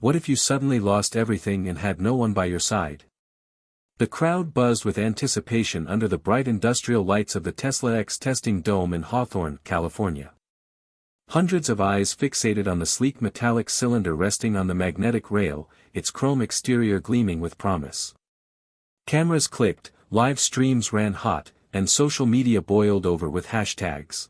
What if you suddenly lost everything and had no one by your side? The crowd buzzed with anticipation under the bright industrial lights of the Tesla X testing dome in Hawthorne, California. Hundreds of eyes fixated on the sleek metallic cylinder resting on the magnetic rail, its chrome exterior gleaming with promise. Cameras clicked, live streams ran hot, and social media boiled over with hashtags.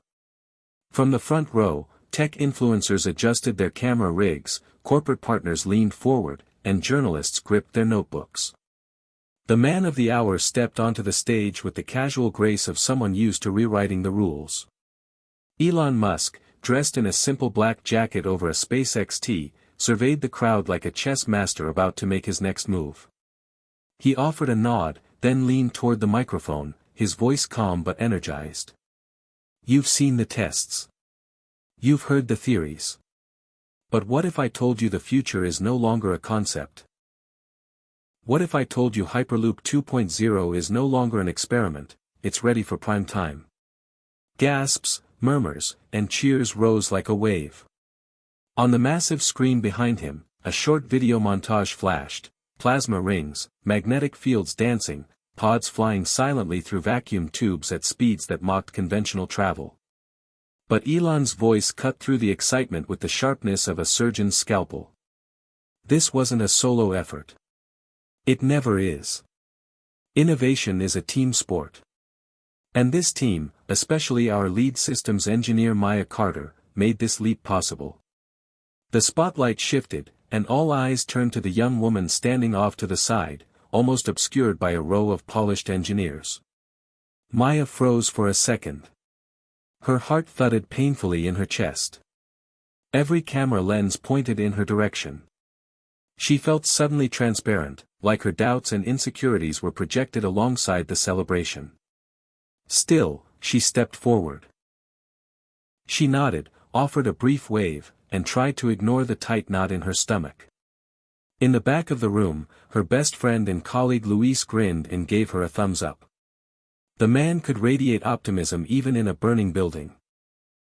From the front row, tech influencers adjusted their camera rigs, corporate partners leaned forward, and journalists gripped their notebooks. The man of the hour stepped onto the stage with the casual grace of someone used to rewriting the rules. Elon Musk, dressed in a simple black jacket over a SpaceX tee, surveyed the crowd like a chess master about to make his next move. He offered a nod, then leaned toward the microphone, his voice calm but energized. "You've seen the tests. You've heard the theories. But what if I told you the future is no longer a concept? What if I told you Hyperloop 2.0 is no longer an experiment, it's ready for prime time?" Gasps, murmurs, and cheers rose like a wave. On the massive screen behind him, a short video montage flashed, plasma rings, magnetic fields dancing, pods flying silently through vacuum tubes at speeds that mocked conventional travel. But Elon's voice cut through the excitement with the sharpness of a surgeon's scalpel. This wasn't a solo effort. It never is. Innovation is a team sport. And this team, especially our lead systems engineer Maya Carter, made this leap possible. The spotlight shifted, and all eyes turned to the young woman standing off to the side, almost obscured by a row of polished engineers. Maya froze for a second. Her heart thudded painfully in her chest. Every camera lens pointed in her direction. She felt suddenly transparent, like her doubts and insecurities were projected alongside the celebration. Still, she stepped forward. She nodded, offered a brief wave, and tried to ignore the tight knot in her stomach. In the back of the room, her best friend and colleague Luis grinned and gave her a thumbs up. The man could radiate optimism even in a burning building.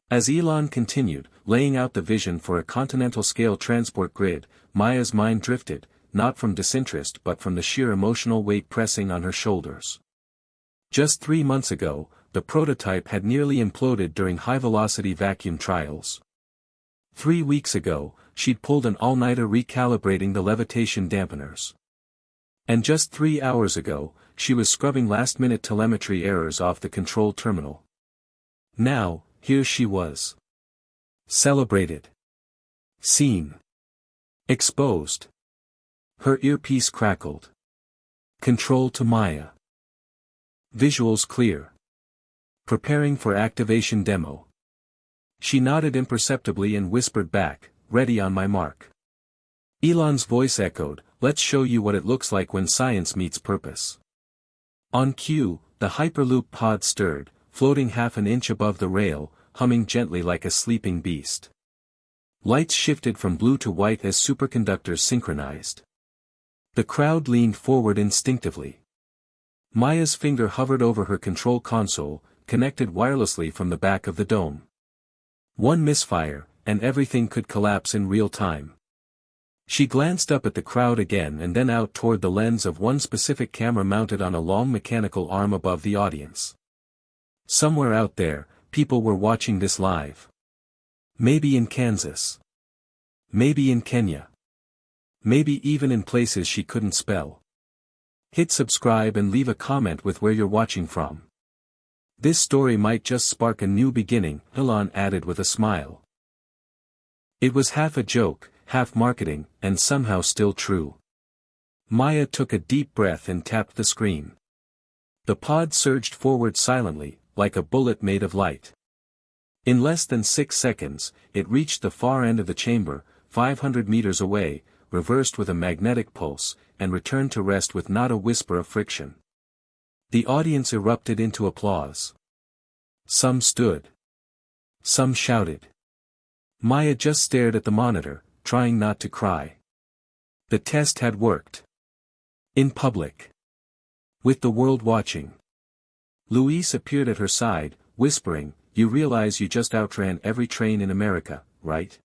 As Elon continued, laying out the vision for a continental-scale transport grid, Maya's mind drifted, not from disinterest but from the sheer emotional weight pressing on her shoulders. Just 3 months ago, the prototype had nearly imploded during high-velocity vacuum trials. 3 weeks ago, she'd pulled an all-nighter recalibrating the levitation dampeners. And just 3 hours ago, she was scrubbing last-minute telemetry errors off the control terminal. Now, here she was. Celebrated. Seen. Exposed. Her earpiece crackled. Control to Maya. Visuals clear. Preparing for activation demo. She nodded imperceptibly and whispered back, "Ready on my mark." Elon's voice echoed, "Let's show you what it looks like when science meets purpose." On cue, the Hyperloop pod stirred, floating half an inch above the rail, humming gently like a sleeping beast. Lights shifted from blue to white as superconductors synchronized. The crowd leaned forward instinctively. Maya's finger hovered over her control console, connected wirelessly from the back of the dome. One misfire, and everything could collapse in real time. She glanced up at the crowd again and then out toward the lens of one specific camera mounted on a long mechanical arm above the audience. Somewhere out there, people were watching this live. Maybe in Kansas. Maybe in Kenya. Maybe even in places she couldn't spell. Hit subscribe and leave a comment with where you're watching from. This story might just spark a new beginning, Elon added with a smile. It was half a joke, half marketing, and somehow still true. Maya took a deep breath and tapped the screen. The pod surged forward silently, like a bullet made of light. In less than 6 seconds, it reached the far end of the chamber, 500 meters away, reversed with a magnetic pulse, and returned to rest with not a whisper of friction. The audience erupted into applause. Some stood. Some shouted. Maya just stared at the monitor, trying not to cry. The test had worked. In public. With the world watching. Luis appeared at her side, whispering, "You realize you just outran every train in America, right?"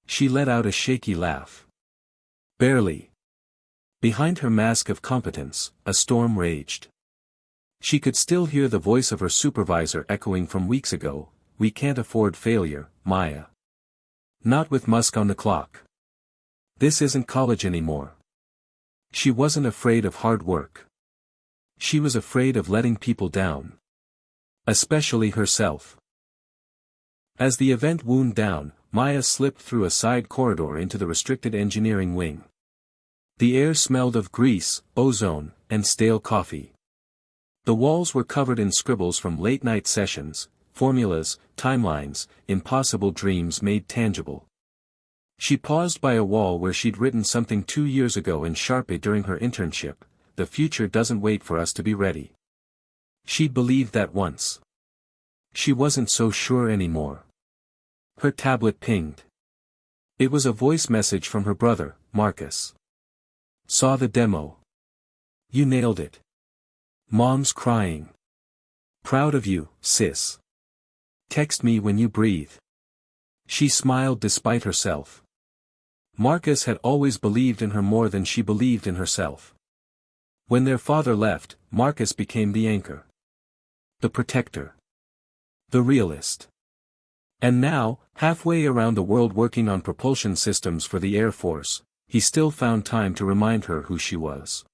She let out a shaky laugh. Barely. Behind her mask of competence, a storm raged. She could still hear the voice of her supervisor echoing from weeks ago, "We can't afford failure, Maya. Not with Musk on the clock. This isn't college anymore." She wasn't afraid of hard work. She was afraid of letting people down. Especially herself. As the event wound down, Maya slipped through a side corridor into the restricted engineering wing. The air smelled of grease, ozone, and stale coffee. The walls were covered in scribbles from late-night sessions, formulas, timelines, impossible dreams made tangible. She paused by a wall where she'd written something 2 years ago in Sharpie during her internship: "The future doesn't wait for us to be ready." She'd believed that once. She wasn't so sure anymore. Her tablet pinged. It was a voice message from her brother, Marcus. "Saw the demo. You nailed it. Mom's crying. Proud of you, sis. Text me when you breathe." She smiled despite herself. Marcus had always believed in her more than she believed in herself. When their father left, Marcus became the anchor. The protector. The realist. And now, halfway around the world working on propulsion systems for the Air Force, he still found time to remind her who she was.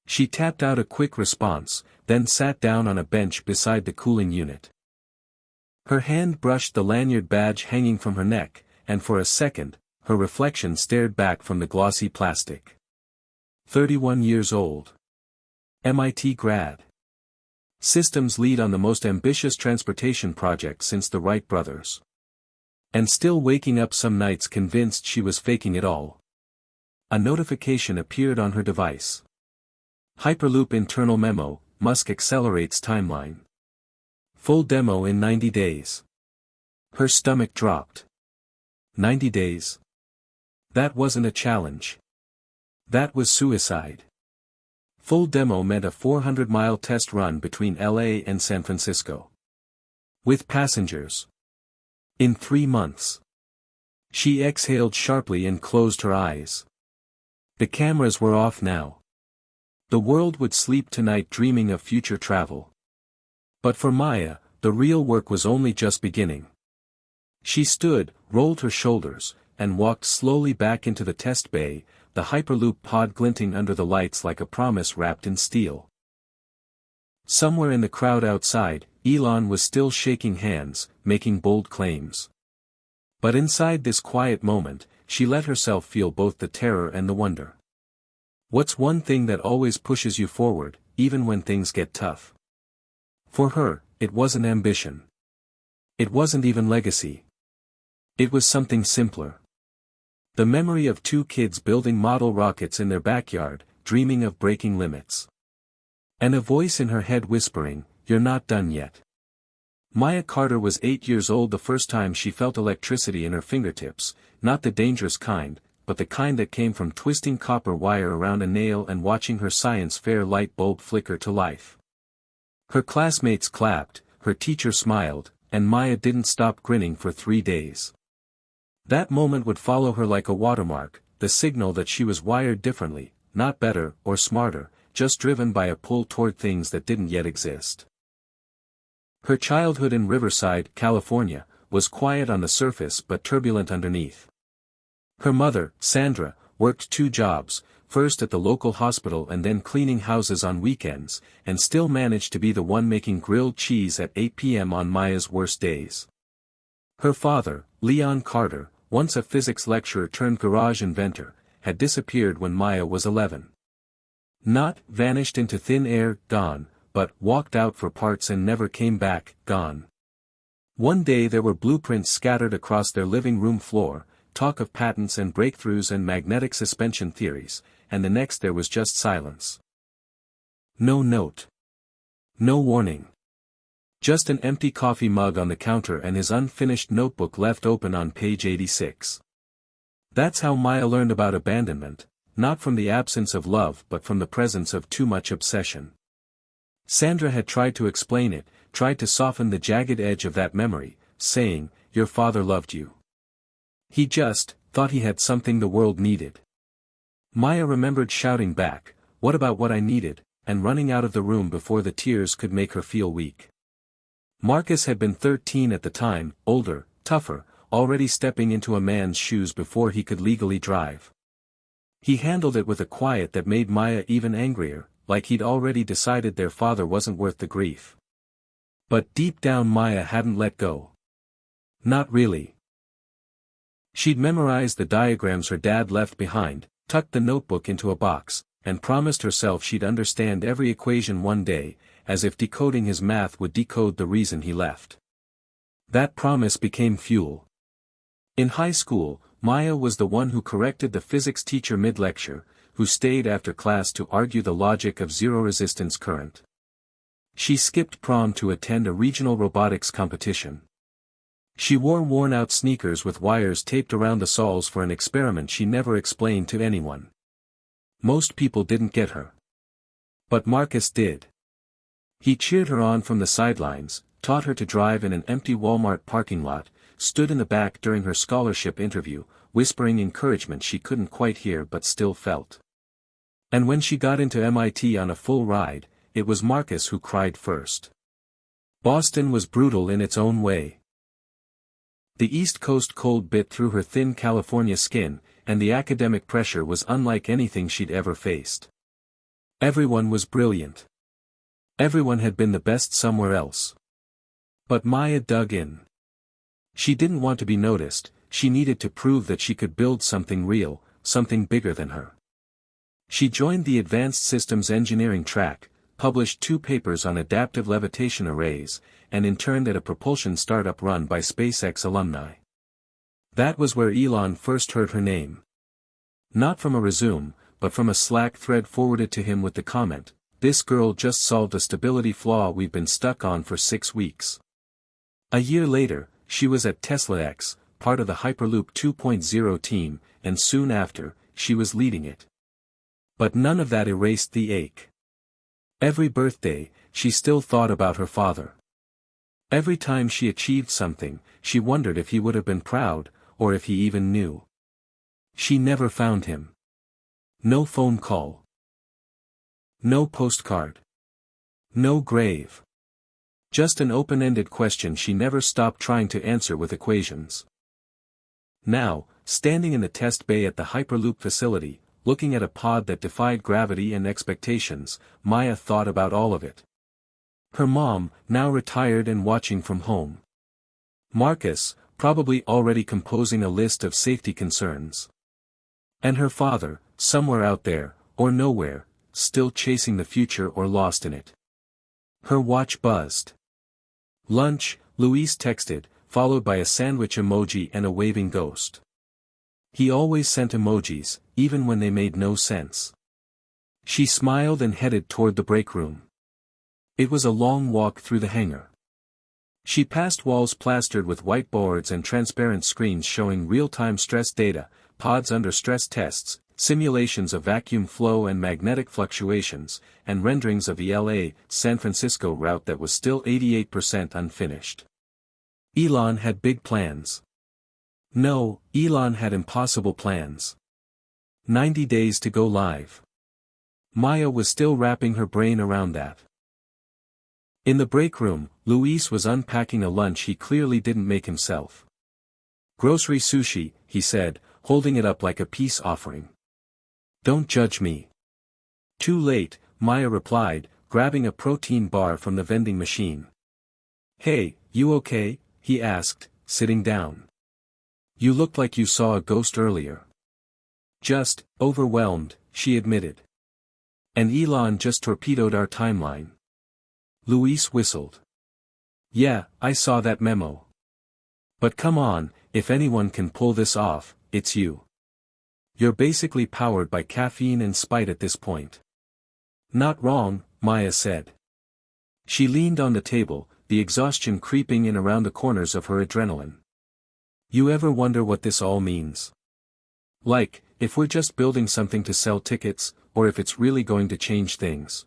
She tapped out a quick response, then sat down on a bench beside the cooling unit. Her hand brushed the lanyard badge hanging from her neck, and for a second, her reflection stared back from the glossy plastic. 31 years old. MIT grad. Systems lead on the most ambitious transportation project since the Wright brothers. And still waking up some nights convinced she was faking it all. A notification appeared on her device. Hyperloop internal memo: Musk accelerates timeline. Full demo in 90 days. Her stomach dropped. 90 days? That wasn't a challenge. That was suicide. Full demo meant a 400-mile test run between LA and San Francisco. With passengers. In 3 months. She exhaled sharply and closed her eyes. The cameras were off now. The world would sleep tonight dreaming of future travel. But for Maya, the real work was only just beginning. She stood, rolled her shoulders, and walked slowly back into the test bay, the Hyperloop pod glinting under the lights like a promise wrapped in steel. Somewhere in the crowd outside, Elon was still shaking hands, making bold claims. But inside this quiet moment, she let herself feel both the terror and the wonder. What's one thing that always pushes you forward, even when things get tough? For her, it wasn't ambition. It wasn't even legacy. It was something simpler. The memory of 2 kids building model rockets in their backyard, dreaming of breaking limits. And a voice in her head whispering, "You're not done yet." Maya Carter was 8 years old the first time she felt electricity in her fingertips, not the dangerous kind, but the kind that came from twisting copper wire around a nail and watching her science fair light bulb flicker to life. Her classmates clapped, her teacher smiled, and Maya didn't stop grinning for 3 days. That moment would follow her like a watermark, the signal that she was wired differently, not better or smarter, just driven by a pull toward things that didn't yet exist. Her childhood in Riverside, California, was quiet on the surface but turbulent underneath. Her mother, Sandra, worked 2 jobs, first at the local hospital and then cleaning houses on weekends, and still managed to be the one making grilled cheese at 8 p.m. on Maya's worst days. Her father, Leon Carter, once a physics lecturer turned garage inventor, had disappeared when Maya was 11. Not vanished into thin air, gone, but walked out for parts and never came back, gone. One day there were blueprints scattered across their living room floor, talk of patents and breakthroughs and magnetic suspension theories, and the next there was just silence. No note. No warning. Just an empty coffee mug on the counter and his unfinished notebook left open on page 86. That's how Maya learned about abandonment, not from the absence of love but from the presence of too much obsession. Sandra had tried to explain it, tried to soften the jagged edge of that memory, saying, "Your father loved you. He just thought he had something the world needed." Maya remembered shouting back, "What about what I needed?" and running out of the room before the tears could make her feel weak. Marcus had been 13 at the time, older, tougher, already stepping into a man's shoes before he could legally drive. He handled it with a quiet that made Maya even angrier, like he'd already decided their father wasn't worth the grief. But deep down Maya hadn't let go. Not really. She'd memorized the diagrams her dad left behind, tucked the notebook into a box, and promised herself she'd understand every equation one day, as if decoding his math would decode the reason he left. That promise became fuel. In high school, Maya was the one who corrected the physics teacher mid-lecture, who stayed after class to argue the logic of zero-resistance current. She skipped prom to attend a regional robotics competition. She wore worn-out sneakers with wires taped around the soles for an experiment she never explained to anyone. Most people didn't get her. But Marcus did. He cheered her on from the sidelines, taught her to drive in an empty Walmart parking lot, stood in the back during her scholarship interview, whispering encouragement she couldn't quite hear but still felt. And when she got into MIT on a full ride, it was Marcus who cried first. Boston was brutal in its own way. The East Coast cold bit through her thin California skin, and the academic pressure was unlike anything she'd ever faced. Everyone was brilliant. Everyone had been the best somewhere else. But Maya dug in. She didn't want to be noticed, she needed to prove that she could build something real, something bigger than her. She joined the Advanced Systems Engineering track, published 2 papers on adaptive levitation arrays, and interned at a propulsion startup run by SpaceX alumni. That was where Elon first heard her name. Not from a resume, but from a Slack thread forwarded to him with the comment, "This girl just solved a stability flaw we've been stuck on for 6 weeks." A year later, she was at Tesla X, part of the Hyperloop 2.0 team, and soon after, she was leading it. But none of that erased the ache. Every birthday, she still thought about her father. Every time she achieved something, she wondered if he would have been proud, or if he even knew. She never found him. No phone call. No postcard. No grave. Just an open-ended question she never stopped trying to answer with equations. Now, standing in the test bay at the Hyperloop facility, looking at a pod that defied gravity and expectations, Maya thought about all of it. Her mom, now retired and watching from home. Marcus, probably already composing a list of safety concerns. And her father, somewhere out there, or nowhere, still chasing the future or lost in it. Her watch buzzed. "Lunch," Luis texted, followed by a sandwich emoji and a waving ghost. He always sent emojis, even when they made no sense. She smiled and headed toward the break room. It was a long walk through the hangar. She passed walls plastered with whiteboards and transparent screens showing real-time stress data, pods under stress tests, simulations of vacuum flow and magnetic fluctuations, and renderings of the LA-San Francisco route that was still 88% unfinished. Elon had big plans. No, Elon had impossible plans. 90 days to go live. Maya was still wrapping her brain around that. In the break room, Luis was unpacking a lunch he clearly didn't make himself. "Grocery sushi," he said, holding it up like a peace offering. "Don't judge me." "Too late," Maya replied, grabbing a protein bar from the vending machine. "Hey, you okay?" he asked, sitting down. "You looked like you saw a ghost earlier." "Just, overwhelmed," she admitted. "And Elon just torpedoed our timeline." Luis whistled. "Yeah, I saw that memo. But come on, if anyone can pull this off, it's you. You're basically powered by caffeine and spite at this point." "Not wrong," Maya said. She leaned on the table, the exhaustion creeping in around the corners of her adrenaline. "You ever wonder what this all means? Like, if we're just building something to sell tickets, or if it's really going to change things?"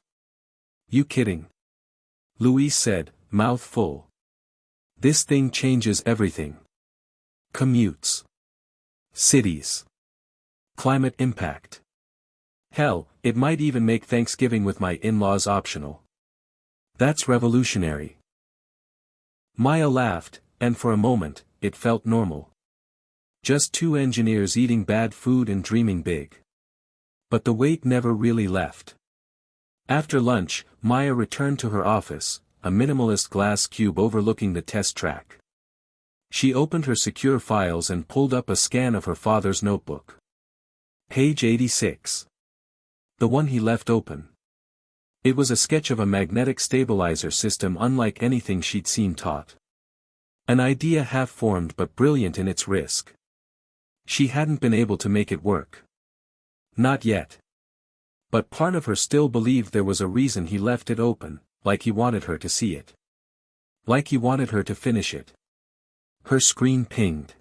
"You kidding?" Luis said, mouth full. "This thing changes everything. Commutes. Cities. Climate impact. Hell, it might even make Thanksgiving with my in-laws optional. That's revolutionary. Maya laughed, and for a moment, it felt normal. Just two engineers eating bad food and dreaming big. But the weight never really left. After lunch, Maya returned to her office, a minimalist glass cube overlooking the test track. She opened her secure files and pulled up a scan of her father's notebook. Page 86. The one he left open. It was a sketch of a magnetic stabilizer system unlike anything she'd seen taught. An idea half-formed but brilliant in its risk. She hadn't been able to make it work. Not yet. But part of her still believed there was a reason he left it open, like he wanted her to see it. Like he wanted her to finish it. Her screen pinged.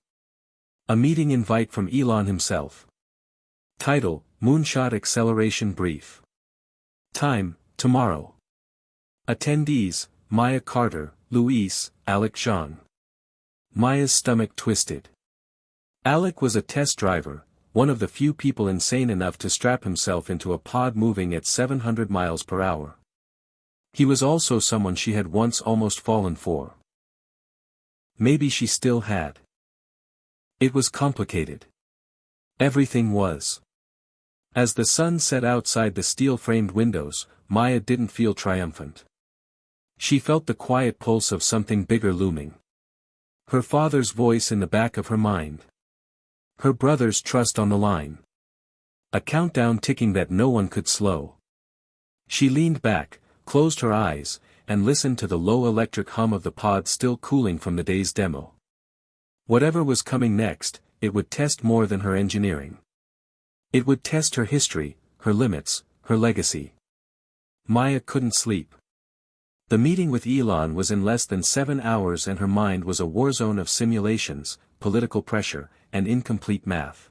A meeting invite from Elon himself. Title, Moonshot Acceleration Brief. Time, tomorrow. Attendees, Maya Carter, Luis, Alec Zhang. Maya's stomach twisted. Alec was a test driver, one of the few people insane enough to strap himself into a pod moving at 700 miles per hour. He was also someone she had once almost fallen for. Maybe she still had. It was complicated. Everything was. As the sun set outside the steel-framed windows, Maya didn't feel triumphant. She felt the quiet pulse of something bigger looming. Her father's voice in the back of her mind. Her brother's trust on the line. A countdown ticking that no one could slow. She leaned back, closed her eyes, and listened to the low electric hum of the pod still cooling from the day's demo. Whatever was coming next, it would test more than her engineering. It would test her history, her limits, her legacy. Maya couldn't sleep. The meeting with Elon was in less than 7 hours and her mind was a war zone of simulations, political pressure, and incomplete math.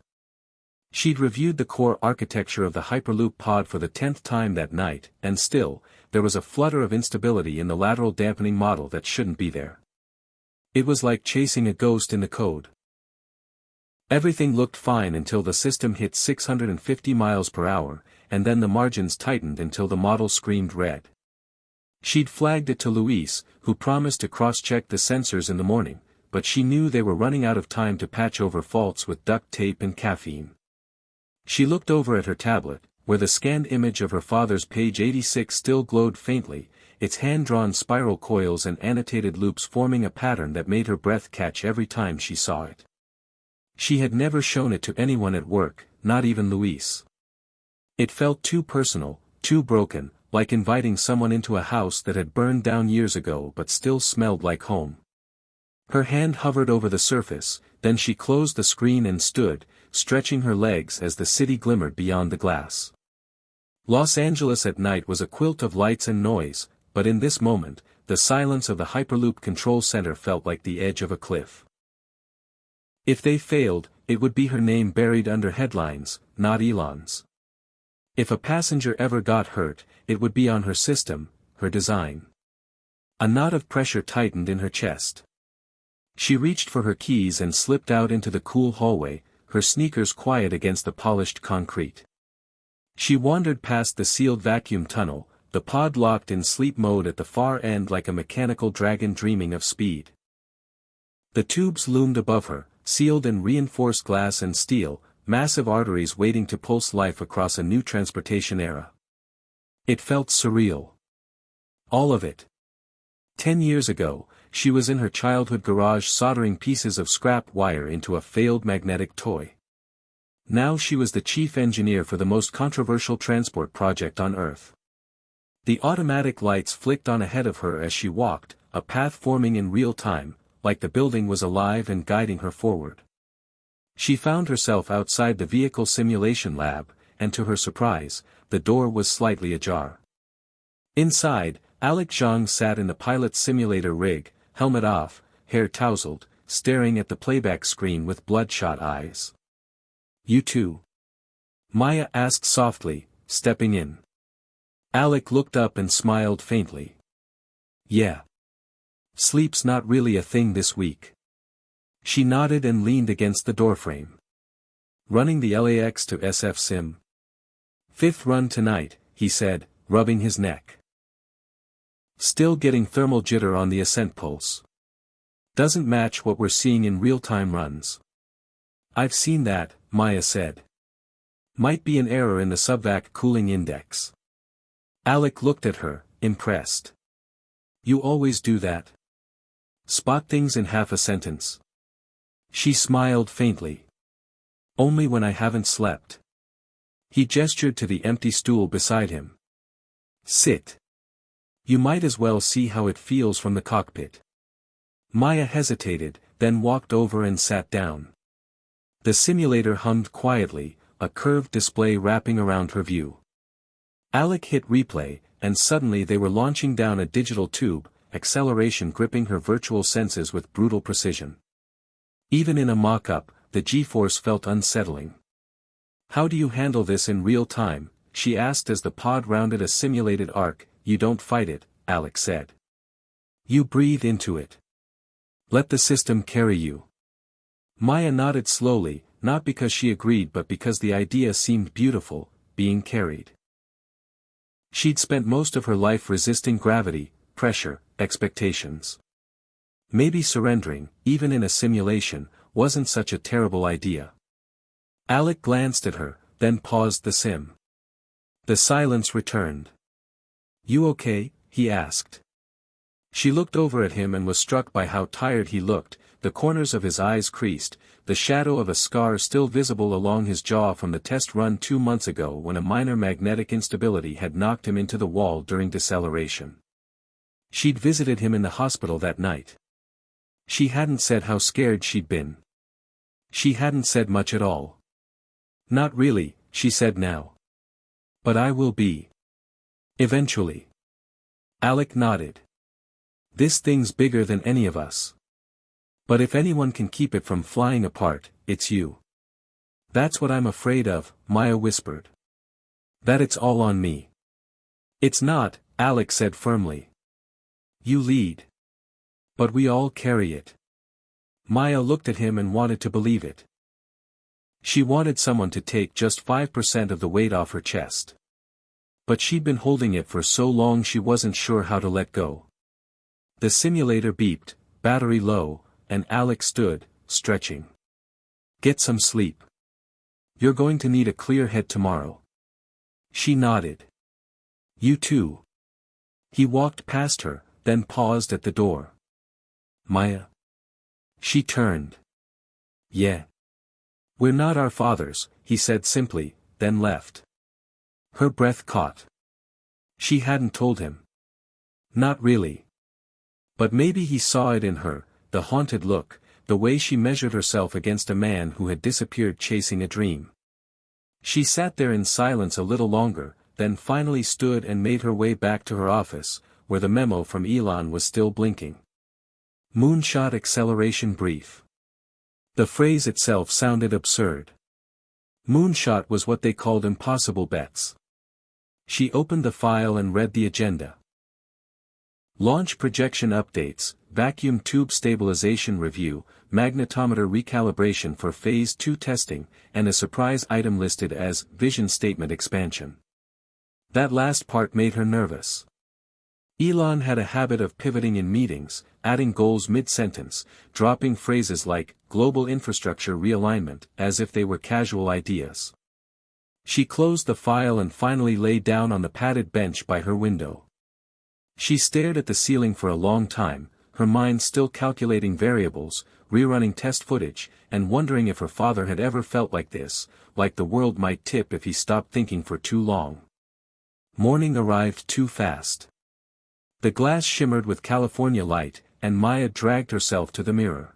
She'd reviewed the core architecture of the Hyperloop pod for the 10th time that night, and still, there was a flutter of instability in the lateral dampening model that shouldn't be there. It was like chasing a ghost in the code. Everything looked fine until the system hit 650 miles per hour, and then the margins tightened until the model screamed red. She'd flagged it to Luis, who promised to cross-check the sensors in the morning, but she knew they were running out of time to patch over faults with duct tape and caffeine. She looked over at her tablet, where the scanned image of her father's page 86 still glowed faintly, its hand-drawn spiral coils and annotated loops forming a pattern that made her breath catch every time she saw it. She had never shown it to anyone at work, not even Luis. It felt too personal, too broken, like inviting someone into a house that had burned down years ago but still smelled like home. Her hand hovered over the surface, then she closed the screen and stood, stretching her legs as the city glimmered beyond the glass. Los Angeles at night was a quilt of lights and noise, but in this moment, the silence of the Hyperloop control center felt like the edge of a cliff. If they failed, it would be her name buried under headlines, not Elon's. If a passenger ever got hurt, it would be on her system, her design. A knot of pressure tightened in her chest. She reached for her keys and slipped out into the cool hallway, her sneakers quiet against the polished concrete. She wandered past the sealed vacuum tunnel, the pod locked in sleep mode at the far end like a mechanical dragon dreaming of speed. The tubes loomed above her, sealed in reinforced glass and steel, massive arteries waiting to pulse life across a new transportation era. It felt surreal. All of it. 10 years ago, she was in her childhood garage soldering pieces of scrap wire into a failed magnetic toy. Now she was the chief engineer for the most controversial transport project on Earth. The automatic lights flicked on ahead of her as she walked, a path forming in real time, like the building was alive and guiding her forward. She found herself outside the vehicle simulation lab, and to her surprise, the door was slightly ajar. Inside, Alec Zhang sat in the pilot's simulator rig, helmet off, hair tousled, staring at the playback screen with bloodshot eyes. "You too?" Maya asked softly, stepping in. Alec looked up and smiled faintly. "Yeah. Sleep's not really a thing this week." She nodded and leaned against the doorframe. "Running the LAX to SF sim?" Fifth run tonight, he said, rubbing his neck. Still getting thermal jitter on the ascent pulse. Doesn't match what we're seeing in real-time runs. I've seen that, Maya said. Might be an error in the subvac cooling index. Alec looked at her, impressed. You always do that? Spot things in half a sentence. She smiled faintly. Only when I haven't slept. He gestured to the empty stool beside him. Sit. You might as well see how it feels from the cockpit. Maya hesitated, then walked over and sat down. The simulator hummed quietly, a curved display wrapping around her view. Alec hit replay, and suddenly they were launching down a digital tube, acceleration gripping her virtual senses with brutal precision. Even in a mock-up, the G-force felt unsettling. How do you handle this in real time? She asked as the pod rounded a simulated arc. You don't fight it, Alec said. You breathe into it. Let the system carry you. Maya nodded slowly, not because she agreed but because the idea seemed beautiful, being carried. She'd spent most of her life resisting gravity, pressure, expectations. Maybe surrendering, even in a simulation, wasn't such a terrible idea. Alec glanced at her, then paused the sim. The silence returned. You okay? He asked. She looked over at him and was struck by how tired he looked, the corners of his eyes creased, the shadow of a scar still visible along his jaw from the test run 2 months ago when a minor magnetic instability had knocked him into the wall during deceleration. She'd visited him in the hospital that night. She hadn't said how scared she'd been. She hadn't said much at all. Not really, she said now. But I will be. Eventually. Alec nodded. This thing's bigger than any of us. But if anyone can keep it from flying apart, it's you. That's what I'm afraid of, Maya whispered. That it's all on me. It's not, Alec said firmly. You lead. But we all carry it. Maya looked at him and wanted to believe it. She wanted someone to take just 5% of the weight off her chest. But she'd been holding it for so long she wasn't sure how to let go. The simulator beeped, battery low, and Alec stood, stretching. Get some sleep. You're going to need a clear head tomorrow. She nodded. You too. He walked past her, then paused at the door. Maya. She turned. Yeah. We're not our fathers, he said simply, then left. Her breath caught. She hadn't told him. Not really. But maybe he saw it in her, the haunted look, the way she measured herself against a man who had disappeared chasing a dream. She sat there in silence a little longer, then finally stood and made her way back to her office, where the memo from Elon was still blinking. Moonshot acceleration brief. The phrase itself sounded absurd. Moonshot was what they called impossible bets. She opened the file and read the agenda. Launch projection updates, vacuum tube stabilization review, magnetometer recalibration for Phase 2 testing, and a surprise item listed as vision statement expansion. That last part made her nervous. Elon had a habit of pivoting in meetings, adding goals mid-sentence, dropping phrases like global infrastructure realignment as if they were casual ideas. She closed the file and finally lay down on the padded bench by her window. She stared at the ceiling for a long time, her mind still calculating variables, rerunning test footage, and wondering if her father had ever felt like this, like the world might tip if he stopped thinking for too long. Morning arrived too fast. The glass shimmered with California light, and Maya dragged herself to the mirror.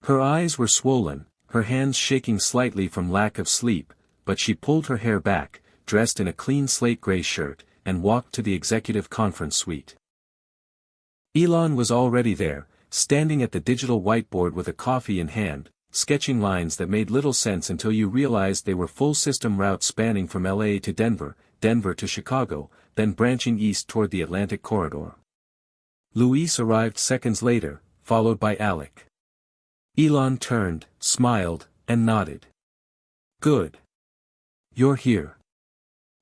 Her eyes were swollen, her hands shaking slightly from lack of sleep, but she pulled her hair back, dressed in a clean slate gray shirt, and walked to the executive conference suite. Elon was already there, standing at the digital whiteboard with a coffee in hand, sketching lines that made little sense until you realized they were full system routes spanning from LA to Denver, Denver to Chicago, then branching east toward the Atlantic corridor. Luis arrived seconds later, followed by Alec. Elon turned, smiled, and nodded. Good. You're here.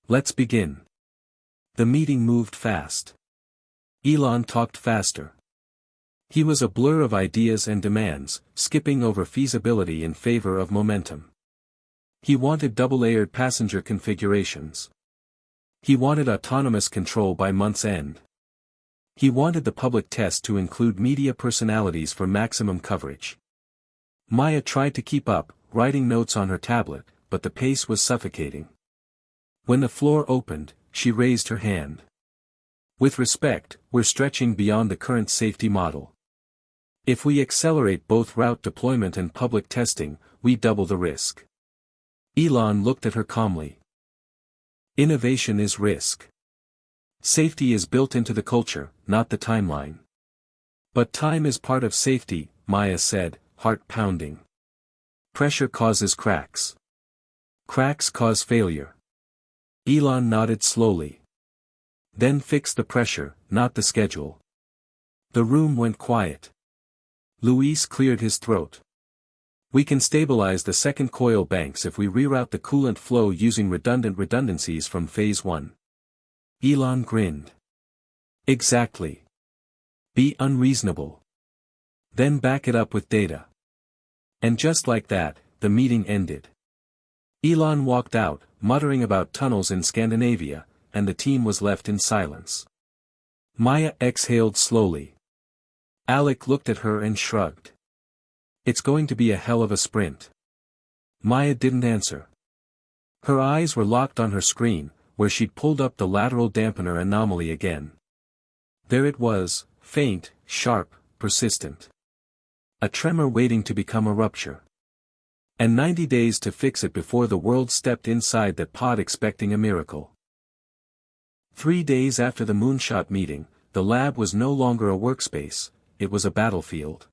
Let's begin. The meeting moved fast. Elon talked faster. He was a blur of ideas and demands, skipping over feasibility in favor of momentum. He wanted double-layered passenger configurations. He wanted autonomous control by month's end. He wanted the public test to include media personalities for maximum coverage. Maya tried to keep up, writing notes on her tablet, but the pace was suffocating. When the floor opened, she raised her hand. With respect, we're stretching beyond the current safety model. If we accelerate both route deployment and public testing, we double the risk. Elon looked at her calmly. Innovation is risk. Safety is built into the culture, not the timeline. But time is part of safety, Maya said, heart pounding. Pressure causes cracks. Cracks cause failure. Elon nodded slowly. Then fix the pressure, not the schedule. The room went quiet. Luis cleared his throat. We can stabilize the second coil banks if we reroute the coolant flow using redundancies from phase 1. Elon grinned. Exactly. Be unreasonable. Then back it up with data. And just like that, the meeting ended. Elon walked out, muttering about tunnels in Scandinavia, and the team was left in silence. Maya exhaled slowly. Alec looked at her and shrugged. It's going to be a hell of a sprint. Maya didn't answer. Her eyes were locked on her screen, where she'd pulled up the lateral dampener anomaly again. There it was, faint, sharp, persistent. A tremor waiting to become a rupture. And 90 days to fix it before the world stepped inside that pod expecting a miracle. 3 days after the moonshot meeting, the lab was no longer a workspace, it was a battlefield.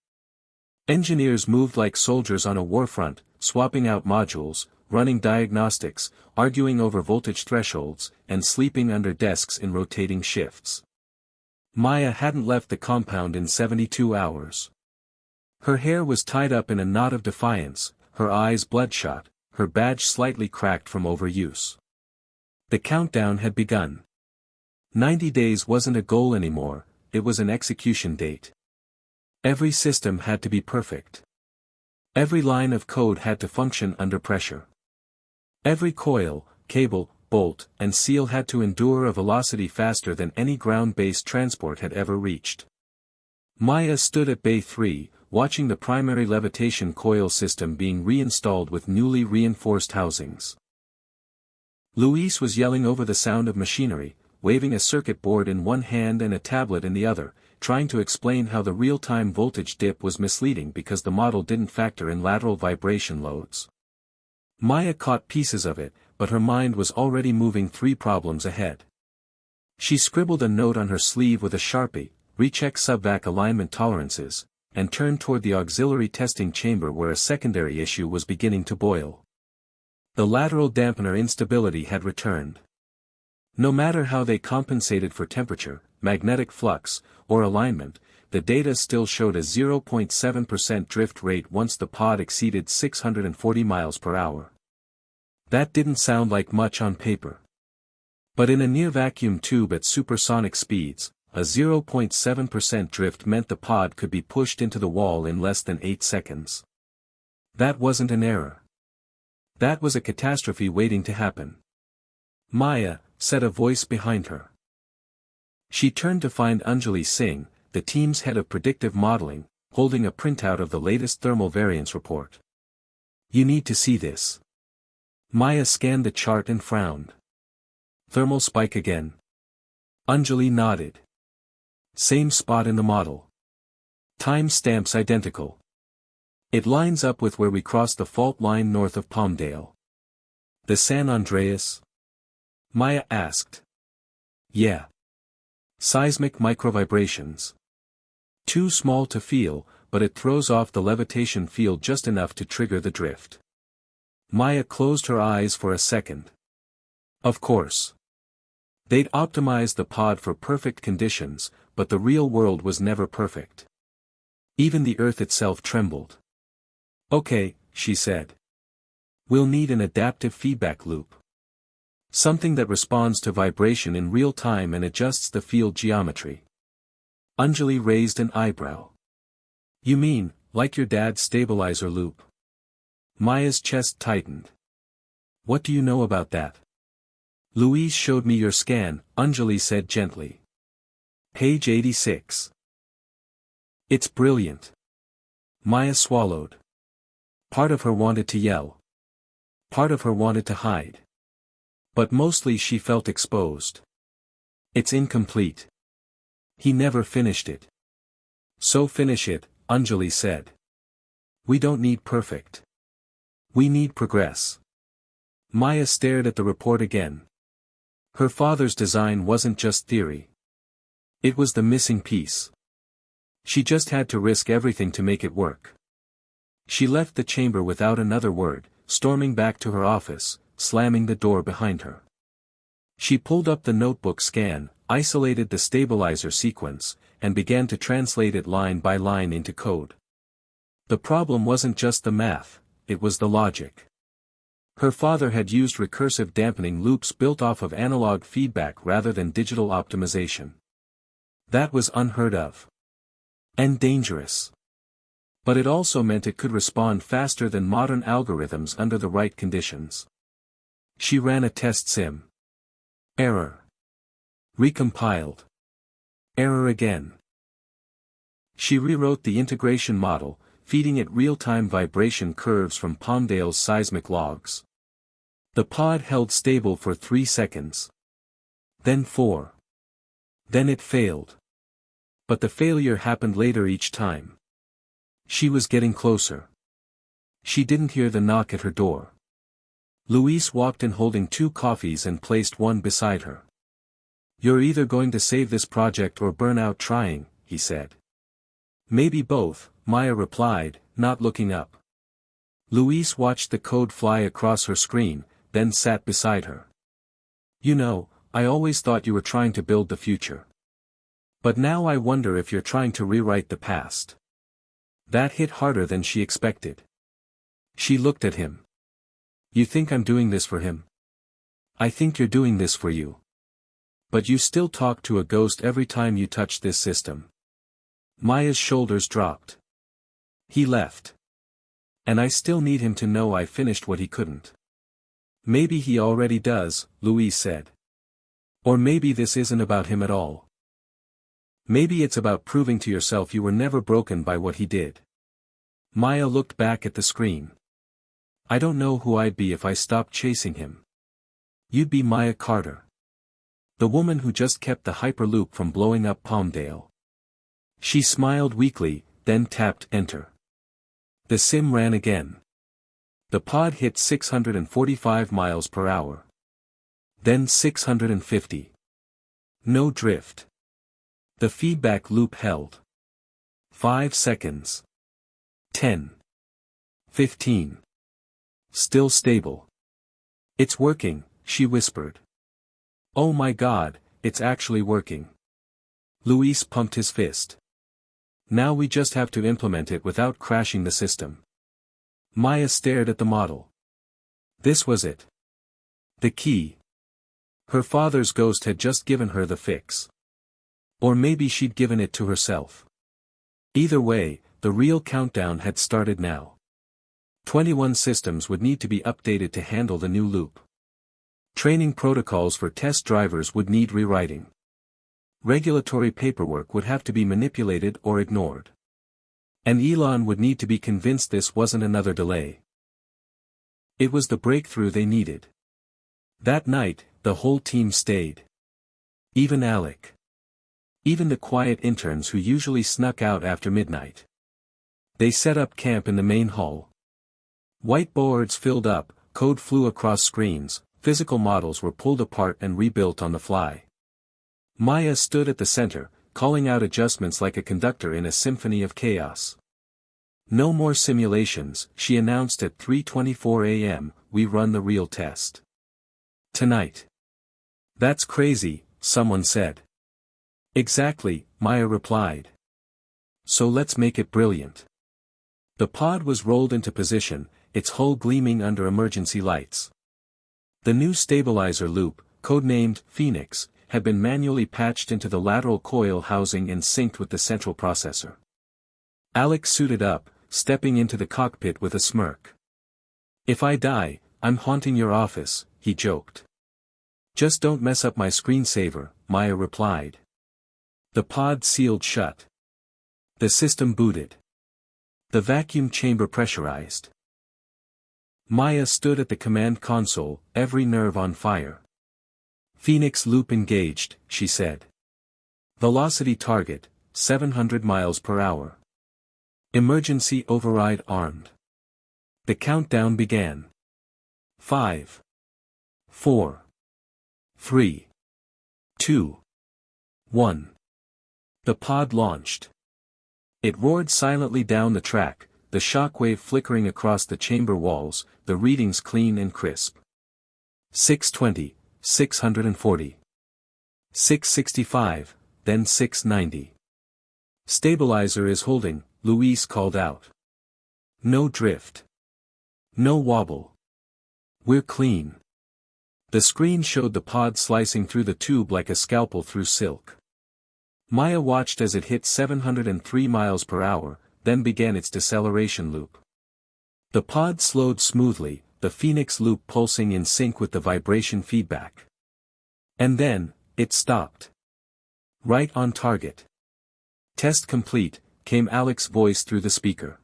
Engineers moved like soldiers on a warfront, swapping out modules, running diagnostics, arguing over voltage thresholds, and sleeping under desks in rotating shifts. Maya hadn't left the compound in 72 hours. Her hair was tied up in a knot of defiance, her eyes bloodshot, her badge slightly cracked from overuse. The countdown had begun. 90 days wasn't a goal anymore, it was an execution date. Every system had to be perfect. Every line of code had to function under pressure. Every coil, cable, bolt, and seal had to endure a velocity faster than any ground-based transport had ever reached. Maya stood at Bay 3, watching the primary levitation coil system being reinstalled with newly reinforced housings. Luis was yelling over the sound of machinery, waving a circuit board in one hand and a tablet in the other, trying to explain how the real-time voltage dip was misleading because the model didn't factor in lateral vibration loads. Maya caught pieces of it, but her mind was already moving 3 problems ahead. She scribbled a note on her sleeve with a Sharpie, recheck subvac alignment tolerances, and turned toward the auxiliary testing chamber where a secondary issue was beginning to boil. The lateral dampener instability had returned. No matter how they compensated for temperature, magnetic flux, or alignment, the data still showed a 0.7% drift rate once the pod exceeded 640 miles per hour. That didn't sound like much on paper. But in a near-vacuum tube at supersonic speeds, a 0.7% drift meant the pod could be pushed into the wall in less than 8 seconds. That wasn't an error. That was a catastrophe waiting to happen. Maya, said a voice behind her. She turned to find Anjali Singh, the team's head of predictive modeling, holding a printout of the latest thermal variance report. You need to see this. Maya scanned the chart and frowned. Thermal spike again. Anjali nodded. Same spot in the model. Time stamps identical. It lines up with where we crossed the fault line north of Palmdale. The San Andreas? Maya asked. Yeah. Seismic microvibrations. Too small to feel, but it throws off the levitation field just enough to trigger the drift. Maya closed her eyes for a second. Of course. They'd optimized the pod for perfect conditions, but the real world was never perfect. Even the Earth itself trembled. Okay, she said. We'll need an adaptive feedback loop. Something that responds to vibration in real time and adjusts the field geometry. Anjali raised an eyebrow. You mean, like your dad's stabilizer loop? Maya's chest tightened. What do you know about that? Louise showed me your scan, Anjali said gently. Page 86. It's brilliant. Maya swallowed. Part of her wanted to yell. Part of her wanted to hide. But mostly she felt exposed. It's incomplete. He never finished it. So finish it, Anjali said. We don't need perfect. We need progress. Maya stared at the report again. Her father's design wasn't just theory. It was the missing piece. She just had to risk everything to make it work. She left the chamber without another word, storming back to her office, slamming the door behind her. She pulled up the notebook scan, isolated the stabilizer sequence, and began to translate it line by line into code. The problem wasn't just the math, it was the logic. Her father had used recursive dampening loops built off of analog feedback rather than digital optimization. That was unheard of. And dangerous. But it also meant it could respond faster than modern algorithms under the right conditions. She ran a test sim. Error. Recompiled. Error again. She rewrote the integration model, feeding it real-time vibration curves from Palmdale's seismic logs. The pod held stable for 3 seconds. Then 4. Then it failed. But the failure happened later each time. She was getting closer. She didn't hear the knock at her door. Luis walked in holding 2 coffees and placed one beside her. You're either going to save this project or burn out trying, he said. Maybe both, Maya replied, not looking up. Luis watched the code fly across her screen, then sat beside her. You know, I always thought you were trying to build the future. But now I wonder if you're trying to rewrite the past. That hit harder than she expected. She looked at him. You think I'm doing this for him? I think you're doing this for you. But you still talk to a ghost every time you touch this system. Maya's shoulders dropped. He left. And I still need him to know I finished what he couldn't. Maybe he already does, Louise said. Or maybe this isn't about him at all. Maybe it's about proving to yourself you were never broken by what he did. Maya looked back at the screen. I don't know who I'd be if I stopped chasing him. You'd be Maya Carter. The woman who just kept the Hyperloop from blowing up Palmdale. She smiled weakly, then tapped enter. The sim ran again. The pod hit 645 miles per hour. Then 650. No drift. The feedback loop held. 5 seconds. 10. 15. Still stable. It's working, she whispered. Oh my God, it's actually working. Luis pumped his fist. Now we just have to implement it without crashing the system. Maya stared at the model. This was it. The key. Her father's ghost had just given her the fix. Or maybe she'd given it to herself. Either way, the real countdown had started now. 21 systems would need to be updated to handle the new loop. Training protocols for test drivers would need rewriting. Regulatory paperwork would have to be manipulated or ignored. And Elon would need to be convinced this wasn't another delay. It was the breakthrough they needed. That night, the whole team stayed. Even Alec. Even the quiet interns who usually snuck out after midnight. They set up camp in the main hall. Whiteboards filled up, code flew across screens, physical models were pulled apart and rebuilt on the fly. Maya stood at the center, calling out adjustments like a conductor in a symphony of chaos. No more simulations, she announced at 3:24 a.m., we run the real test. Tonight. That's crazy, someone said. Exactly, Maya replied. So let's make it brilliant. The pod was rolled into position, its hull gleaming under emergency lights. The new stabilizer loop, codenamed Phoenix, had been manually patched into the lateral coil housing and synced with the central processor. Alec suited up, stepping into the cockpit with a smirk. "If I die, I'm haunting your office," he joked. "Just don't mess up my screensaver," Maya replied. The pod sealed shut. The system booted. The vacuum chamber pressurized. Maya stood at the command console, every nerve on fire. "Phoenix loop engaged," she said. "Velocity target, 700 miles per hour. Emergency override armed." The countdown began. 5, 4, 3, 2, 1. The pod launched. It roared silently down the track, the shockwave flickering across the chamber walls, the readings clean and crisp. 620, 640. 665, then 690. "Stabilizer is holding," Luis called out. "No drift. No wobble. We're clean." The screen showed the pod slicing through the tube like a scalpel through silk. Maya watched as it hit 703 miles per hour, then began its deceleration loop. The pod slowed smoothly, the Phoenix loop pulsing in sync with the vibration feedback. And then, it stopped. "Right on target." "Test complete," came Alec's voice through the speaker.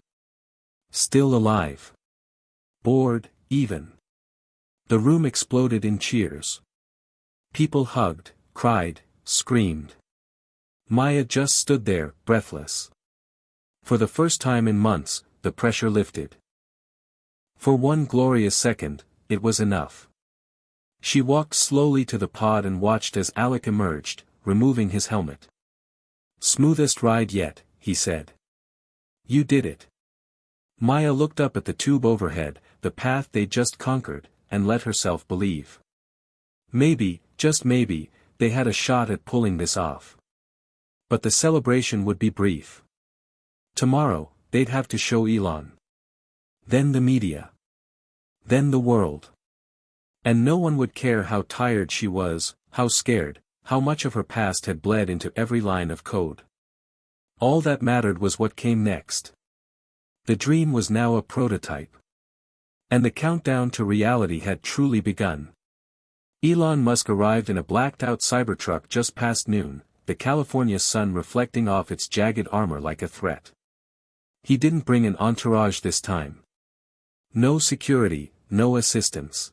"Still alive. Bored, even." The room exploded in cheers. People hugged, cried, screamed. Maya just stood there, breathless. For the first time in months, the pressure lifted. For one glorious second, it was enough. She walked slowly to the pod and watched as Alec emerged, removing his helmet. "Smoothest ride yet," he said. "You did it." Maya looked up at the tube overhead, the path they'd just conquered, and let herself believe. Maybe, just maybe, they had a shot at pulling this off. But the celebration would be brief. Tomorrow, they'd have to show Elon. Then the media. Then the world. And no one would care how tired she was, how scared, how much of her past had bled into every line of code. All that mattered was what came next. The dream was now a prototype. And the countdown to reality had truly begun. Elon Musk arrived in a blacked-out Cybertruck just past noon, the California sun reflecting off its jagged armor like a threat. He didn't bring an entourage this time. No security, no assistance.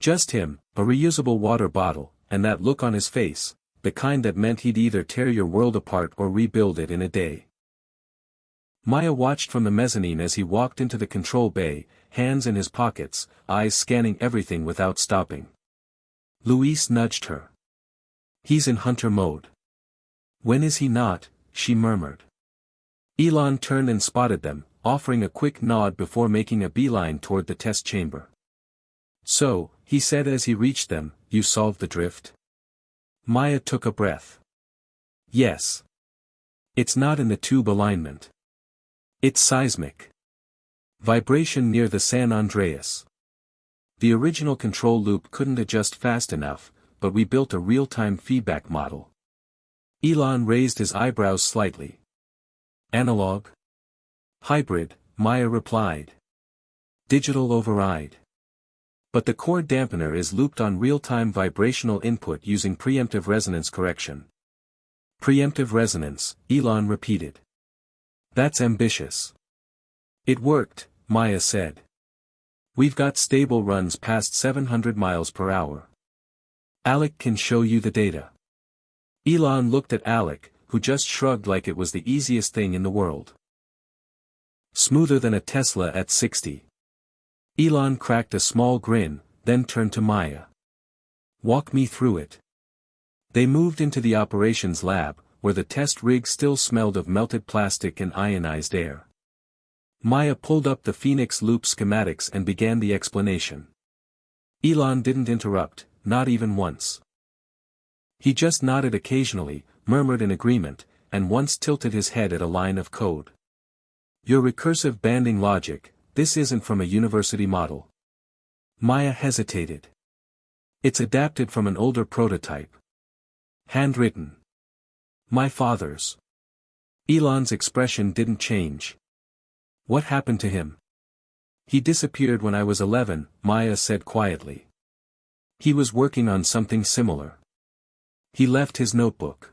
Just him, a reusable water bottle, and that look on his face, the kind that meant he'd either tear your world apart or rebuild it in a day. Maya watched from the mezzanine as he walked into the control bay, hands in his pockets, eyes scanning everything without stopping. Luis nudged her. "He's in hunter mode." "When is he not?" she murmured. Elon turned and spotted them, offering a quick nod before making a beeline toward the test chamber. "So," he said as he reached them, "you solved the drift?" Maya took a breath. "Yes. It's not in the tube alignment. It's seismic. Vibration near the San Andreas. The original control loop couldn't adjust fast enough, but we built a real-time feedback model." Elon raised his eyebrows slightly. "Analog?" "Hybrid," Maya replied. "Digital override. But the core dampener is looped on real-time vibrational input using preemptive resonance correction." "Preemptive resonance," Elon repeated. "That's ambitious." "It worked," Maya said. "We've got stable runs past 700 miles per hour. Alec can show you the data." Elon looked at Alec, who just shrugged like it was the easiest thing in the world. "Smoother than a Tesla at 60. Elon cracked a small grin, then turned to Maya. "Walk me through it." They moved into the operations lab, where the test rig still smelled of melted plastic and ionized air. Maya pulled up the Phoenix Loop schematics and began the explanation. Elon didn't interrupt, not even once. He just nodded occasionally, murmured in agreement, and once tilted his head at a line of code. "Your recursive banding logic, this isn't from a university model." Maya hesitated. It's adapted from an older prototype. Handwritten. My father's. Elon's expression didn't change. What happened to him? He disappeared when I was 11, Maya said quietly. He was working on something similar. He left his notebook.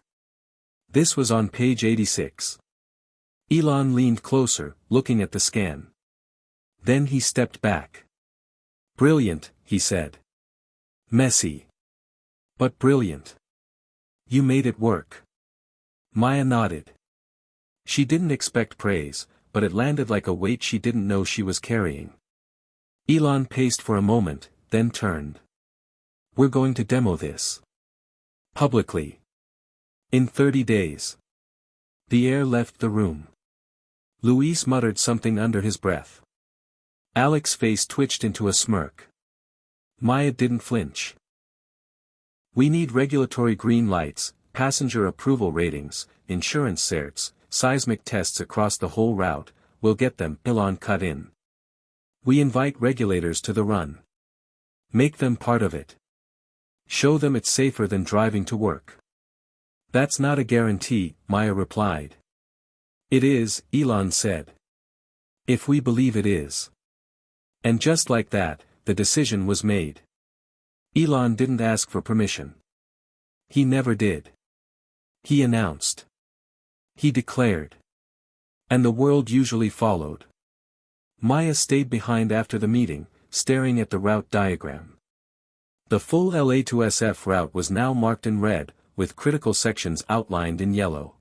This was on page 86. Elon leaned closer, looking at the scan. Then he stepped back. Brilliant, he said. Messy. But brilliant. You made it work. Maya nodded. She didn't expect praise, but it landed like a weight she didn't know she was carrying. Elon paced for a moment, then turned. We're going to demo this. Publicly. In 30 days. The air left the room. Luis muttered something under his breath. Alex's face twitched into a smirk. Maya didn't flinch. We need regulatory green lights, passenger approval ratings, insurance certs, seismic tests across the whole route. We'll get them, Elon cut in. We invite regulators to the run. Make them part of it. Show them it's safer than driving to work. That's not a guarantee, Maya replied. It is, Elon said. If we believe it is. And just like that, the decision was made. Elon didn't ask for permission. He never did. He announced. He declared. And the world usually followed. Maya stayed behind after the meeting, staring at the route diagram. The full LA to SF route was now marked in red, with critical sections outlined in yellow.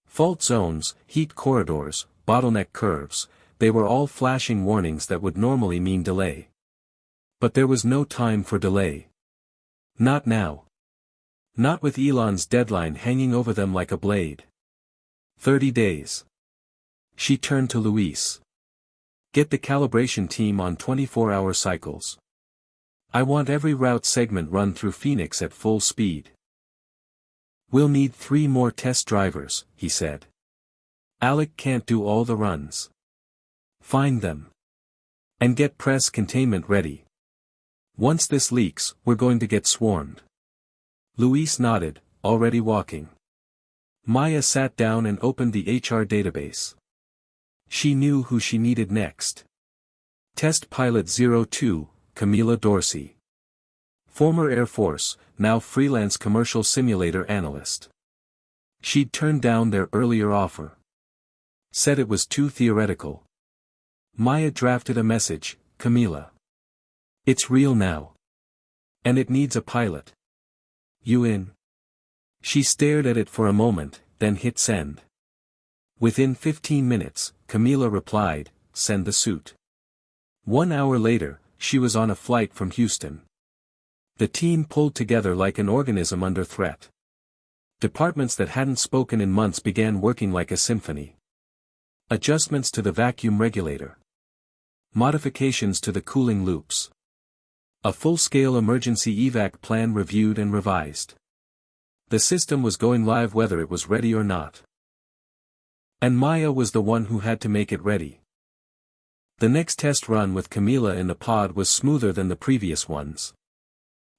Fault zones, heat corridors, bottleneck curves, they were all flashing warnings that would normally mean delay. But there was no time for delay. Not now. Not with Elon's deadline hanging over them like a blade. 30 days. She turned to Luis. Get the calibration team on 24-hour cycles. I want every route segment run through Phoenix at full speed. We'll need 3 more test drivers, he said. Alec can't do all the runs. Find them. And get press containment ready. Once this leaks, we're going to get swarmed. Luis nodded, already walking. Maya sat down and opened the HR database. She knew who she needed next. Test Pilot 02, Camila Dorsey. Former Air Force, now freelance commercial simulator analyst. She'd turned down their earlier offer. Said it was too theoretical. Maya drafted a message, Camila. It's real now. And it needs a pilot. You in? She stared at it for a moment, then hit send. Within 15 minutes, Camila replied, send the suit. 1 hour later, she was on a flight from Houston. The team pulled together like an organism under threat. Departments that hadn't spoken in months began working like a symphony. Adjustments to the vacuum regulator. Modifications to the cooling loops. A full-scale emergency evac plan reviewed and revised. The system was going live whether it was ready or not. And Maya was the one who had to make it ready. The next test run with Camila in the pod was smoother than the previous ones.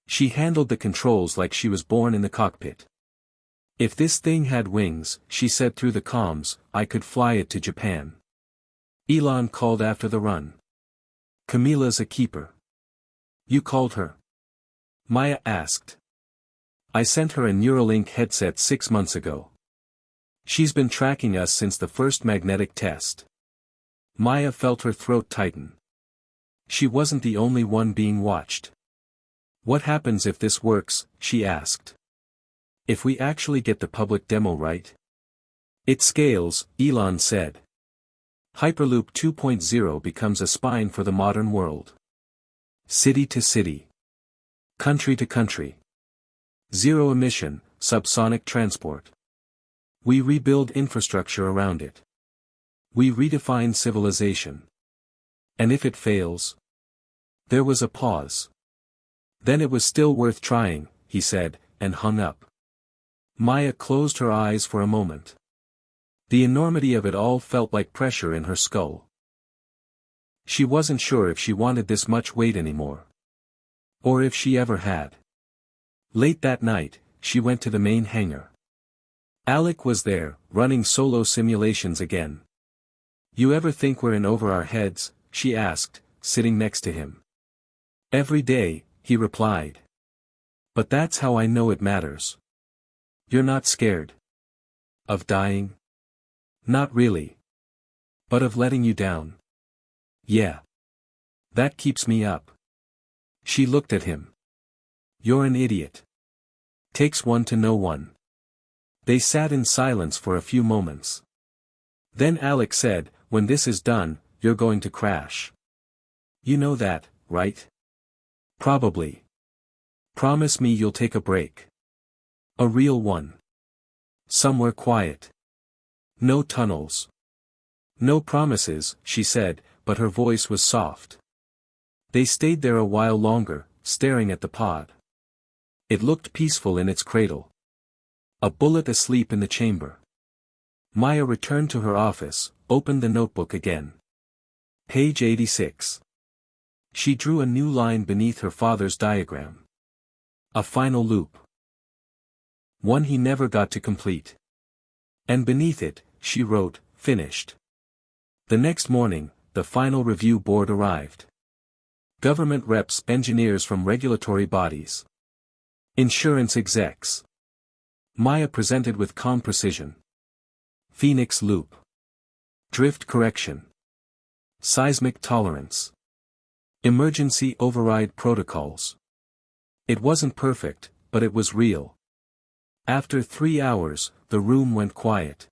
She handled the controls like she was born in the cockpit. If this thing had wings, she said through the comms, I could fly it to Japan. Elon called after the run. Camila's a keeper. You called her? Maya asked. I sent her a Neuralink headset 6 months ago. She's been tracking us since the first magnetic test. Maya felt her throat tighten. She wasn't the only one being watched. What happens if this works, she asked. If we actually get the public demo right? It scales, Elon said. Hyperloop 2.0 becomes a spine for the modern world. City to city. Country to country. Zero emission, subsonic transport. We rebuild infrastructure around it. We redefine civilization. And if it fails? There was a pause. Then it was still worth trying, he said, and hung up. Maya closed her eyes for a moment. The enormity of it all felt like pressure in her skull. She wasn't sure if she wanted this much weight anymore. Or if she ever had. Late that night, she went to the main hangar. Alec was there, running solo simulations again. "You ever think we're in over our heads?" she asked, sitting next to him. "Every day," he replied. "But that's how I know it matters." "You're not scared of dying?" "Not really. But of letting you down?" "Yeah. That keeps me up." She looked at him. "You're an idiot. Takes one to know one." They sat in silence for a few moments. Then Alec said, "When this is done, you're going to crash. You know that, right?" "Probably. Promise me you'll take a break. A real one. Somewhere quiet. No tunnels." "No promises," she said, but her voice was soft. They stayed there a while longer, staring at the pod. It looked peaceful in its cradle. A bullet asleep in the chamber. Maya returned to her office, opened the notebook again. Page 86. She drew a new line beneath her father's diagram. A final loop. One he never got to complete. And beneath it, she wrote, "Finished." The next morning, the final review board arrived. Government reps, engineers from regulatory bodies. Insurance execs. Maya presented with calm precision. Phoenix loop. Drift correction. Seismic tolerance. Emergency override protocols. It wasn't perfect, but it was real. After 3 hours, the room went quiet.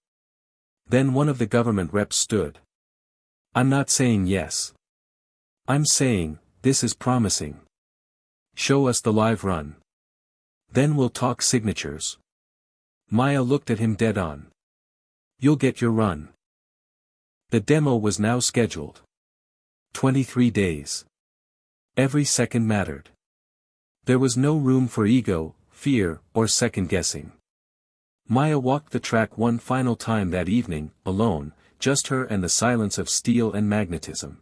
Then one of the government reps stood. "I'm not saying yes. I'm saying, this is promising. Show us the live run. Then we'll talk signatures." Maya looked at him dead on. "You'll get your run." The demo was now scheduled. 23 days. Every second mattered. There was no room for ego, fear, or second-guessing. Maya walked the track one final time that evening, alone, just her and the silence of steel and magnetism.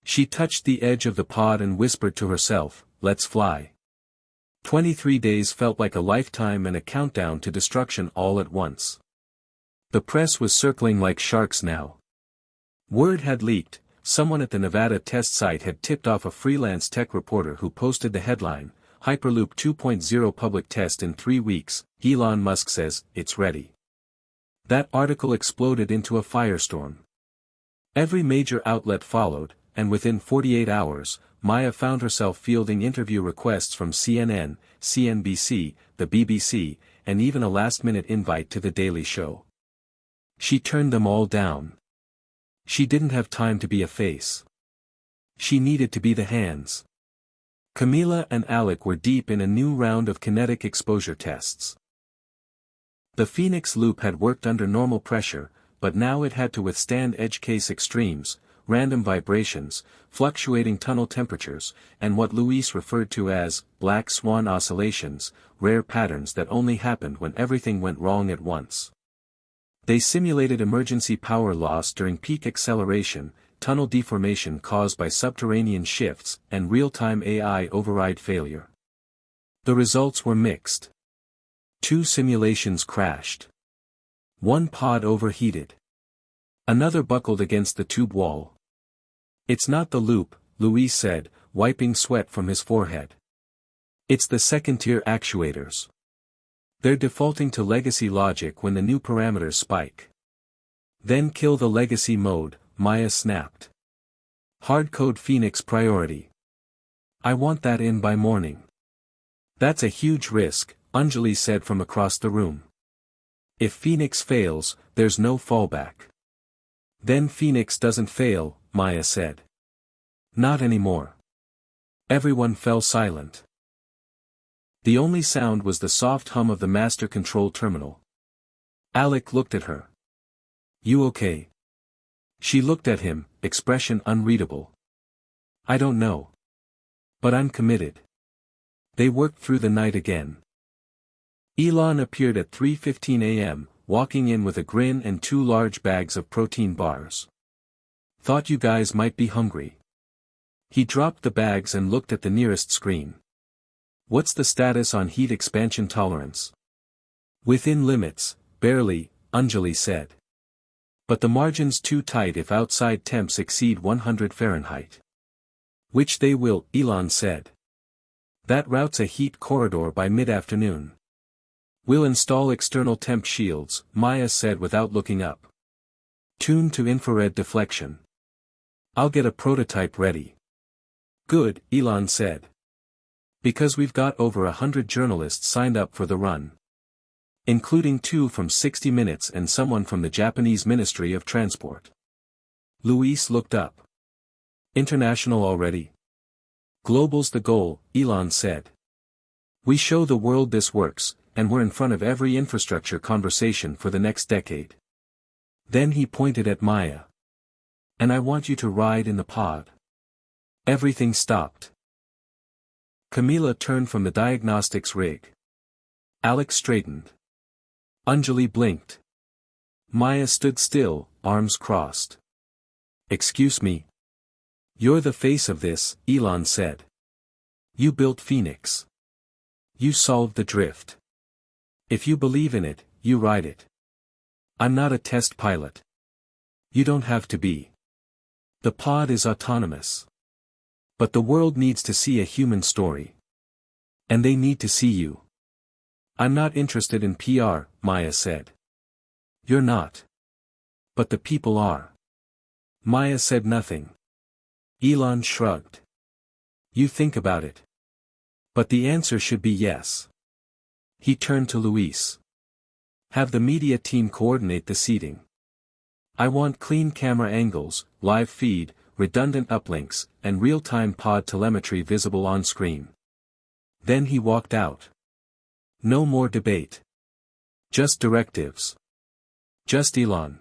She touched the edge of the pod and whispered to herself, "Let's fly." 23 days felt like a lifetime and a countdown to destruction all at once. The press was circling like sharks now. Word had leaked. Someone at the Nevada test site had tipped off a freelance tech reporter who posted the headline, "Hyperloop 2.0 public test in 3 weeks, Elon Musk says, it's ready." That article exploded into a firestorm. Every major outlet followed, and within 48 hours, Maya found herself fielding interview requests from CNN, CNBC, the BBC, and even a last-minute invite to The Daily Show. She turned them all down. She didn't have time to be a face. She needed to be the hands. Camila and Alec were deep in a new round of kinetic exposure tests. The Phoenix loop had worked under normal pressure, but now it had to withstand edge case extremes, random vibrations, fluctuating tunnel temperatures, and what Luis referred to as black swan oscillations, rare patterns that only happened when everything went wrong at once. They simulated emergency power loss during peak acceleration, tunnel deformation caused by subterranean shifts, and real-time AI override failure. The results were mixed. 2 simulations crashed. One pod overheated. Another buckled against the tube wall. "It's not the loop," Luis said, wiping sweat from his forehead. "It's the second-tier actuators. They're defaulting to legacy logic when the new parameters spike." "Then kill the legacy mode," Maya snapped. "Hardcode Phoenix priority. I want that in by morning." "That's a huge risk," Anjali said from across the room. "If Phoenix fails, there's no fallback." "Then Phoenix doesn't fail," Maya said. "Not anymore." Everyone fell silent. The only sound was the soft hum of the master control terminal. Alec looked at her. "You okay?" She looked at him, expression unreadable. "I don't know. But I'm committed." They worked through the night again. Elon appeared at 3:15 a.m., walking in with a grin and 2 large bags of protein bars. "Thought you guys might be hungry." He dropped the bags and looked at the nearest screen. What's the status on heat expansion tolerance? Within limits, barely, Anjali said. But the margin's too tight if outside temps exceed 100 Fahrenheit. Which they will, Elon said. That routes a heat corridor by mid-afternoon. We'll install external temp shields, Maya said without looking up. Tuned to infrared deflection. I'll get a prototype ready. Good, Elon said. Because we've got over 100 journalists signed up for the run. Including 2 from 60 Minutes and someone from the Japanese Ministry of Transport. Luis looked up. International already? Global's the goal, Elon said. We show the world this works, and we're in front of every infrastructure conversation for the next decade. Then he pointed at Maya. And I want you to ride in the pod. Everything stopped. Camila turned from the diagnostics rig. Alex straightened. Anjali blinked. Maya stood still, arms crossed. Excuse me. You're the face of this, Elon said. You built Phoenix. You solved the drift. If you believe in it, you ride it. I'm not a test pilot. You don't have to be. The pod is autonomous. But the world needs to see a human story. And they need to see you. I'm not interested in PR, Maya said. You're not. But the people are. Maya said nothing. Elon shrugged. You think about it. But the answer should be yes. He turned to Luis. Have the media team coordinate the seating. I want clean camera angles, live feed, redundant uplinks, and real-time pod telemetry visible on screen. Then he walked out. No more debate. Just directives. Just Elon.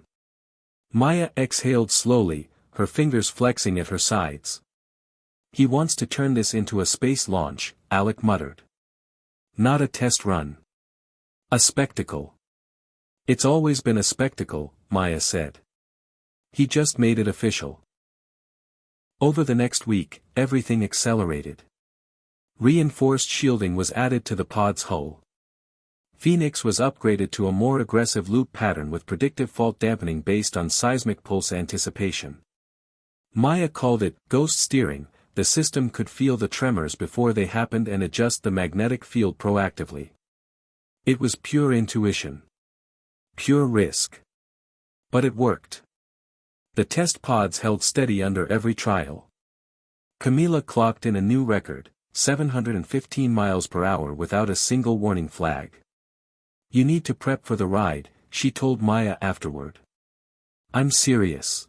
Maya exhaled slowly, her fingers flexing at her sides. He wants to turn this into a space launch, Alec muttered. Not a test run. A spectacle. It's always been a spectacle, Maya said. He just made it official. Over the next week, everything accelerated. Reinforced shielding was added to the pod's hull. Phoenix was upgraded to a more aggressive loop pattern with predictive fault dampening based on seismic pulse anticipation. Maya called it ghost steering. The system could feel the tremors before they happened and adjust the magnetic field proactively. It was pure intuition. Pure risk. But it worked. The test pods held steady under every trial. Camila clocked in a new record, 715 miles per hour without a single warning flag. You need to prep for the ride, she told Maya afterward. I'm serious.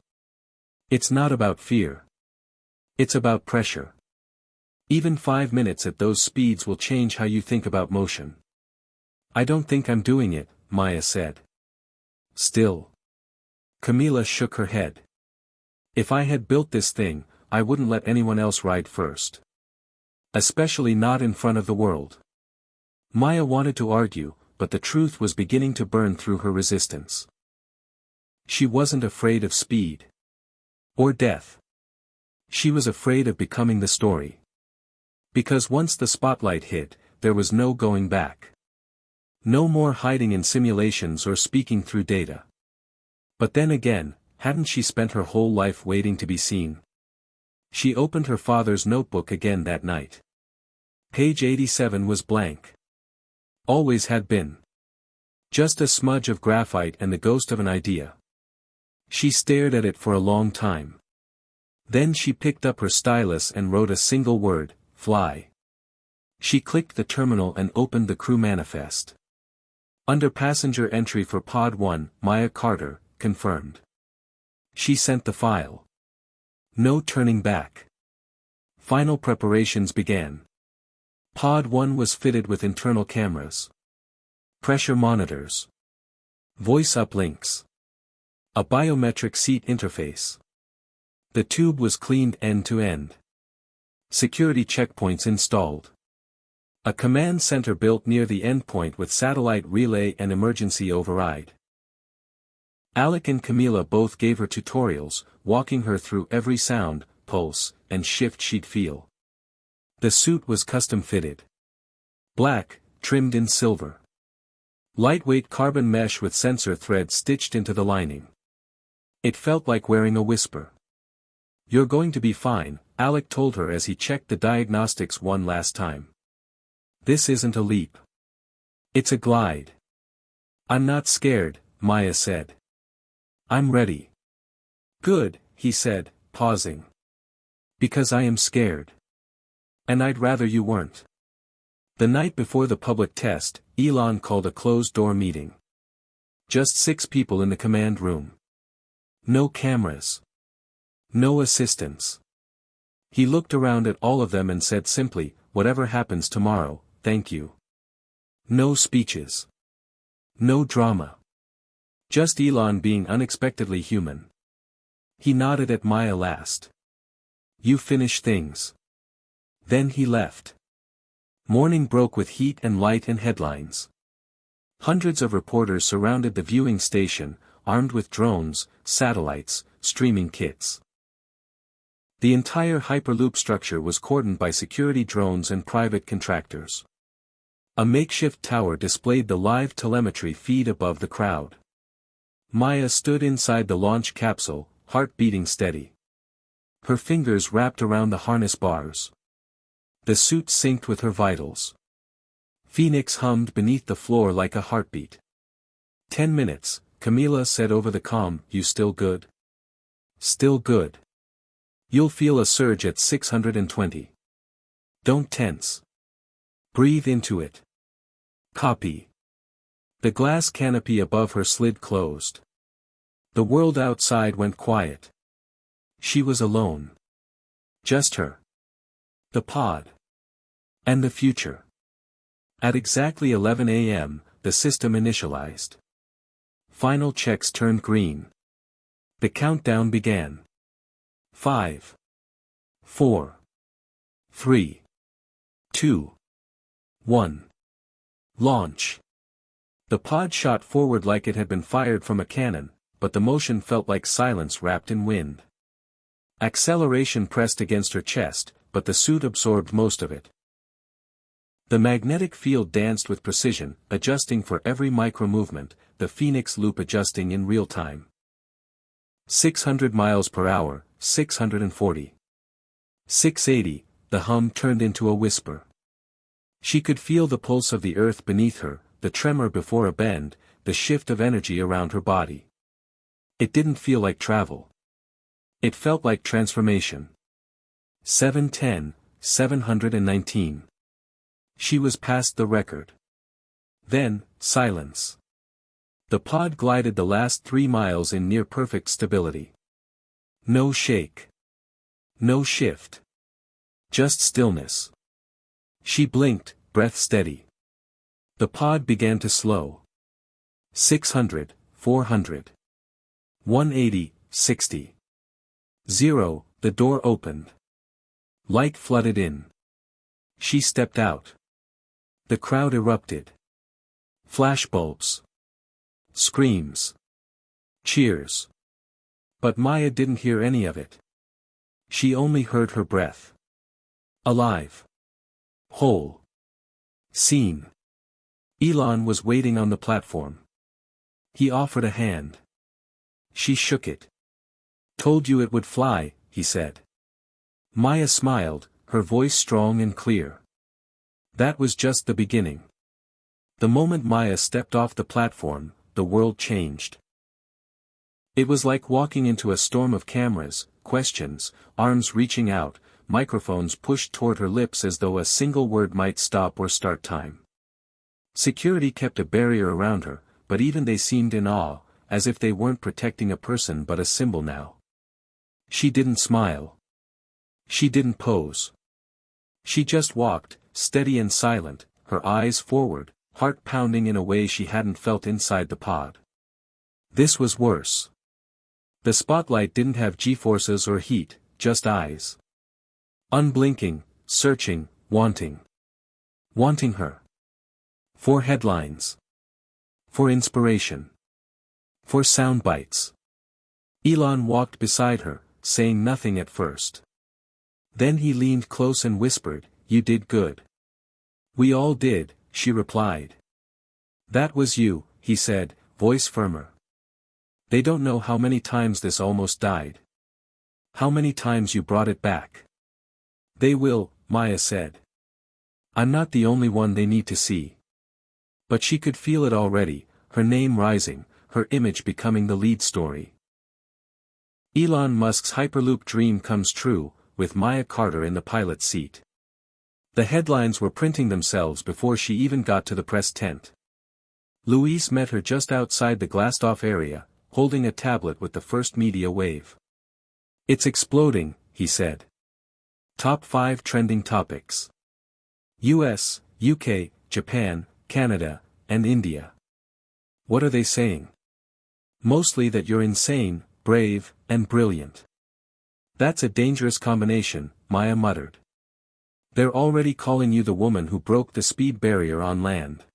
It's not about fear. It's about pressure. Even 5 minutes at those speeds will change how you think about motion. I don't think I'm doing it, Maya said. Still. Camila shook her head. If I had built this thing, I wouldn't let anyone else ride first. Especially not in front of the world. Maya wanted to argue, but the truth was beginning to burn through her resistance. She wasn't afraid of speed. Or death. She was afraid of becoming the story. Because once the spotlight hit, there was no going back. No more hiding in simulations or speaking through data. But then again, hadn't she spent her whole life waiting to be seen? She opened her father's notebook again that night. Page 87 was blank. Always had been. Just a smudge of graphite and the ghost of an idea. She stared at it for a long time. Then she picked up her stylus and wrote a single word, fly. She clicked the terminal and opened the crew manifest. Under passenger entry for Pod 1, Maya Carter, confirmed. She sent the file. No turning back. Final preparations began. Pod 1 was fitted with internal cameras. Pressure monitors. Voice uplinks. A biometric seat interface. The tube was cleaned end to end. Security checkpoints installed. A command center built near the endpoint with satellite relay and emergency override. Alec and Camila both gave her tutorials, walking her through every sound, pulse, and shift she'd feel. The suit was custom-fitted. Black, trimmed in silver. Lightweight carbon mesh with sensor threads stitched into the lining. It felt like wearing a whisper. "You're going to be fine," Alec told her as he checked the diagnostics one last time. "This isn't a leap. It's a glide." "I'm not scared," Maya said. "I'm ready." "Good," he said, pausing. "Because I am scared. And I'd rather you weren't." The night before the public test, Elon called a closed-door meeting. Just 6 people in the command room. No cameras. No assistants. He looked around at all of them and said simply, "Whatever happens tomorrow, thank you." No speeches. No drama. Just Elon being unexpectedly human. He nodded at Maya last. "You finish things." Then he left. Morning broke with heat and light and headlines. Hundreds of reporters surrounded the viewing station, armed with drones, satellites, streaming kits. The entire Hyperloop structure was cordoned by security drones and private contractors. A makeshift tower displayed the live telemetry feed above the crowd. Maya stood inside the launch capsule, heart beating steady. Her fingers wrapped around the harness bars. The suit synced with her vitals. Phoenix hummed beneath the floor like a heartbeat. 10 minutes, Camila said over the comm, "You still good?" "Still good. You'll feel a surge at 620. Don't tense. Breathe into it." "Copy." The glass canopy above her slid closed. The world outside went quiet. She was alone. Just her. The pod. And the future. At exactly 11 a.m., the system initialized. Final checks turned green. The countdown began. 5. 4. 3. 2. 1. Launch. The pod shot forward like it had been fired from a cannon, but the motion felt like silence wrapped in wind. Acceleration pressed against her chest, but the suit absorbed most of it. The magnetic field danced with precision, adjusting for every micro-movement, the Phoenix loop adjusting in real time. 600 miles per hour, 640. 680, the hum turned into a whisper. She could feel the pulse of the earth beneath her, the tremor before a bend, the shift of energy around her body. It didn't feel like travel. It felt like transformation. 710, 719. She was past the record. Then, silence. The pod glided the last 3 miles in near-perfect stability. No shake. No shift. Just stillness. She blinked, breath steady. The pod began to slow. 600, 400. 180, 60. 0, the door opened. Light flooded in. She stepped out. The crowd erupted. Flashbulbs. Screams. Cheers. But Maya didn't hear any of it. She only heard her breath. Alive. Whole. Seen. Elon was waiting on the platform. He offered a hand. She shook it. "Told you it would fly," he said. Maya smiled, her voice strong and clear. That was just the beginning. The moment Maya stepped off the platform, the world changed. It was like walking into a storm of cameras, questions, arms reaching out, microphones pushed toward her lips as though a single word might stop or start time. Security kept a barrier around her, but even they seemed in awe, as if they weren't protecting a person but a symbol now. She didn't smile. She didn't pose. She just walked, steady and silent, her eyes forward, heart pounding in a way she hadn't felt inside the pod. This was worse. The spotlight didn't have G-forces or heat, just eyes. Unblinking, searching, wanting. Wanting her. For headlines. For inspiration. For sound bites. Elon walked beside her, saying nothing at first. Then he leaned close and whispered, "You did good." "We all did," she replied. "That was you," he said, voice firmer. "They don't know how many times this almost died. How many times you brought it back." "They will," Maya said. "I'm not the only one they need to see." But she could feel it already, her name rising, her image becoming the lead story. Elon Musk's Hyperloop dream comes true, with Maya Carter in the pilot's seat. The headlines were printing themselves before she even got to the press tent. Luis met her just outside the glassed-off area, holding a tablet with the first media wave. "It's exploding," he said. Top 5 trending topics. US, UK, Japan, Canada, and India. What are they saying? Mostly that you're insane, brave, and brilliant. That's a dangerous combination, Maya muttered. They're already calling you the woman who broke the speed barrier on land.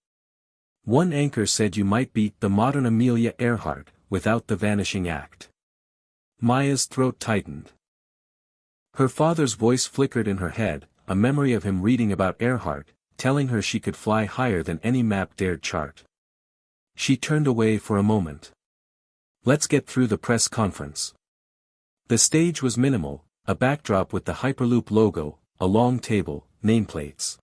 One anchor said you might beat the modern Amelia Earhart, without the vanishing act. Maya's throat tightened. Her father's voice flickered in her head, a memory of him reading about Earhart, telling her she could fly higher than any map dared chart. She turned away for a moment. Let's get through the press conference. The stage was minimal, a backdrop with the Hyperloop logo, a long table, nameplates.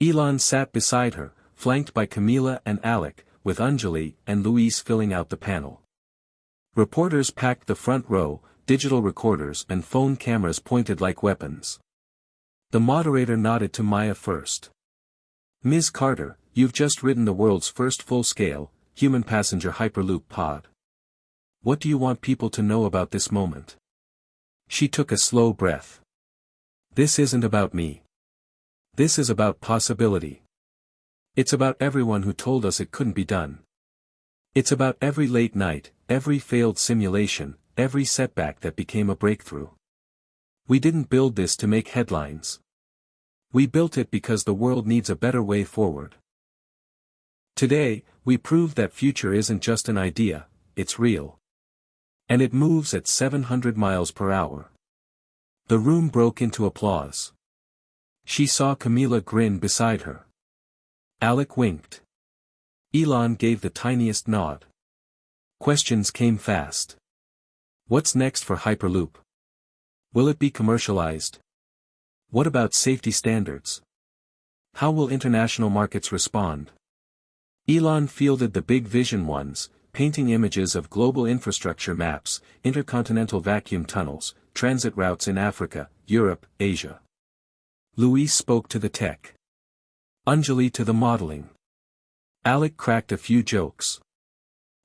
Elon sat beside her, flanked by Camila and Alec, with Anjali and Luis filling out the panel. Reporters packed the front row, digital recorders and phone cameras pointed like weapons. The moderator nodded to Maya first. "Ms. Carter, you've just ridden the world's first full-scale, human passenger Hyperloop pod. What do you want people to know about this moment?" She took a slow breath. "This isn't about me. This is about possibility. It's about everyone who told us it couldn't be done. It's about every late night, every failed simulation, every setback that became a breakthrough. We didn't build this to make headlines. We built it because the world needs a better way forward. Today, we proved that future isn't just an idea, it's real. And it moves at 700 miles per hour." The room broke into applause. She saw Camila grin beside her. Alec winked. Elon gave the tiniest nod. Questions came fast. What's next for Hyperloop? Will it be commercialized? What about safety standards? How will international markets respond? Elon fielded the big vision ones, painting images of global infrastructure maps, intercontinental vacuum tunnels, transit routes in Africa, Europe, Asia. Luis spoke to the tech. Anjali to the modeling. Alec cracked a few jokes.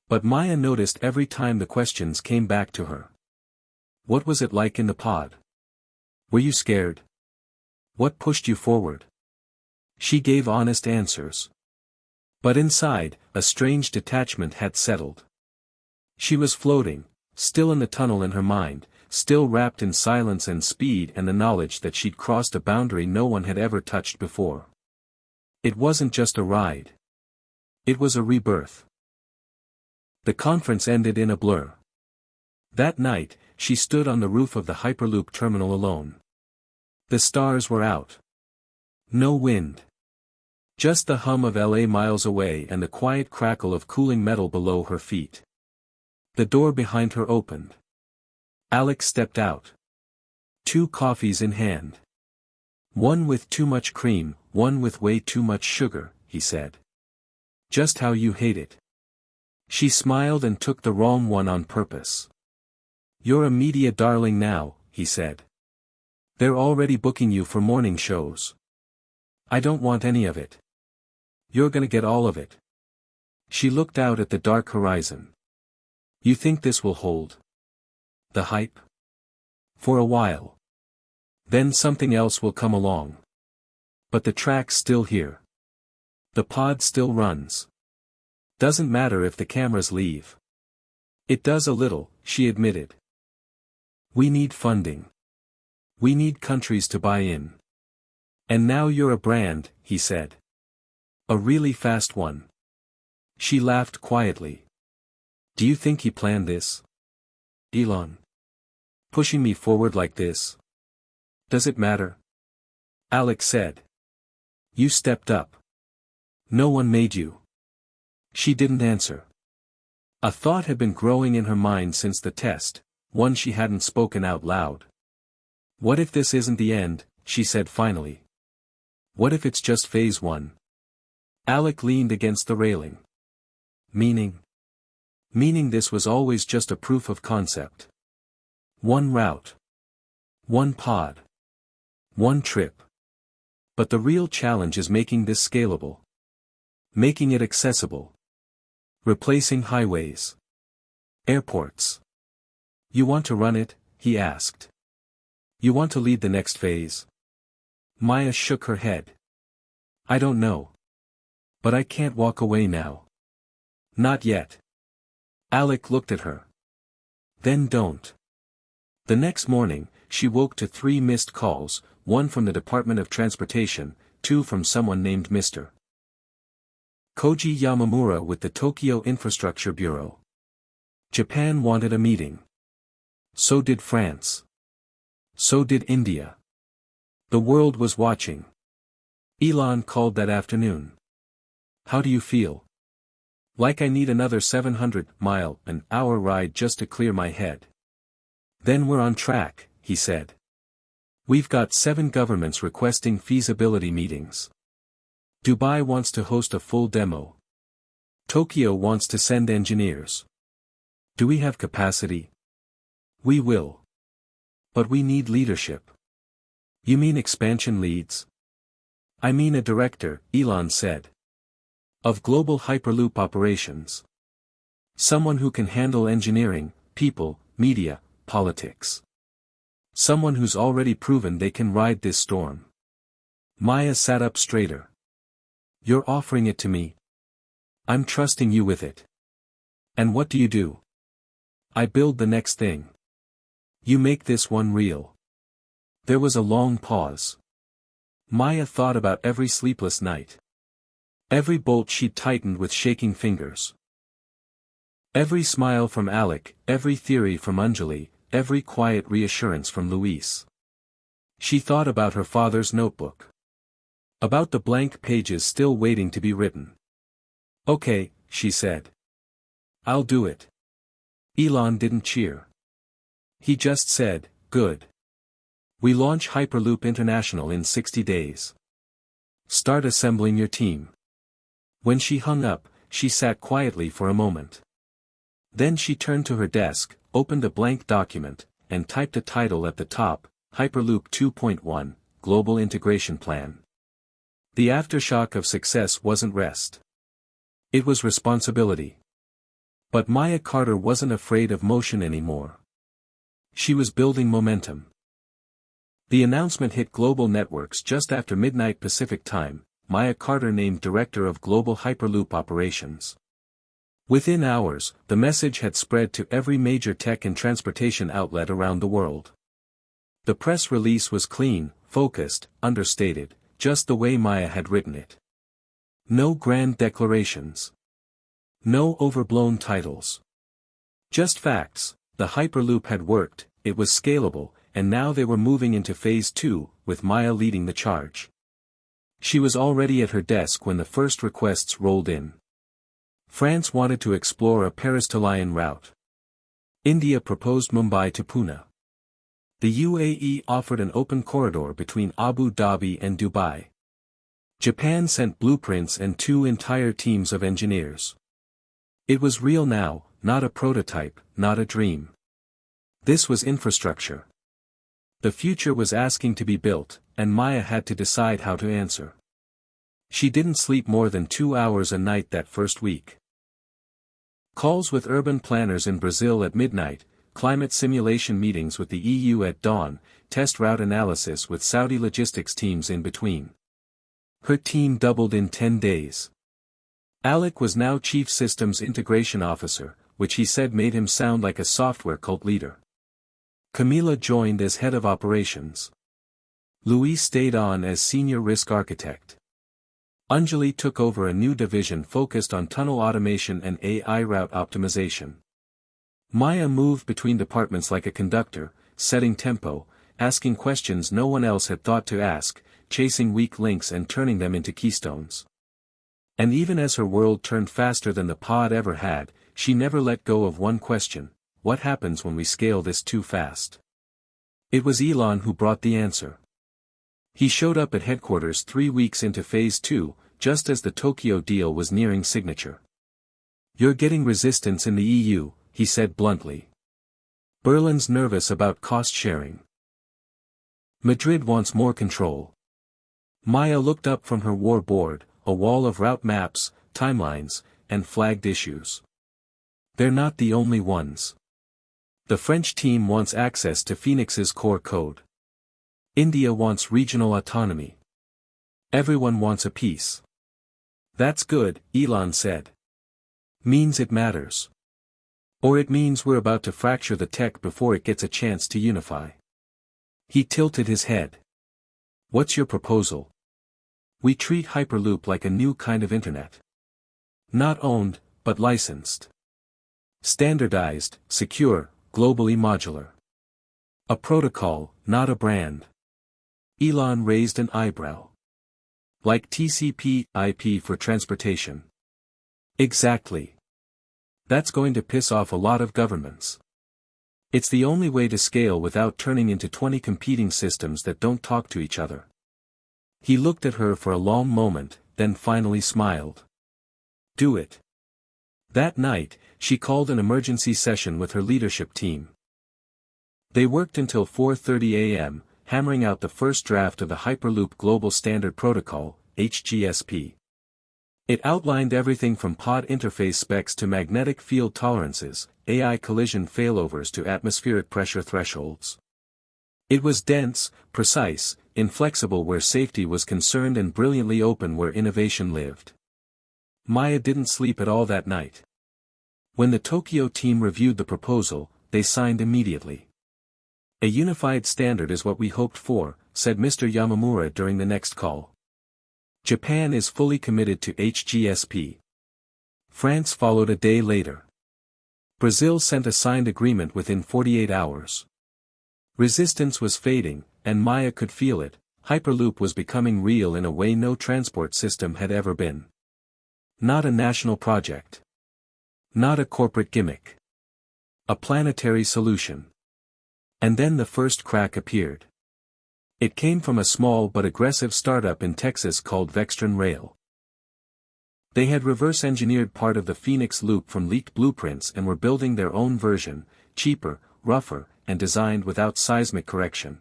But Maya noticed every time the questions came back to her. What was it like in the pod? Were you scared? What pushed you forward? She gave honest answers. But inside, a strange detachment had settled. She was floating, still in the tunnel in her mind, still wrapped in silence and speed and the knowledge that she'd crossed a boundary no one had ever touched before. It wasn't just a ride. It was a rebirth. The conference ended in a blur. That night, she stood on the roof of the Hyperloop terminal alone. The stars were out. No wind. Just the hum of LA miles away and the quiet crackle of cooling metal below her feet. The door behind her opened. Alex stepped out. 2 coffees in hand. One with too much cream, one with way too much sugar, he said. Just how you hate it. She smiled and took the wrong one on purpose. You're a media darling now, he said. They're already booking you for morning shows. I don't want any of it. You're gonna get all of it. She looked out at the dark horizon. You think this will hold? The hype? For a while. Then something else will come along. But the track's still here. The pod still runs. Doesn't matter if the cameras leave. It does a little, she admitted. We need funding. We need countries to buy in. And now you're a brand, he said. A really fast one. She laughed quietly. Do you think he planned this? Elon. Pushing me forward like this? Does it matter? Alex said. You stepped up. No one made you. She didn't answer. A thought had been growing in her mind since the test, one she hadn't spoken out loud. What if this isn't the end, she said finally. What if it's just phase 1? Alec leaned against the railing. Meaning? Meaning this was always just a proof of concept. One route. One pod. One trip. But the real challenge is making this scalable. Making it accessible. Replacing highways. Airports. You want to run it? He asked. You want to lead the next phase? Maya shook her head. I don't know. But I can't walk away now. Not yet. Alec looked at her. Then don't. The next morning, she woke to 3 missed calls, 1 from the Department of Transportation, 2 from someone named Mr. Koji Yamamura with the Tokyo Infrastructure Bureau. Japan wanted a meeting. So did France. So did India. The world was watching. Elon called that afternoon. How do you feel? Like I need another 700-mile-an-hour ride just to clear my head. Then we're on track, he said. We've got 7 governments requesting feasibility meetings. Dubai wants to host a full demo. Tokyo wants to send engineers. Do we have capacity? We will. But we need leadership. You mean expansion leads? I mean a director, Elon said. Of global Hyperloop operations. Someone who can handle engineering, people, media, politics. Someone who's already proven they can ride this storm. Maya sat up straighter. You're offering it to me. I'm trusting you with it. And what do you do? I build the next thing. You make this one real. There was a long pause. Maya thought about every sleepless night. Every bolt she'd tightened with shaking fingers. Every smile from Alec, every theory from Anjali, every quiet reassurance from Luis. She thought about her father's notebook. About the blank pages still waiting to be written. Okay, she said. I'll do it. Elon didn't cheer. He just said, good. We launch Hyperloop International in 60 days. Start assembling your team. When she hung up, she sat quietly for a moment. Then she turned to her desk, opened a blank document, and typed a title at the top, Hyperloop 2.1, Global Integration Plan. The aftershock of success wasn't rest. It was responsibility. But Maya Carter wasn't afraid of motion anymore. She was building momentum. The announcement hit global networks just after midnight Pacific time, Maya Carter named Director of Global Hyperloop Operations. Within hours, the message had spread to every major tech and transportation outlet around the world. The press release was clean, focused, understated, just the way Maya had written it. No grand declarations. No overblown titles. Just facts. The Hyperloop had worked, it was scalable, and now they were moving into phase 2, with Maya leading the charge. She was already at her desk when the first requests rolled in. France wanted to explore a Paris to Lyon route. India proposed Mumbai to Pune. The UAE offered an open corridor between Abu Dhabi and Dubai. Japan sent blueprints and 2 entire teams of engineers. It was real now, not a prototype, not a dream. This was infrastructure. The future was asking to be built, and Maya had to decide how to answer. She didn't sleep more than 2 hours a night that first week. Calls with urban planners in Brazil at midnight, climate simulation meetings with the EU at dawn, test route analysis with Saudi logistics teams in between. Her team doubled in 10 days. Alec was now Chief Systems Integration Officer, which he said made him sound like a software cult leader. Camila joined as Head of Operations. Luis stayed on as Senior Risk Architect. Anjali took over a new division focused on tunnel automation and AI route optimization. Maya moved between departments like a conductor, setting tempo, asking questions no one else had thought to ask, chasing weak links and turning them into keystones. And even as her world turned faster than the pod ever had, she never let go of one question: what happens when we scale this too fast? It was Elon who brought the answer. He showed up at headquarters 3 weeks into Phase 2, just as the Tokyo deal was nearing signature. "You're getting resistance in the EU," he said bluntly. "Berlin's nervous about cost sharing. Madrid wants more control." Maya looked up from her war board, a wall of route maps, timelines, and flagged issues. "They're not the only ones. The French team wants access to Phoenix's core code. India wants regional autonomy. Everyone wants a piece." "That's good," Elon said. "Means it matters. Or it means we're about to fracture the tech before it gets a chance to unify." He tilted his head. "What's your proposal?" "We treat Hyperloop like a new kind of internet. Not owned, but licensed. Standardized, secure, globally modular. A protocol, not a brand." Elon raised an eyebrow. "Like TCP/IP for transportation." "Exactly. That's going to piss off a lot of governments. It's the only way to scale without turning into 20 competing systems that don't talk to each other." He looked at her for a long moment, then finally smiled. "Do it." That night, she called an emergency session with her leadership team. They worked until 4:30 a.m., hammering out the first draft of the Hyperloop Global Standard Protocol, HGSP. It outlined everything from pod interface specs to magnetic field tolerances, AI collision failovers to atmospheric pressure thresholds. It was dense, precise, inflexible where safety was concerned and brilliantly open where innovation lived. Maya didn't sleep at all that night. When the Tokyo team reviewed the proposal, they signed immediately. "A unified standard is what we hoped for," said Mr. Yamamura during the next call. "Japan is fully committed to HGSP. France followed a day later. Brazil sent a signed agreement within 48 hours. Resistance was fading, and Maya could feel it. Hyperloop was becoming real in a way no transport system had ever been. Not a national project. Not a corporate gimmick. A planetary solution. And then the first crack appeared. It came from a small but aggressive startup in Texas called Vextron Rail. They had reverse-engineered part of the Phoenix loop from leaked blueprints and were building their own version, cheaper, rougher, and designed without seismic correction.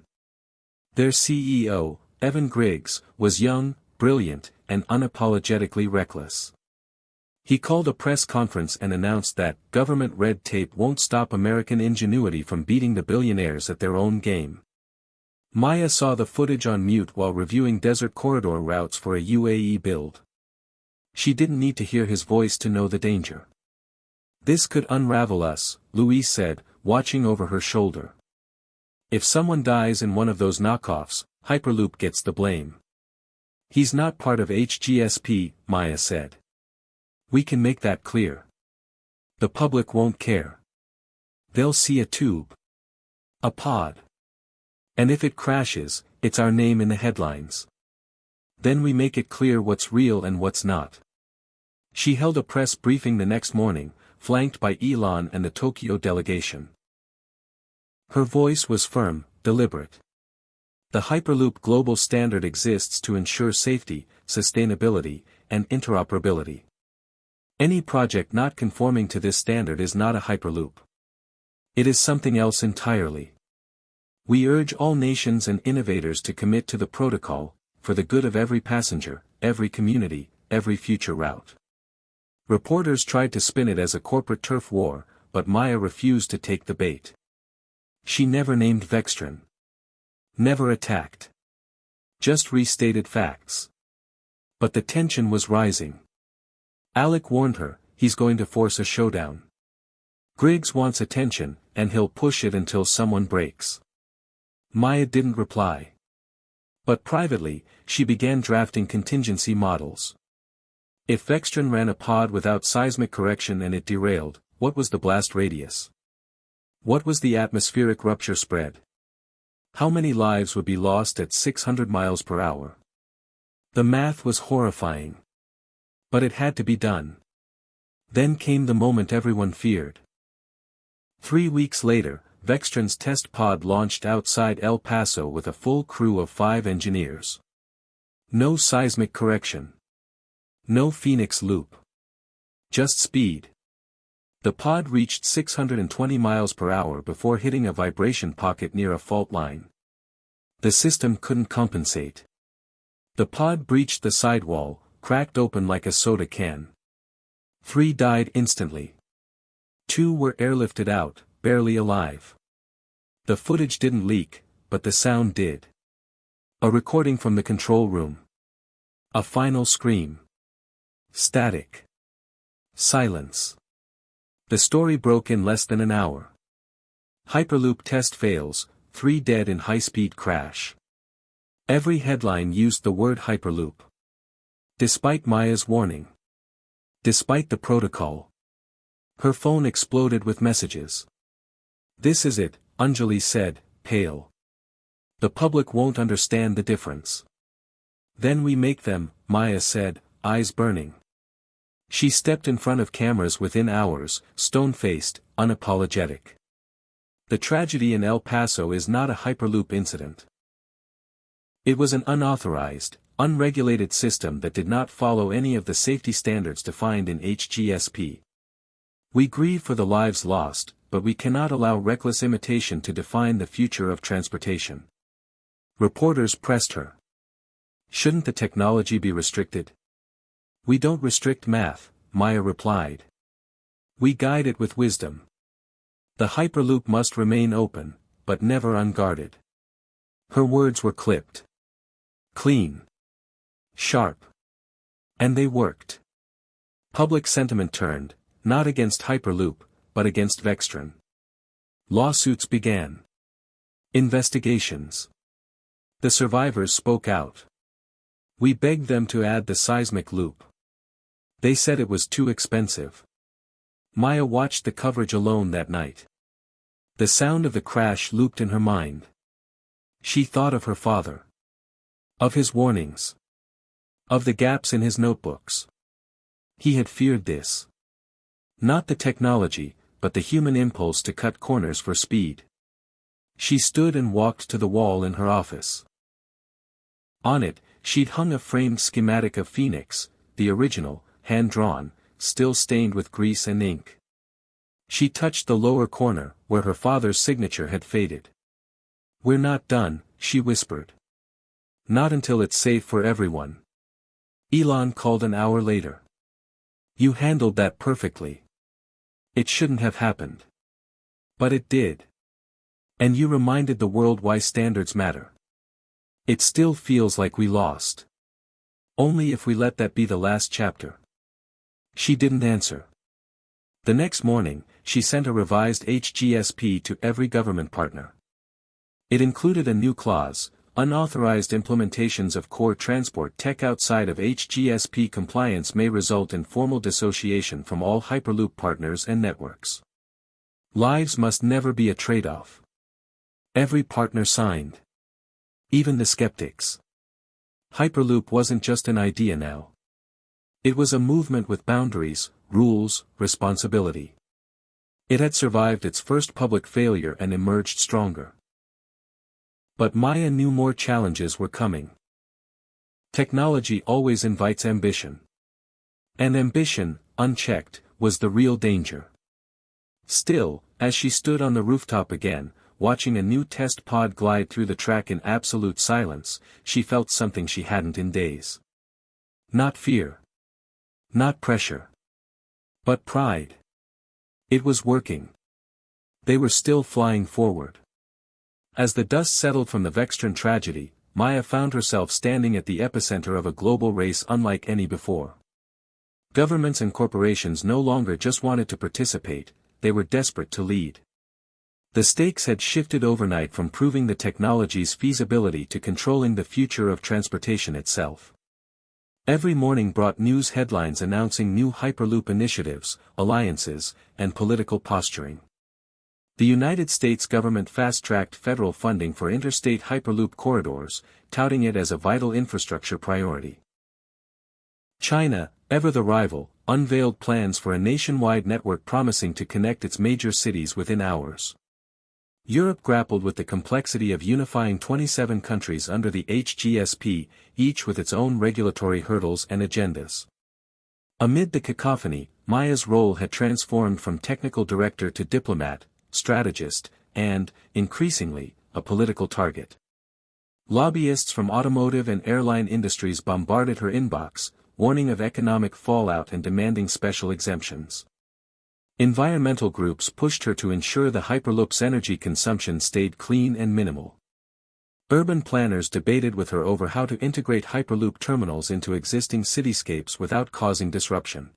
Their CEO, Evan Griggs, was young, brilliant, and unapologetically reckless. He called a press conference and announced that government red tape won't stop American ingenuity from beating the billionaires at their own game. Maya saw the footage on mute while reviewing desert corridor routes for a UAE build. She didn't need to hear his voice to know the danger. "This could unravel us," Louise said, watching over her shoulder. "If someone dies in one of those knockoffs, Hyperloop gets the blame." "He's not part of HGSP," Maya said. "We can make that clear. The public won't care. They'll see a tube. A pod. And if it crashes, it's our name in the headlines. Then we make it clear what's real and what's not." She held a press briefing the next morning, flanked by Elon and the Tokyo delegation. Her voice was firm, deliberate. "The Hyperloop global standard exists to ensure safety, sustainability, and interoperability. Any project not conforming to this standard is not a Hyperloop. It is something else entirely. We urge all nations and innovators to commit to the protocol, for the good of every passenger, every community, every future route." Reporters tried to spin it as a corporate turf war, but Maya refused to take the bait. She never named Vextron. Never attacked. Just restated facts. But the tension was rising. Alec warned her, he's going to force a showdown. Griggs wants attention, and he'll push it until someone breaks. Maya didn't reply. But privately, she began drafting contingency models. If Vextron ran a pod without seismic correction and it derailed, what was the blast radius? What was the atmospheric rupture spread? How many lives would be lost at 600 miles per hour? The math was horrifying. But it had to be done. Then came the moment everyone feared. 3 weeks later, Vextron's test pod launched outside El Paso with a full crew of 5 engineers. No seismic correction. No Phoenix loop. Just speed. The pod reached 620 miles per hour before hitting a vibration pocket near a fault line. The system couldn't compensate. The pod breached the sidewall, cracked open like a soda can. 3 died instantly. 2 were airlifted out, barely alive. The footage didn't leak, but the sound did. A recording from the control room. A final scream. Static. Silence. The story broke in less than an hour. Hyperloop test fails, 3 dead in high-speed crash. Every headline used the word Hyperloop. Despite Maya's warning. Despite the protocol. Her phone exploded with messages. "This is it," Anjali said, pale. "The public won't understand the difference." "Then we make them," Maya said, eyes burning. She stepped in front of cameras within hours, stone-faced, unapologetic. The tragedy in El Paso is not a Hyperloop incident. It was an unauthorized, unregulated system that did not follow any of the safety standards defined in HGSP. We grieve for the lives lost, but we cannot allow reckless imitation to define the future of transportation. Reporters pressed her. Shouldn't the technology be restricted? We don't restrict math, Maya replied. We guide it with wisdom. The Hyperloop must remain open, but never unguarded. Her words were clipped. Clean. Sharp. And they worked. Public sentiment turned, not against Hyperloop, but against Vextron. Lawsuits began. Investigations. The survivors spoke out. We begged them to add the seismic loop. They said it was too expensive. Maya watched the coverage alone that night. The sound of the crash looped in her mind. She thought of her father. Of his warnings. Of the gaps in his notebooks. He had feared this. Not the technology, but the human impulse to cut corners for speed. She stood and walked to the wall in her office. On it, she'd hung a framed schematic of Phoenix, the original, hand-drawn, still stained with grease and ink. She touched the lower corner, where her father's signature had faded. We're not done, she whispered. Not until it's safe for everyone. Elon called an hour later. You handled that perfectly. It shouldn't have happened. But it did. And you reminded the world why standards matter. It still feels like we lost. Only if we let that be the last chapter. She didn't answer. The next morning, she sent a revised HGSP to every government partner. It included a new clause: unauthorized implementations of core transport tech outside of HGSP compliance may result in formal dissociation from all Hyperloop partners and networks. Lives must never be a trade-off. Every partner signed. Even the skeptics. Hyperloop wasn't just an idea now. It was a movement with boundaries, rules, responsibility. It had survived its first public failure and emerged stronger. But Maya knew more challenges were coming. Technology always invites ambition. And ambition, unchecked, was the real danger. Still, as she stood on the rooftop again, watching a new test pod glide through the track in absolute silence, she felt something she hadn't in days. Not fear. Not pressure. But pride. It was working. They were still flying forward. As the dust settled from the Vextron tragedy, Maya found herself standing at the epicenter of a global race unlike any before. Governments and corporations no longer just wanted to participate, they were desperate to lead. The stakes had shifted overnight from proving the technology's feasibility to controlling the future of transportation itself. Every morning brought news headlines announcing new Hyperloop initiatives, alliances, and political posturing. The United States government fast-tracked federal funding for interstate Hyperloop corridors, touting it as a vital infrastructure priority. China, ever the rival, unveiled plans for a nationwide network promising to connect its major cities within hours. Europe grappled with the complexity of unifying 27 countries under the HGSP, each with its own regulatory hurdles and agendas. Amid the cacophony, Maya's role had transformed from technical director to diplomat, strategist, and, increasingly, a political target. Lobbyists from automotive and airline industries bombarded her inbox, warning of economic fallout and demanding special exemptions. Environmental groups pushed her to ensure the Hyperloop's energy consumption stayed clean and minimal. Urban planners debated with her over how to integrate Hyperloop terminals into existing cityscapes without causing disruption.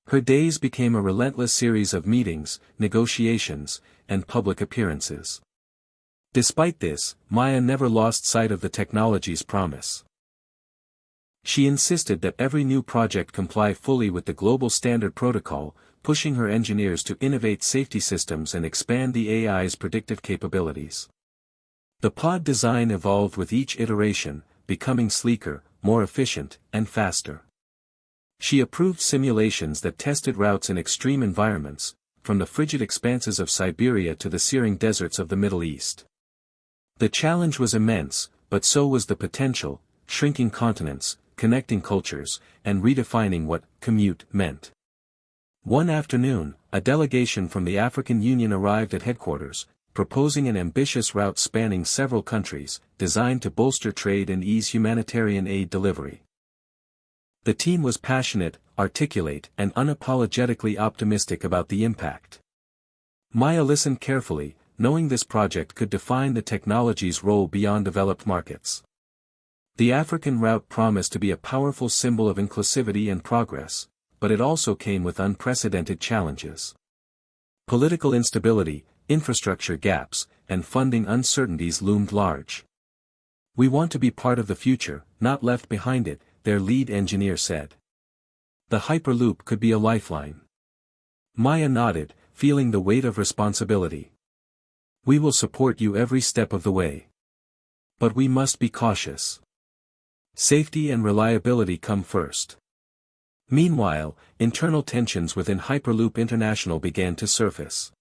Her days became a relentless series of meetings, negotiations, and public appearances. Despite this, Maya never lost sight of the technology's promise. She insisted that every new project comply fully with the global standard protocol, pushing her engineers to innovate safety systems and expand the AI's predictive capabilities. The pod design evolved with each iteration, becoming sleeker, more efficient, and faster. She approved simulations that tested routes in extreme environments, from the frigid expanses of Siberia to the searing deserts of the Middle East. The challenge was immense, but so was the potential, shrinking continents, connecting cultures, and redefining what commute meant. One afternoon, a delegation from the African Union arrived at headquarters, proposing an ambitious route spanning several countries, designed to bolster trade and ease humanitarian aid delivery. The team was passionate, articulate, and unapologetically optimistic about the impact. Maya listened carefully, knowing this project could define the technology's role beyond developed markets. The African route promised to be a powerful symbol of inclusivity and progress, but it also came with unprecedented challenges. Political instability, infrastructure gaps, and funding uncertainties loomed large. "We want to be part of the future, not left behind it," their lead engineer said. The Hyperloop could be a lifeline. Maya nodded, feeling the weight of responsibility. "We will support you every step of the way. But we must be cautious. Safety and reliability come first." Meanwhile, internal tensions within Hyperloop International began to surface.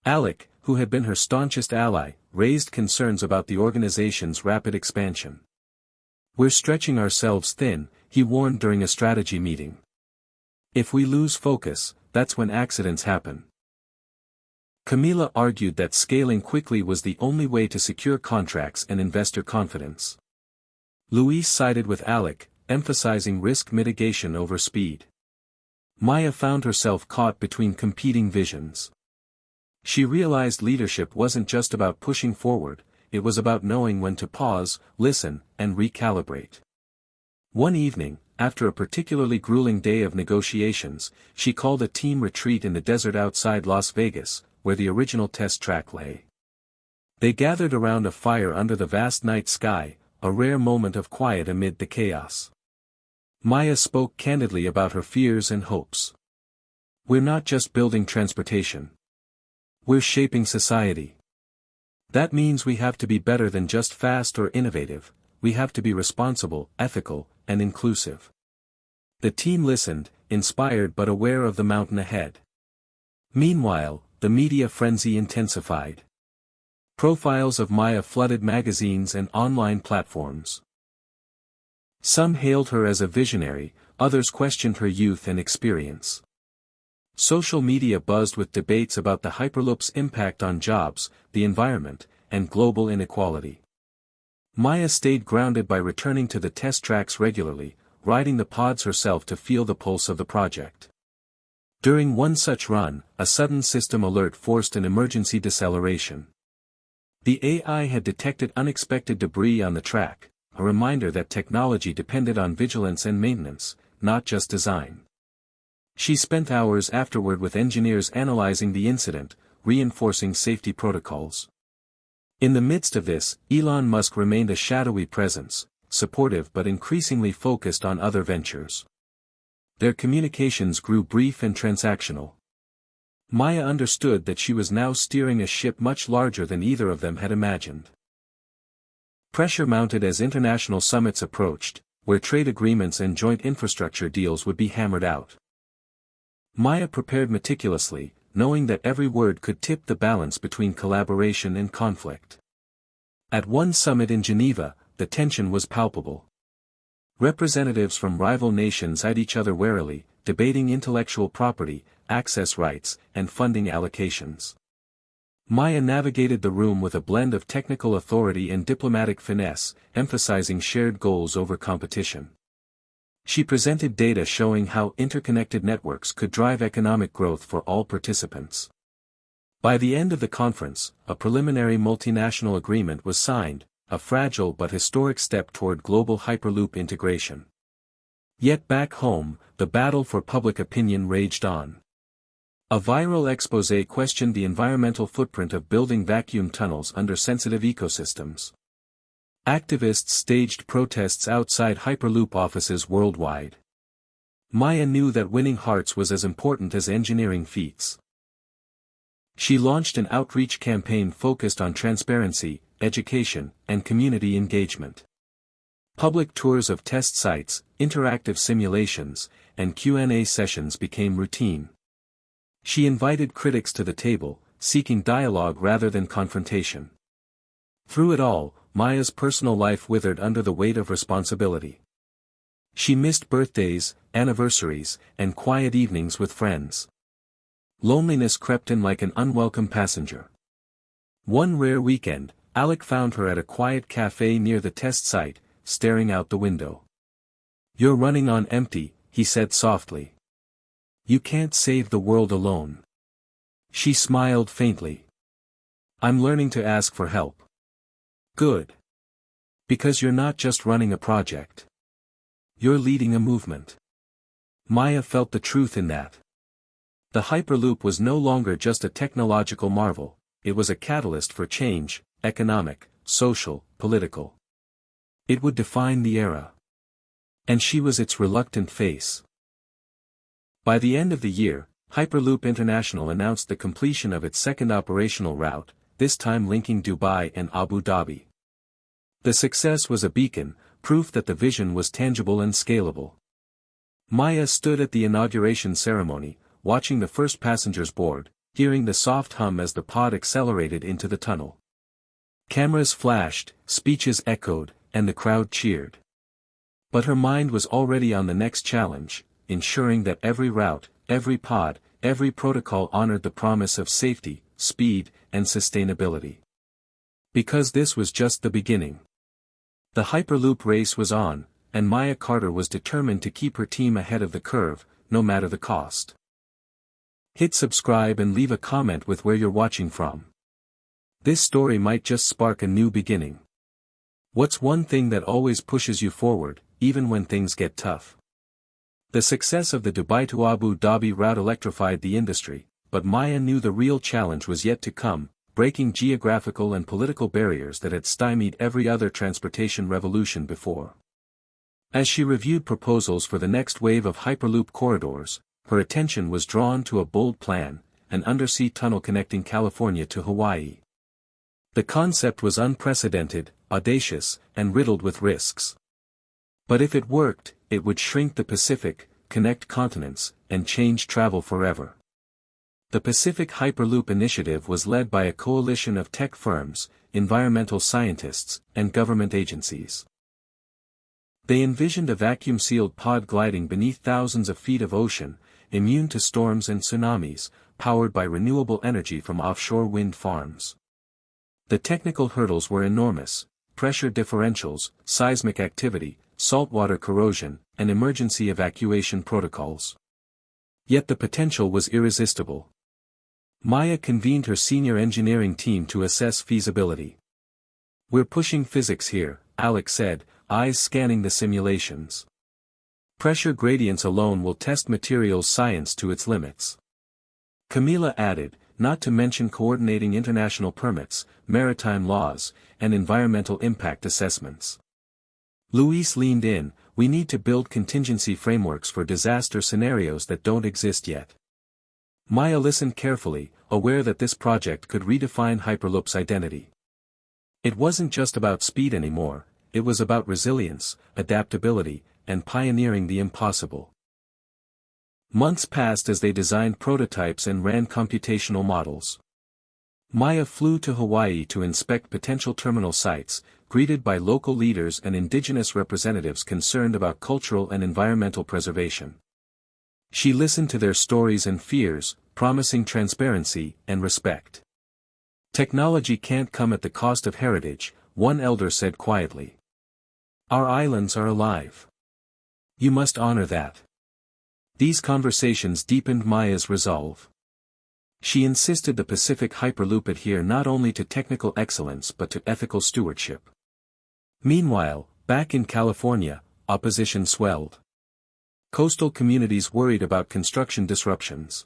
Alec, who had been her staunchest ally, raised concerns about the organization's rapid expansion. "We're stretching ourselves thin," he warned during a strategy meeting. "If we lose focus, that's when accidents happen." Camila argued that scaling quickly was the only way to secure contracts and investor confidence. Luis sided with Alec, emphasizing risk mitigation over speed. Maya found herself caught between competing visions. She realized leadership wasn't just about pushing forward, it was about knowing when to pause, listen, and recalibrate. One evening, after a particularly grueling day of negotiations, she called a team retreat in the desert outside Las Vegas, where the original test track lay. They gathered around a fire under the vast night sky, a rare moment of quiet amid the chaos. Maya spoke candidly about her fears and hopes. "We're not just building transportation. We're shaping society. That means we have to be better than just fast or innovative, we have to be responsible, ethical, and inclusive." The team listened, inspired but aware of the mountain ahead. Meanwhile, the media frenzy intensified. Profiles of Maya flooded magazines and online platforms. Some hailed her as a visionary, others questioned her youth and experience. Social media buzzed with debates about the Hyperloop's impact on jobs, the environment, and global inequality. Maya stayed grounded by returning to the test tracks regularly, riding the pods herself to feel the pulse of the project. During one such run, a sudden system alert forced an emergency deceleration. The AI had detected unexpected debris on the track, a reminder that technology depended on vigilance and maintenance, not just design. She spent hours afterward with engineers analyzing the incident, reinforcing safety protocols. In the midst of this, Elon Musk remained a shadowy presence, supportive but increasingly focused on other ventures. Their communications grew brief and transactional. Maya understood that she was now steering a ship much larger than either of them had imagined. Pressure mounted as international summits approached, where trade agreements and joint infrastructure deals would be hammered out. Maya prepared meticulously, knowing that every word could tip the balance between collaboration and conflict. At one summit in Geneva, the tension was palpable. Representatives from rival nations eyed each other warily, debating intellectual property, access rights, and funding allocations. Maya navigated the room with a blend of technical authority and diplomatic finesse, emphasizing shared goals over competition. She presented data showing how interconnected networks could drive economic growth for all participants. By the end of the conference, a preliminary multinational agreement was signed, a fragile but historic step toward global Hyperloop integration. Yet back home, the battle for public opinion raged on. A viral exposé questioned the environmental footprint of building vacuum tunnels under sensitive ecosystems. Activists staged protests outside Hyperloop offices worldwide. Maya knew that winning hearts was as important as engineering feats. She launched an outreach campaign focused on transparency, education, and community engagement. Public tours of test sites, interactive simulations, and Q&A sessions became routine. She invited critics to the table, seeking dialogue rather than confrontation. Through it all, Maya's personal life withered under the weight of responsibility. She missed birthdays, anniversaries, and quiet evenings with friends. Loneliness crept in like an unwelcome passenger. One rare weekend, Alec found her at a quiet cafe near the test site, staring out the window. "You're running on empty," he said softly. "You can't save the world alone." She smiled faintly. "I'm learning to ask for help." "Good. Because you're not just running a project. You're leading a movement." Maya felt the truth in that. The Hyperloop was no longer just a technological marvel, it was a catalyst for change, economic, social, political. It would define the era. And she was its reluctant face. By the end of the year, Hyperloop International announced the completion of its second operational route, this time linking Dubai and Abu Dhabi. The success was a beacon, proof that the vision was tangible and scalable. Maya stood at the inauguration ceremony, watching the first passengers board, hearing the soft hum as the pod accelerated into the tunnel. Cameras flashed, speeches echoed, and the crowd cheered. But her mind was already on the next challenge, ensuring that every route, every pod, every protocol honored the promise of safety, speed, and sustainability. Because this was just the beginning. The Hyperloop race was on, and Maya Carter was determined to keep her team ahead of the curve, no matter the cost. Hit subscribe and leave a comment with where you're watching from. This story might just spark a new beginning. What's one thing that always pushes you forward, even when things get tough? The success of the Dubai to Abu Dhabi route electrified the industry, but Maya knew the real challenge was yet to come, breaking geographical and political barriers that had stymied every other transportation revolution before. As she reviewed proposals for the next wave of Hyperloop corridors, her attention was drawn to a bold plan, an undersea tunnel connecting California to Hawaii. The concept was unprecedented, audacious, and riddled with risks. But if it worked, it would shrink the Pacific, connect continents, and change travel forever. The Pacific Hyperloop initiative was led by a coalition of tech firms, environmental scientists, and government agencies. They envisioned a vacuum-sealed pod gliding beneath thousands of feet of ocean, immune to storms and tsunamis, powered by renewable energy from offshore wind farms. The technical hurdles were enormous: pressure differentials, seismic activity, saltwater corrosion, and emergency evacuation protocols. Yet the potential was irresistible. Maya convened her senior engineering team to assess feasibility. "We're pushing physics here," Alex said, eyes scanning the simulations. "Pressure gradients alone will test materials science to its limits." Camila added, "Not to mention coordinating international permits, maritime laws, and environmental impact assessments." Luis leaned in, "We need to build contingency frameworks for disaster scenarios that don't exist yet." Maya listened carefully, aware that this project could redefine Hyperloop's identity. It wasn't just about speed anymore, it was about resilience, adaptability, and pioneering the impossible. Months passed as they designed prototypes and ran computational models. Maya flew to Hawaii to inspect potential terminal sites, greeted by local leaders and indigenous representatives concerned about cultural and environmental preservation. She listened to their stories and fears, promising transparency and respect. Technology can't come at the cost of heritage, one elder said quietly. Our islands are alive. You must honor that. These conversations deepened Maya's resolve. She insisted the Pacific Hyperloop adhere not only to technical excellence but to ethical stewardship. Meanwhile, back in California, opposition swelled. Coastal communities worried about construction disruptions.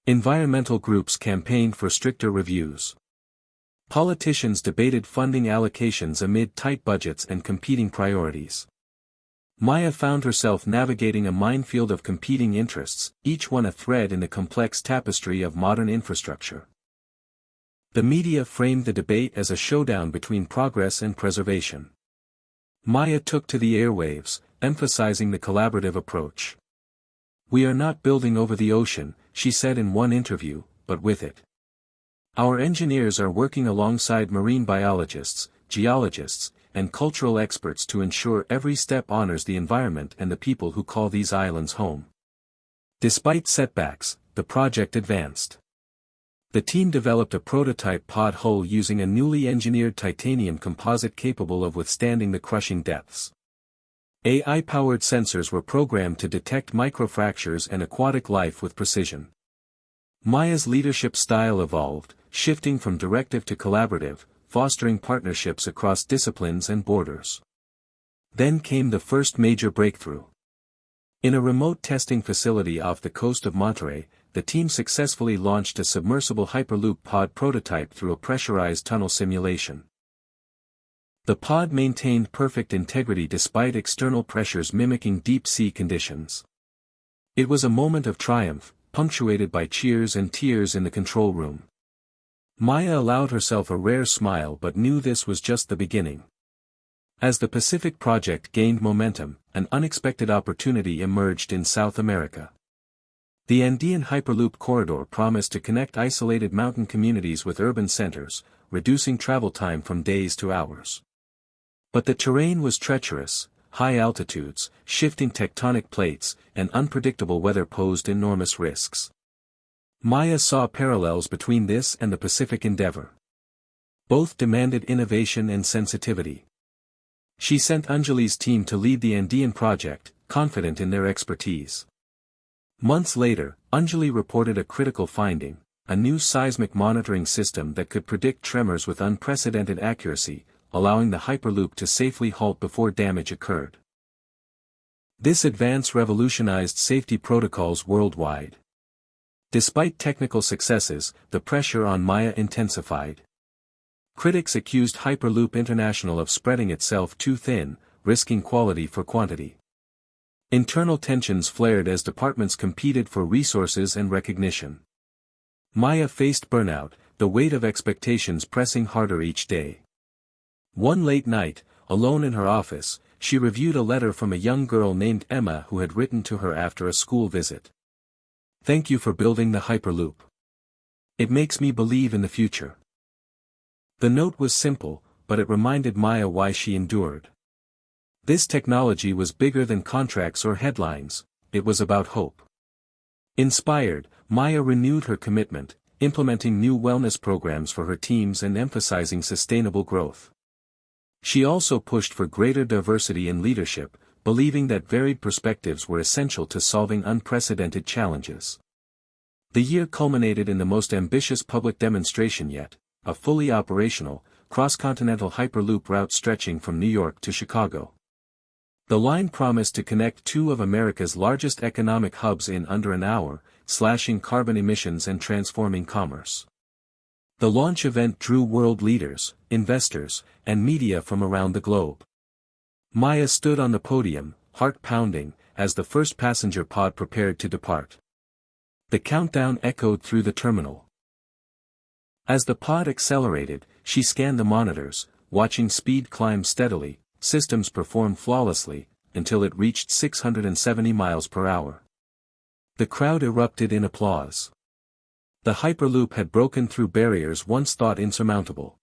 Environmental groups campaigned for stricter reviews. Politicians debated funding allocations amid tight budgets and competing priorities. Maya found herself navigating a minefield of competing interests, each one a thread in the complex tapestry of modern infrastructure. The media framed the debate as a showdown between progress and preservation. Maya took to the airwaves, emphasizing the collaborative approach. We are not building over the ocean, she said in one interview, but with it. Our engineers are working alongside marine biologists, geologists, and cultural experts to ensure every step honors the environment and the people who call these islands home. Despite setbacks, the project advanced. The team developed a prototype pod hull using a newly engineered titanium composite capable of withstanding the crushing depths. AI-powered sensors were programmed to detect microfractures and aquatic life with precision. Maya's leadership style evolved, shifting from directive to collaborative, fostering partnerships across disciplines and borders. Then came the first major breakthrough. In a remote testing facility off the coast of Monterey, the team successfully launched a submersible Hyperloop pod prototype through a pressurized tunnel simulation. The pod maintained perfect integrity despite external pressures mimicking deep-sea conditions. It was a moment of triumph, punctuated by cheers and tears in the control room. Maya allowed herself a rare smile but knew this was just the beginning. As the Pacific project gained momentum, an unexpected opportunity emerged in South America. The Andean Hyperloop corridor promised to connect isolated mountain communities with urban centers, reducing travel time from days to hours. But the terrain was treacherous, high altitudes, shifting tectonic plates, and unpredictable weather posed enormous risks. Maya saw parallels between this and the Pacific endeavor. Both demanded innovation and sensitivity. She sent Anjali's team to lead the Andean project, confident in their expertise. Months later, Anjali reported a critical finding, a new seismic monitoring system that could predict tremors with unprecedented accuracy, allowing the Hyperloop to safely halt before damage occurred. This advance revolutionized safety protocols worldwide. Despite technical successes, the pressure on Maya intensified. Critics accused Hyperloop International of spreading itself too thin, risking quality for quantity. Internal tensions flared as departments competed for resources and recognition. Maya faced burnout, the weight of expectations pressing harder each day. One late night, alone in her office, she reviewed a letter from a young girl named Emma who had written to her after a school visit. Thank you for building the Hyperloop. It makes me believe in the future. The note was simple, but it reminded Maya why she endured. This technology was bigger than contracts or headlines, it was about hope. Inspired, Maya renewed her commitment, implementing new wellness programs for her teams and emphasizing sustainable growth. She also pushed for greater diversity in leadership, believing that varied perspectives were essential to solving unprecedented challenges. The year culminated in the most ambitious public demonstration yet, a fully operational, cross-continental Hyperloop route stretching from New York to Chicago. The line promised to connect two of America's largest economic hubs in under an hour, slashing carbon emissions and transforming commerce. The launch event drew world leaders, investors, and media from around the globe. Maya stood on the podium, heart pounding, as the first passenger pod prepared to depart. The countdown echoed through the terminal. As the pod accelerated, she scanned the monitors, watching speed climb steadily, systems perform flawlessly, until it reached 670 miles per hour. The crowd erupted in applause. The Hyperloop had broken through barriers once thought insurmountable.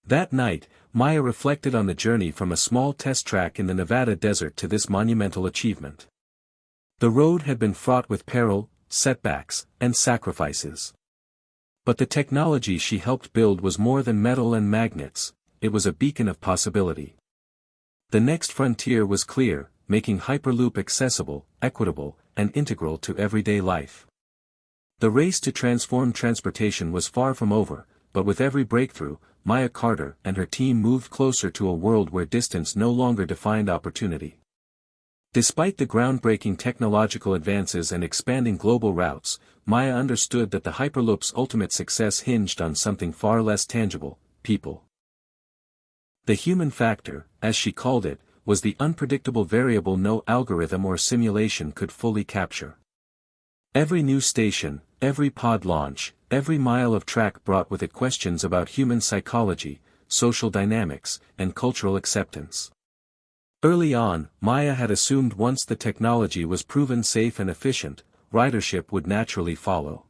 That night, Maya reflected on the journey from a small test track in the Nevada desert to this monumental achievement. The road had been fraught with peril, setbacks, and sacrifices. But the technology she helped build was more than metal and magnets, it was a beacon of possibility. The next frontier was clear, making Hyperloop accessible, equitable, and integral to everyday life. The race to transform transportation was far from over, but with every breakthrough, Maya Carter and her team moved closer to a world where distance no longer defined opportunity. Despite the groundbreaking technological advances and expanding global routes, Maya understood that the Hyperloop's ultimate success hinged on something far less tangible: people. The human factor, as she called it, was the unpredictable variable no algorithm or simulation could fully capture. Every new station, every pod launch, every mile of track brought with it questions about human psychology, social dynamics, and cultural acceptance. Early on, Maya had assumed once the technology was proven safe and efficient, ridership would naturally follow.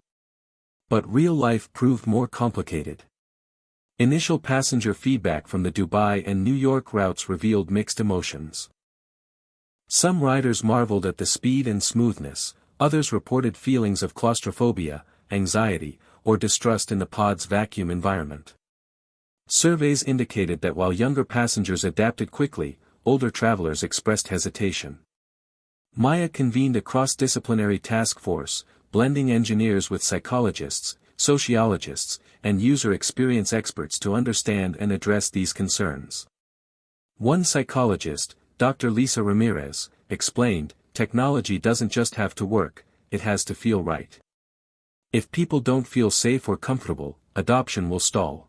But real life proved more complicated. Initial passenger feedback from the Dubai and New York routes revealed mixed emotions. Some riders marveled at the speed and smoothness, others reported feelings of claustrophobia, anxiety, or distrust in the pod's vacuum environment. Surveys indicated that while younger passengers adapted quickly, older travelers expressed hesitation. Maya convened a cross-disciplinary task force, blending engineers with psychologists, sociologists, and user experience experts to understand and address these concerns. One psychologist, Dr. Lisa Ramirez, explained, "Technology doesn't just have to work, it has to feel right. If people don't feel safe or comfortable, adoption will stall."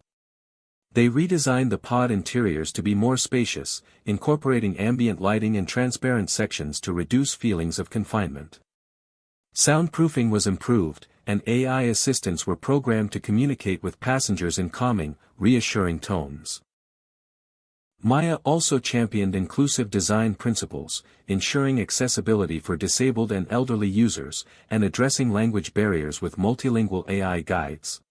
They redesigned the pod interiors to be more spacious, incorporating ambient lighting and transparent sections to reduce feelings of confinement. Soundproofing was improved, and AI assistants were programmed to communicate with passengers in calming, reassuring tones. Maya also championed inclusive design principles, ensuring accessibility for disabled and elderly users, and addressing language barriers with multilingual AI guides.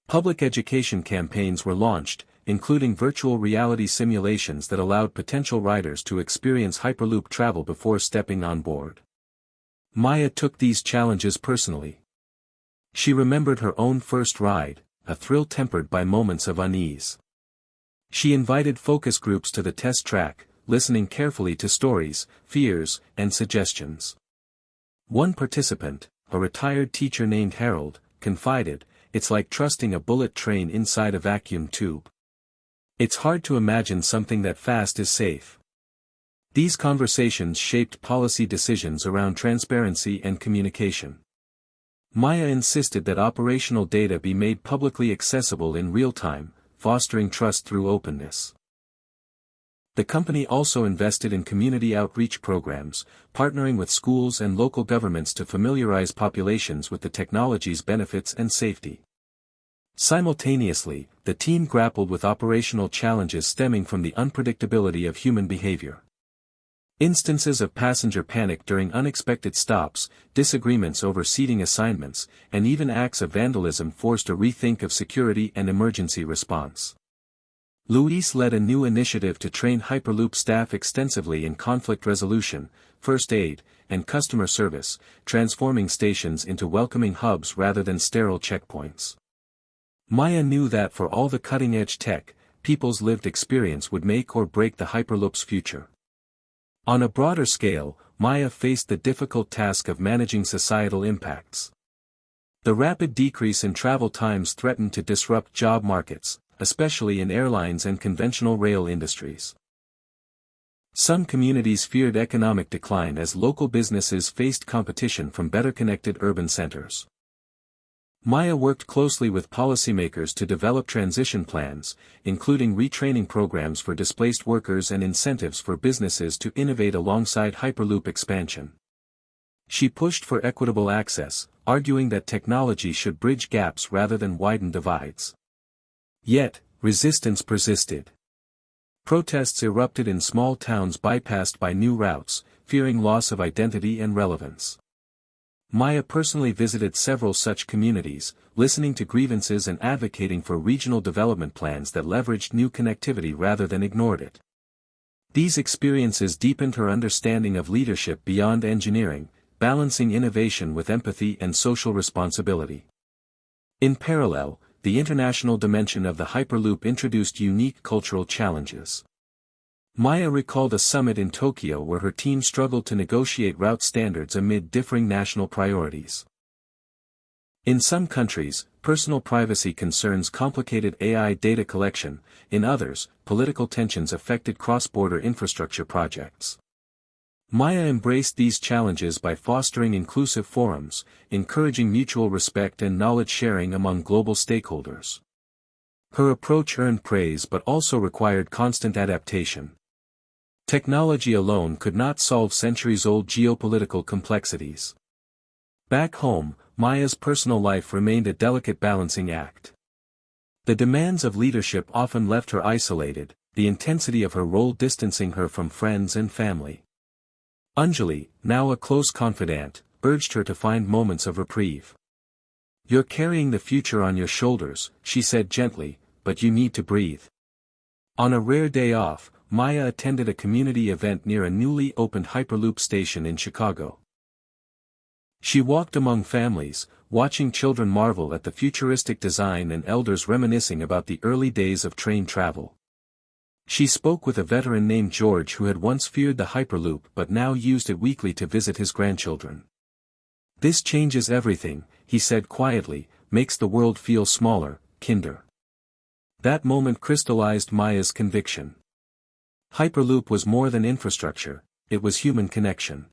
Public education campaigns were launched, including virtual reality simulations that allowed potential riders to experience Hyperloop travel before stepping on board. Maya took these challenges personally. She remembered her own first ride, a thrill tempered by moments of unease. She invited focus groups to the test track, listening carefully to stories, fears, and suggestions. One participant, a retired teacher named Harold, confided, "It's like trusting a bullet train inside a vacuum tube. It's hard to imagine something that fast is safe." These conversations shaped policy decisions around transparency and communication. Maya insisted that operational data be made publicly accessible in real time, fostering trust through openness. The company also invested in community outreach programs, partnering with schools and local governments to familiarize populations with the technology's benefits and safety. Simultaneously, the team grappled with operational challenges stemming from the unpredictability of human behavior. Instances of passenger panic during unexpected stops, disagreements over seating assignments, and even acts of vandalism forced a rethink of security and emergency response. Luis led a new initiative to train Hyperloop staff extensively in conflict resolution, first aid, and customer service, transforming stations into welcoming hubs rather than sterile checkpoints. Maya knew that for all the cutting-edge tech, people's lived experience would make or break the Hyperloop's future. On a broader scale, Maya faced the difficult task of managing societal impacts. The rapid decrease in travel times threatened to disrupt job markets, especially in airlines and conventional rail industries. Some communities feared economic decline as local businesses faced competition from better-connected urban centers. Maya worked closely with policymakers to develop transition plans, including retraining programs for displaced workers and incentives for businesses to innovate alongside Hyperloop expansion. She pushed for equitable access, arguing that technology should bridge gaps rather than widen divides. Yet, resistance persisted. Protests erupted in small towns bypassed by new routes, fearing loss of identity and relevance. Maya personally visited several such communities, listening to grievances and advocating for regional development plans that leveraged new connectivity rather than ignored it. These experiences deepened her understanding of leadership beyond engineering, balancing innovation with empathy and social responsibility. In parallel, the international dimension of the Hyperloop introduced unique cultural challenges. Maya recalled a summit in Tokyo where her team struggled to negotiate route standards amid differing national priorities. In some countries, personal privacy concerns complicated AI data collection; in others, political tensions affected cross-border infrastructure projects. Maya embraced these challenges by fostering inclusive forums, encouraging mutual respect and knowledge sharing among global stakeholders. Her approach earned praise but also required constant adaptation. Technology alone could not solve centuries-old geopolitical complexities. Back home, Maya's personal life remained a delicate balancing act. The demands of leadership often left her isolated, the intensity of her role distancing her from friends and family. Anjali, now a close confidant, urged her to find moments of reprieve. "You're carrying the future on your shoulders," she said gently, "but you need to breathe." On a rare day off, Maya attended a community event near a newly opened Hyperloop station in Chicago. She walked among families, watching children marvel at the futuristic design and elders reminiscing about the early days of train travel. She spoke with a veteran named George who had once feared the Hyperloop but now used it weekly to visit his grandchildren. "This changes everything," he said quietly, "makes the world feel smaller, kinder." That moment crystallized Maya's conviction. Hyperloop was more than infrastructure, it was human connection.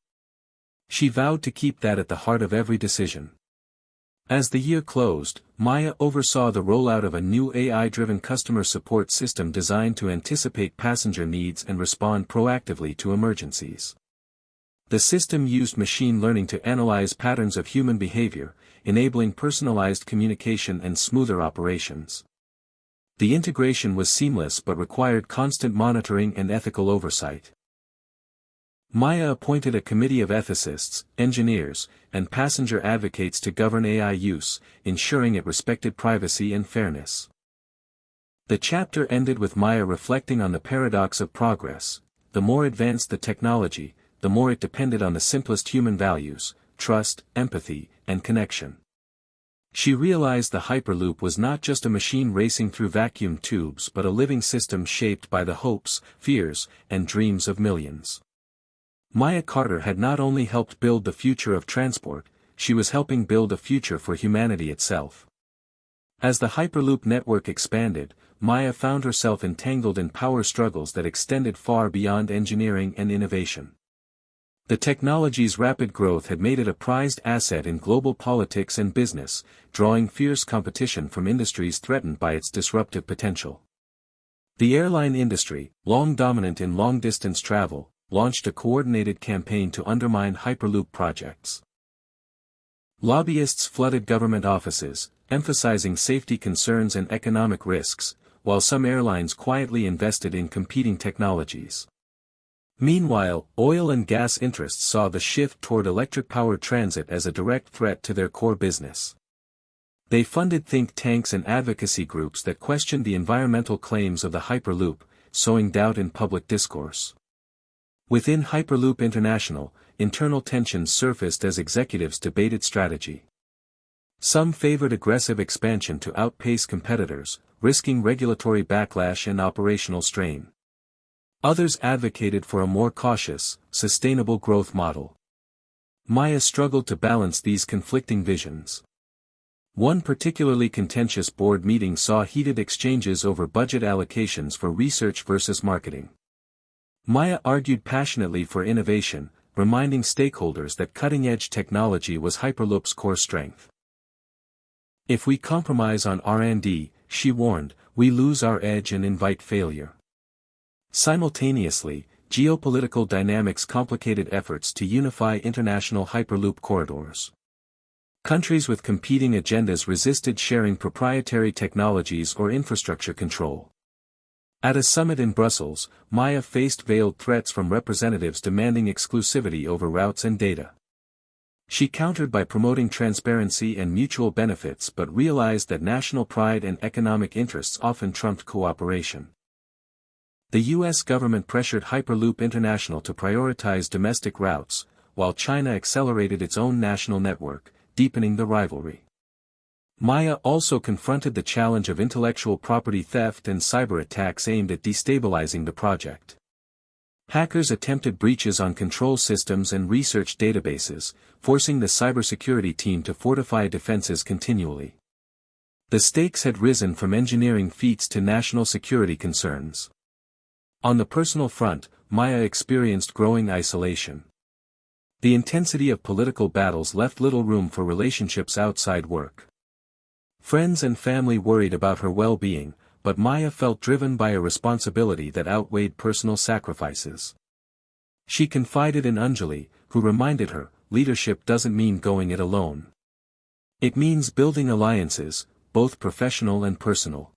She vowed to keep that at the heart of every decision. As the year closed, Maya oversaw the rollout of a new AI-driven customer support system designed to anticipate passenger needs and respond proactively to emergencies. The system used machine learning to analyze patterns of human behavior, enabling personalized communication and smoother operations. The integration was seamless but required constant monitoring and ethical oversight. Maya appointed a committee of ethicists, engineers, and passenger advocates to govern AI use, ensuring it respected privacy and fairness. The chapter ended with Maya reflecting on the paradox of progress: the more advanced the technology, the more it depended on the simplest human values: trust, empathy, and connection. She realized the Hyperloop was not just a machine racing through vacuum tubes but a living system shaped by the hopes, fears, and dreams of millions. Maya Carter had not only helped build the future of transport, she was helping build a future for humanity itself. As the Hyperloop network expanded, Maya found herself entangled in power struggles that extended far beyond engineering and innovation. The technology's rapid growth had made it a prized asset in global politics and business, drawing fierce competition from industries threatened by its disruptive potential. The airline industry, long dominant in long-distance travel, launched a coordinated campaign to undermine Hyperloop projects. Lobbyists flooded government offices, emphasizing safety concerns and economic risks, while some airlines quietly invested in competing technologies. Meanwhile, oil and gas interests saw the shift toward electric-powered transit as a direct threat to their core business. They funded think tanks and advocacy groups that questioned the environmental claims of the Hyperloop, sowing doubt in public discourse. Within Hyperloop International, internal tensions surfaced as executives debated strategy. Some favored aggressive expansion to outpace competitors, risking regulatory backlash and operational strain. Others advocated for a more cautious, sustainable growth model. Maya struggled to balance these conflicting visions. One particularly contentious board meeting saw heated exchanges over budget allocations for research versus marketing. Maya argued passionately for innovation, reminding stakeholders that cutting-edge technology was Hyperloop's core strength. "If we compromise on R&D," she warned, "we lose our edge and invite failure." Simultaneously, geopolitical dynamics complicated efforts to unify international Hyperloop corridors. Countries with competing agendas resisted sharing proprietary technologies or infrastructure control. At a summit in Brussels, Maya faced veiled threats from representatives demanding exclusivity over routes and data. She countered by promoting transparency and mutual benefits but realized that national pride and economic interests often trumped cooperation. The U.S. government pressured Hyperloop International to prioritize domestic routes, while China accelerated its own national network, deepening the rivalry. Maya also confronted the challenge of intellectual property theft and cyber attacks aimed at destabilizing the project. Hackers attempted breaches on control systems and research databases, forcing the cybersecurity team to fortify defenses continually. The stakes had risen from engineering feats to national security concerns. On the personal front, Maya experienced growing isolation. The intensity of political battles left little room for relationships outside work. Friends and family worried about her well-being, but Maya felt driven by a responsibility that outweighed personal sacrifices. She confided in Anjali, who reminded her, leadership doesn't mean going it alone. It means building alliances, both professional and personal.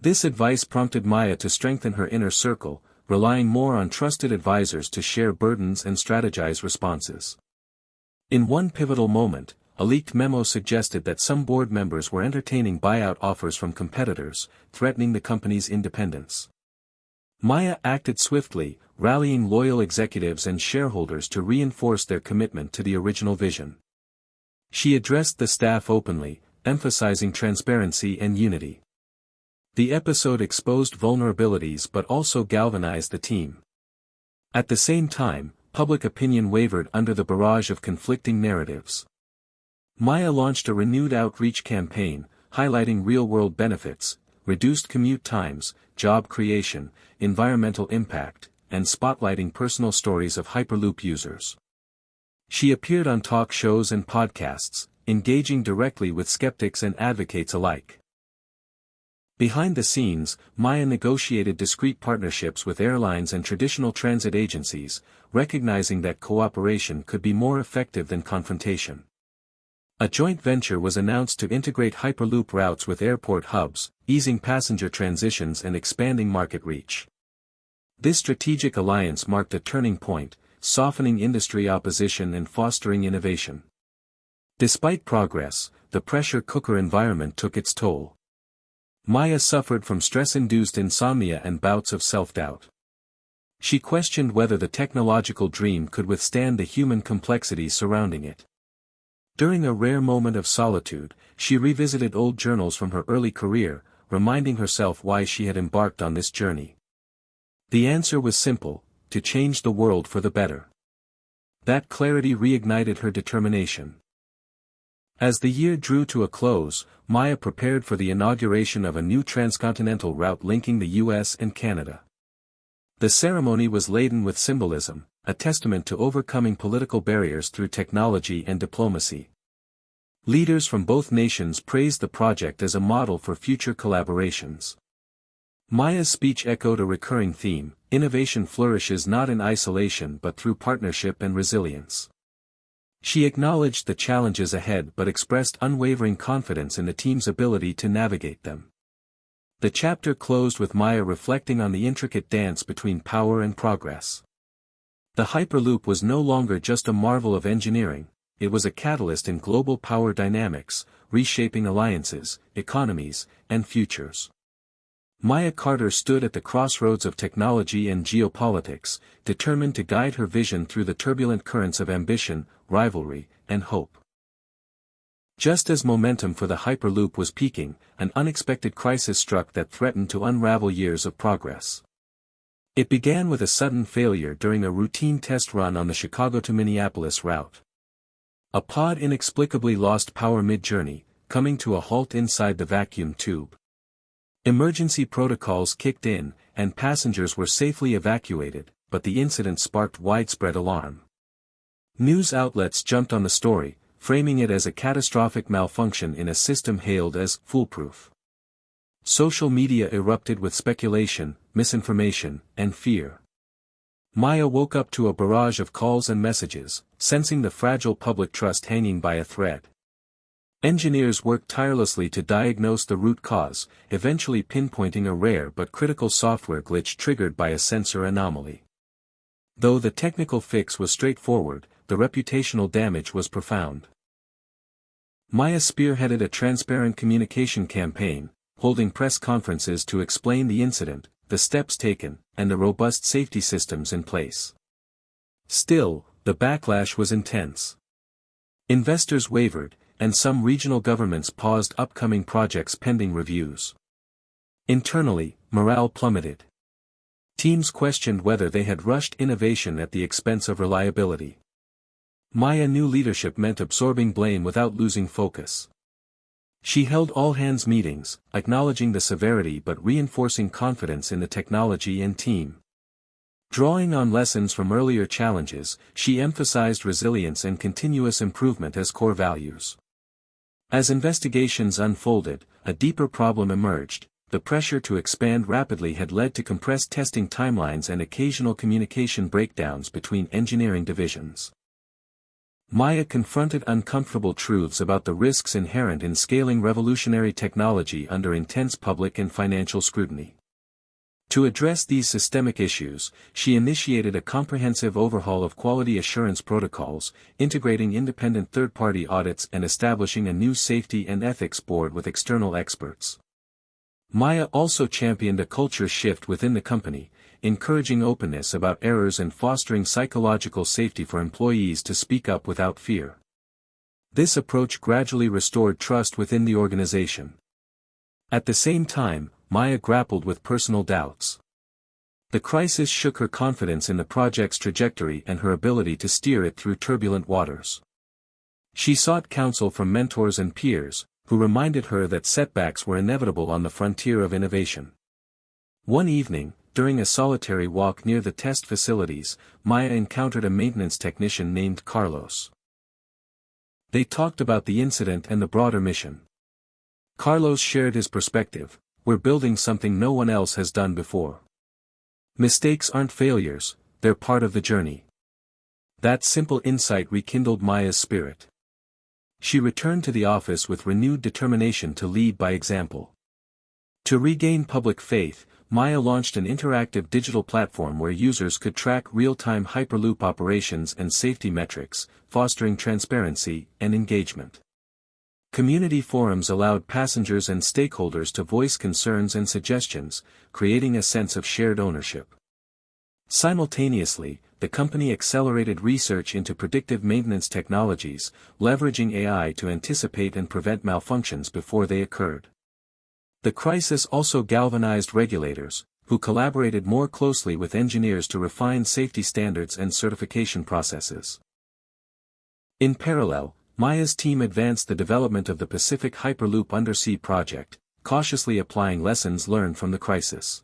This advice prompted Maya to strengthen her inner circle, relying more on trusted advisors to share burdens and strategize responses. In one pivotal moment, a leaked memo suggested that some board members were entertaining buyout offers from competitors, threatening the company's independence. Maya acted swiftly, rallying loyal executives and shareholders to reinforce their commitment to the original vision. She addressed the staff openly, emphasizing transparency and unity. The episode exposed vulnerabilities but also galvanized the team. At the same time, public opinion wavered under the barrage of conflicting narratives. Maya launched a renewed outreach campaign, highlighting real-world benefits, reduced commute times, job creation, environmental impact, and spotlighting personal stories of Hyperloop users. She appeared on talk shows and podcasts, engaging directly with skeptics and advocates alike. Behind the scenes, Maya negotiated discreet partnerships with airlines and traditional transit agencies, recognizing that cooperation could be more effective than confrontation. A joint venture was announced to integrate Hyperloop routes with airport hubs, easing passenger transitions and expanding market reach. This strategic alliance marked a turning point, softening industry opposition and fostering innovation. Despite progress, the pressure cooker environment took its toll. Maya suffered from stress-induced insomnia and bouts of self-doubt. She questioned whether the technological dream could withstand the human complexities surrounding it. During a rare moment of solitude, she revisited old journals from her early career, reminding herself why she had embarked on this journey. The answer was simple: to change the world for the better. That clarity reignited her determination. As the year drew to a close, Maya prepared for the inauguration of a new transcontinental route linking the US and Canada. The ceremony was laden with symbolism, a testament to overcoming political barriers through technology and diplomacy. Leaders from both nations praised the project as a model for future collaborations. Maya's speech echoed a recurring theme: innovation flourishes not in isolation but through partnership and resilience. She acknowledged the challenges ahead but expressed unwavering confidence in the team's ability to navigate them. The chapter closed with Maya reflecting on the intricate dance between power and progress. The Hyperloop was no longer just a marvel of engineering, it was a catalyst in global power dynamics, reshaping alliances, economies, and futures. Maya Carter stood at the crossroads of technology and geopolitics, determined to guide her vision through the turbulent currents of ambition, rivalry, and hope. Just as momentum for the Hyperloop was peaking, an unexpected crisis struck that threatened to unravel years of progress. It began with a sudden failure during a routine test run on the Chicago to Minneapolis route. A pod inexplicably lost power mid-journey, coming to a halt inside the vacuum tube. Emergency protocols kicked in, and passengers were safely evacuated, but the incident sparked widespread alarm. News outlets jumped on the story, framing it as a catastrophic malfunction in a system hailed as foolproof. Social media erupted with speculation, misinformation, and fear. Maya woke up to a barrage of calls and messages, sensing the fragile public trust hanging by a thread. Engineers worked tirelessly to diagnose the root cause, eventually pinpointing a rare but critical software glitch triggered by a sensor anomaly. Though the technical fix was straightforward, the reputational damage was profound. Maya spearheaded a transparent communication campaign, holding press conferences to explain the incident, the steps taken, and the robust safety systems in place. Still, the backlash was intense. Investors wavered, and some regional governments paused upcoming projects pending reviews. Internally, morale plummeted. Teams questioned whether they had rushed innovation at the expense of reliability. Maya knew leadership meant absorbing blame without losing focus. She held all-hands meetings, acknowledging the severity but reinforcing confidence in the technology and team. Drawing on lessons from earlier challenges, she emphasized resilience and continuous improvement as core values. As investigations unfolded, a deeper problem emerged. The pressure to expand rapidly had led to compressed testing timelines and occasional communication breakdowns between engineering divisions. Maya confronted uncomfortable truths about the risks inherent in scaling revolutionary technology under intense public and financial scrutiny. To address these systemic issues, she initiated a comprehensive overhaul of quality assurance protocols, integrating independent third-party audits and establishing a new safety and ethics board with external experts. Maya also championed a culture shift within the company, encouraging openness about errors and fostering psychological safety for employees to speak up without fear. This approach gradually restored trust within the organization. At the same time, Maya grappled with personal doubts. The crisis shook her confidence in the project's trajectory and her ability to steer it through turbulent waters. She sought counsel from mentors and peers, who reminded her that setbacks were inevitable on the frontier of innovation. One evening, during a solitary walk near the test facilities, Maya encountered a maintenance technician named Carlos. They talked about the incident and the broader mission. Carlos shared his perspective: "We're building something no one else has done before. Mistakes aren't failures, they're part of the journey." That simple insight rekindled Maya's spirit. She returned to the office with renewed determination to lead by example. To regain public faith, Maya launched an interactive digital platform where users could track real-time Hyperloop operations and safety metrics, fostering transparency and engagement. Community forums allowed passengers and stakeholders to voice concerns and suggestions, creating a sense of shared ownership. Simultaneously, the company accelerated research into predictive maintenance technologies, leveraging AI to anticipate and prevent malfunctions before they occurred. The crisis also galvanized regulators, who collaborated more closely with engineers to refine safety standards and certification processes. In parallel, Maya's team advanced the development of the Pacific Hyperloop undersea project, cautiously applying lessons learned from the crisis.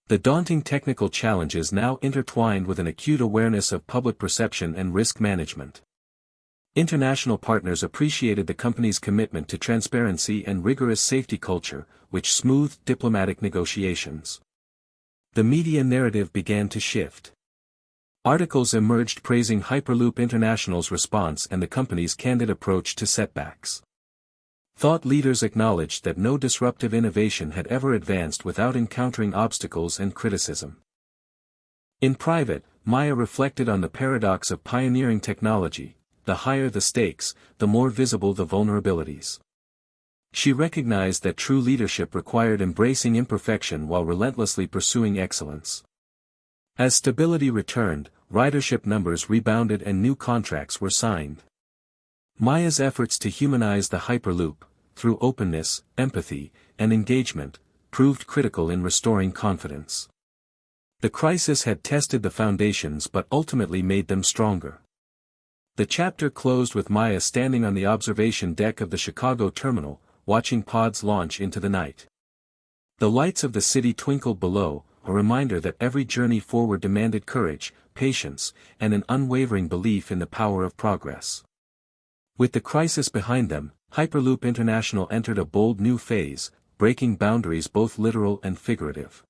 The daunting technical challenges now intertwined with an acute awareness of public perception and risk management. International partners appreciated the company's commitment to transparency and rigorous safety culture, which smoothed diplomatic negotiations. The media narrative began to shift. Articles emerged praising Hyperloop International's response and the company's candid approach to setbacks. Thought leaders acknowledged that no disruptive innovation had ever advanced without encountering obstacles and criticism. In private, Maya reflected on the paradox of pioneering technology: the higher the stakes, the more visible the vulnerabilities. She recognized that true leadership required embracing imperfection while relentlessly pursuing excellence. As stability returned, ridership numbers rebounded and new contracts were signed. Maya's efforts to humanize the Hyperloop, through openness, empathy, and engagement, proved critical in restoring confidence. The crisis had tested the foundations but ultimately made them stronger. The chapter closed with Maya standing on the observation deck of the Chicago terminal, watching pods launch into the night. The lights of the city twinkled below, a reminder that every journey forward demanded courage, patience, and an unwavering belief in the power of progress. With the crisis behind them, Hyperloop International entered a bold new phase, breaking boundaries both literal and figurative.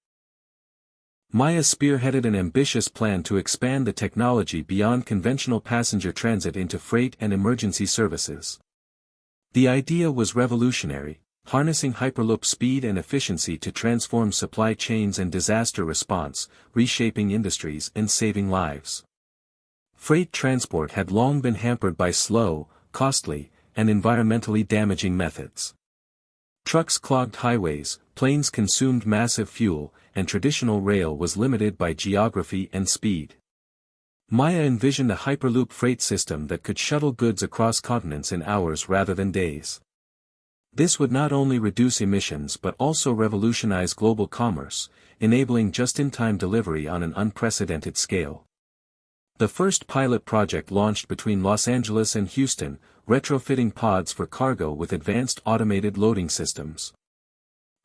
Maya spearheaded an ambitious plan to expand the technology beyond conventional passenger transit into freight and emergency services. The idea was revolutionary, harnessing Hyperloop speed and efficiency to transform supply chains and disaster response, reshaping industries and saving lives. Freight transport had long been hampered by slow, costly, and environmentally damaging methods. Trucks clogged highways, planes consumed massive fuel, and traditional rail was limited by geography and speed. Maya envisioned a Hyperloop freight system that could shuttle goods across continents in hours rather than days. This would not only reduce emissions but also revolutionize global commerce, enabling just-in-time delivery on an unprecedented scale. The first pilot project launched between Los Angeles and Houston, retrofitting pods for cargo with advanced automated loading systems.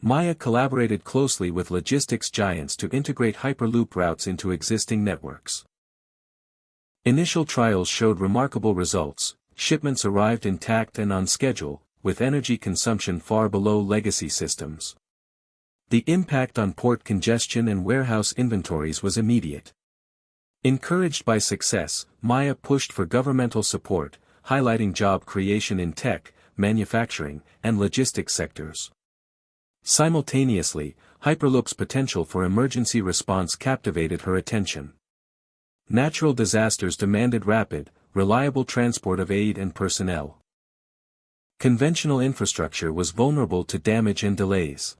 Maya collaborated closely with logistics giants to integrate Hyperloop routes into existing networks. Initial trials showed remarkable results. Shipments arrived intact and on schedule, with energy consumption far below legacy systems. The impact on port congestion and warehouse inventories was immediate. Encouraged by success, Maya pushed for governmental support, highlighting job creation in tech, manufacturing, and logistics sectors. Simultaneously, Hyperloop's potential for emergency response captivated her attention. Natural disasters demanded rapid, reliable transport of aid and personnel. Conventional infrastructure was vulnerable to damage and delays.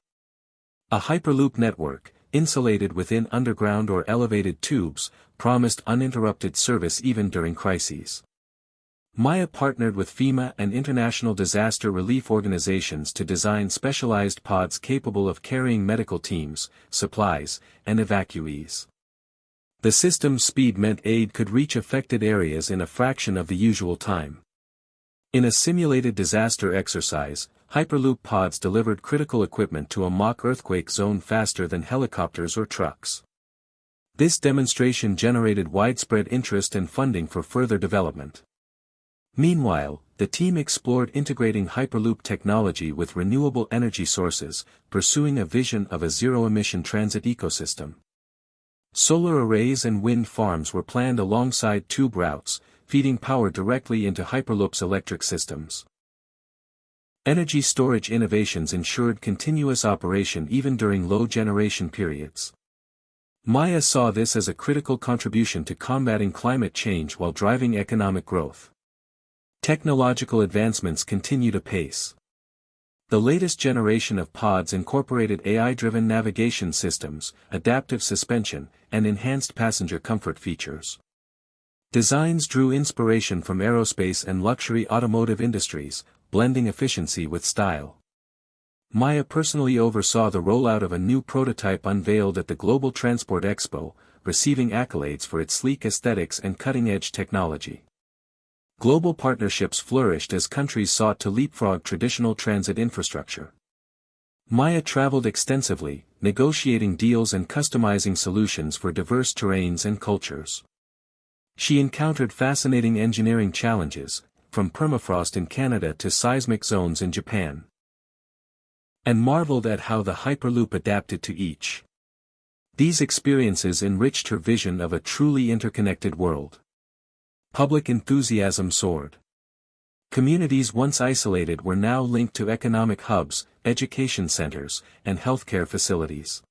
A Hyperloop network, insulated within underground or elevated tubes, promised uninterrupted service even during crises. Maya partnered with FEMA and international disaster relief organizations to design specialized pods capable of carrying medical teams, supplies, and evacuees. The system's speed meant aid could reach affected areas in a fraction of the usual time. In a simulated disaster exercise, Hyperloop pods delivered critical equipment to a mock earthquake zone faster than helicopters or trucks. This demonstration generated widespread interest and funding for further development. Meanwhile, the team explored integrating Hyperloop technology with renewable energy sources, pursuing a vision of a zero-emission transit ecosystem. Solar arrays and wind farms were planned alongside tube routes, feeding power directly into Hyperloop's electric systems. Energy storage innovations ensured continuous operation even during low generation periods. Maya saw this as a critical contribution to combating climate change while driving economic growth. Technological advancements continued apace. The latest generation of pods incorporated AI-driven navigation systems, adaptive suspension, and enhanced passenger comfort features. Designs drew inspiration from aerospace and luxury automotive industries, blending efficiency with style. Maya personally oversaw the rollout of a new prototype unveiled at the Global Transport Expo, receiving accolades for its sleek aesthetics and cutting-edge technology. Global partnerships flourished as countries sought to leapfrog traditional transit infrastructure. Maya traveled extensively, negotiating deals and customizing solutions for diverse terrains and cultures. She encountered fascinating engineering challenges, from permafrost in Canada to seismic zones in Japan, and marveled at how the Hyperloop adapted to each. These experiences enriched her vision of a truly interconnected world. Public enthusiasm soared. Communities once isolated were now linked to economic hubs, education centers, and healthcare facilities.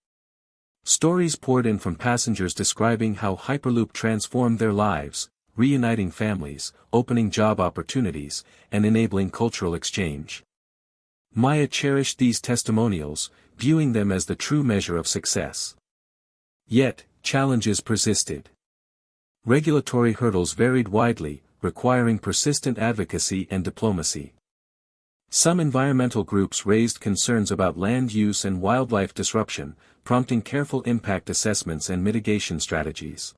Stories poured in from passengers describing how Hyperloop transformed their lives, reuniting families, opening job opportunities, and enabling cultural exchange. Maya cherished these testimonials, viewing them as the true measure of success. Yet, challenges persisted. Regulatory hurdles varied widely, requiring persistent advocacy and diplomacy. Some environmental groups raised concerns about land use and wildlife disruption, prompting careful impact assessments and mitigation strategies.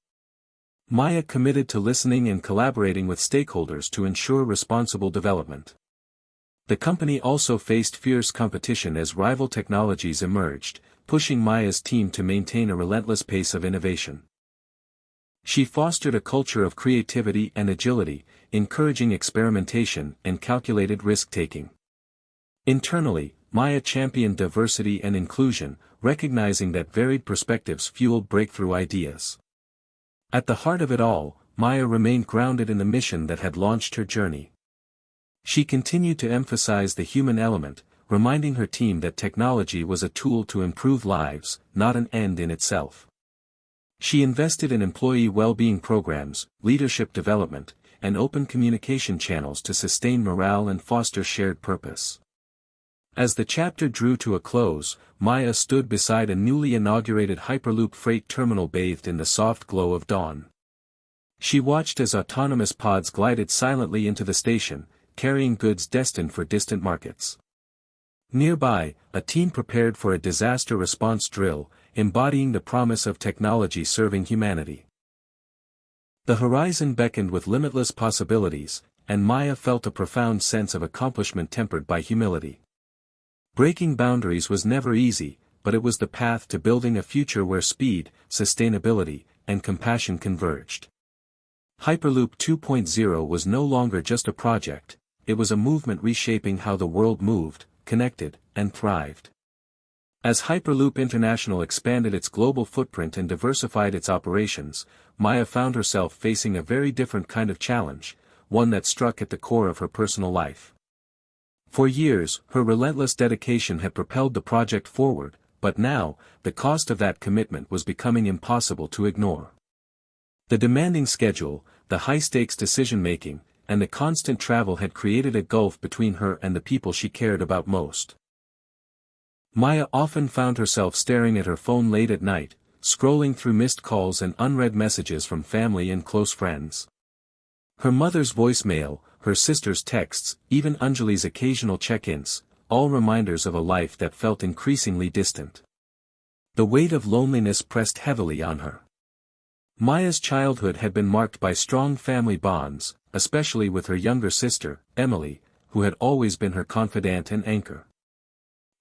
Maya committed to listening and collaborating with stakeholders to ensure responsible development. The company also faced fierce competition as rival technologies emerged, pushing Maya's team to maintain a relentless pace of innovation. She fostered a culture of creativity and agility, encouraging experimentation and calculated risk-taking. Internally, Maya championed diversity and inclusion, recognizing that varied perspectives fueled breakthrough ideas. At the heart of it all, Maya remained grounded in the mission that had launched her journey. She continued to emphasize the human element, reminding her team that technology was a tool to improve lives, not an end in itself. She invested in employee well-being programs, leadership development, and open communication channels to sustain morale and foster shared purpose. As the chapter drew to a close, Maya stood beside a newly inaugurated Hyperloop freight terminal bathed in the soft glow of dawn. She watched as autonomous pods glided silently into the station, carrying goods destined for distant markets. Nearby, a team prepared for a disaster response drill, embodying the promise of technology serving humanity. The horizon beckoned with limitless possibilities, and Maya felt a profound sense of accomplishment tempered by humility. Breaking boundaries was never easy, but it was the path to building a future where speed, sustainability, and compassion converged. Hyperloop 2.0 was no longer just a project, it was a movement reshaping how the world moved, connected, and thrived. As Hyperloop International expanded its global footprint and diversified its operations, Maya found herself facing a very different kind of challenge, one that struck at the core of her personal life. For years, her relentless dedication had propelled the project forward, but now, the cost of that commitment was becoming impossible to ignore. The demanding schedule, the high-stakes decision-making, and the constant travel had created a gulf between her and the people she cared about most. Maya often found herself staring at her phone late at night, scrolling through missed calls and unread messages from family and close friends. Her mother's voicemail, her sister's texts, even Anjali's occasional check-ins, all reminders of a life that felt increasingly distant. The weight of loneliness pressed heavily on her. Maya's childhood had been marked by strong family bonds, especially with her younger sister, Emily, who had always been her confidant and anchor.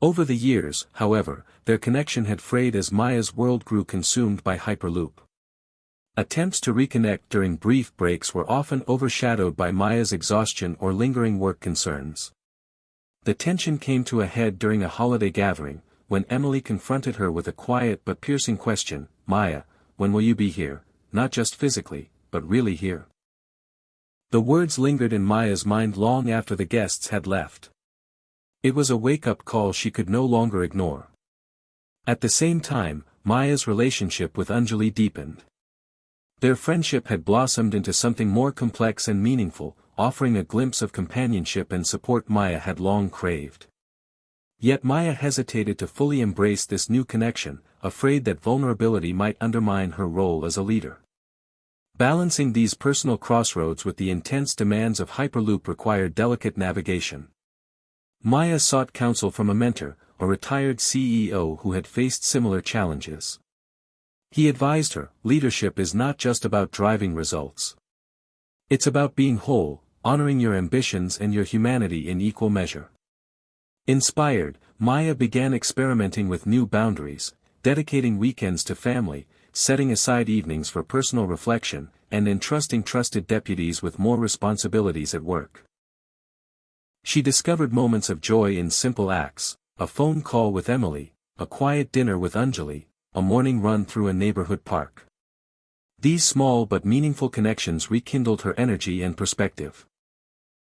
Over the years, however, their connection had frayed as Maya's world grew consumed by Hyperloop. Attempts to reconnect during brief breaks were often overshadowed by Maya's exhaustion or lingering work concerns. The tension came to a head during a holiday gathering, when Emily confronted her with a quiet but piercing question, "Maya, when will you be here, not just physically, but really here?" The words lingered in Maya's mind long after the guests had left. It was a wake-up call she could no longer ignore. At the same time, Maya's relationship with Anjali deepened. Their friendship had blossomed into something more complex and meaningful, offering a glimpse of companionship and support Maya had long craved. Yet Maya hesitated to fully embrace this new connection, afraid that vulnerability might undermine her role as a leader. Balancing these personal crossroads with the intense demands of Hyperloop required delicate navigation. Maya sought counsel from a mentor, a retired CEO who had faced similar challenges. He advised her, leadership is not just about driving results. It's about being whole, honoring your ambitions and your humanity in equal measure. Inspired, Maya began experimenting with new boundaries, dedicating weekends to family, setting aside evenings for personal reflection, and entrusting trusted deputies with more responsibilities at work. She discovered moments of joy in simple acts, a phone call with Emily, a quiet dinner with Anjali, a morning run through a neighborhood park. These small but meaningful connections rekindled her energy and perspective.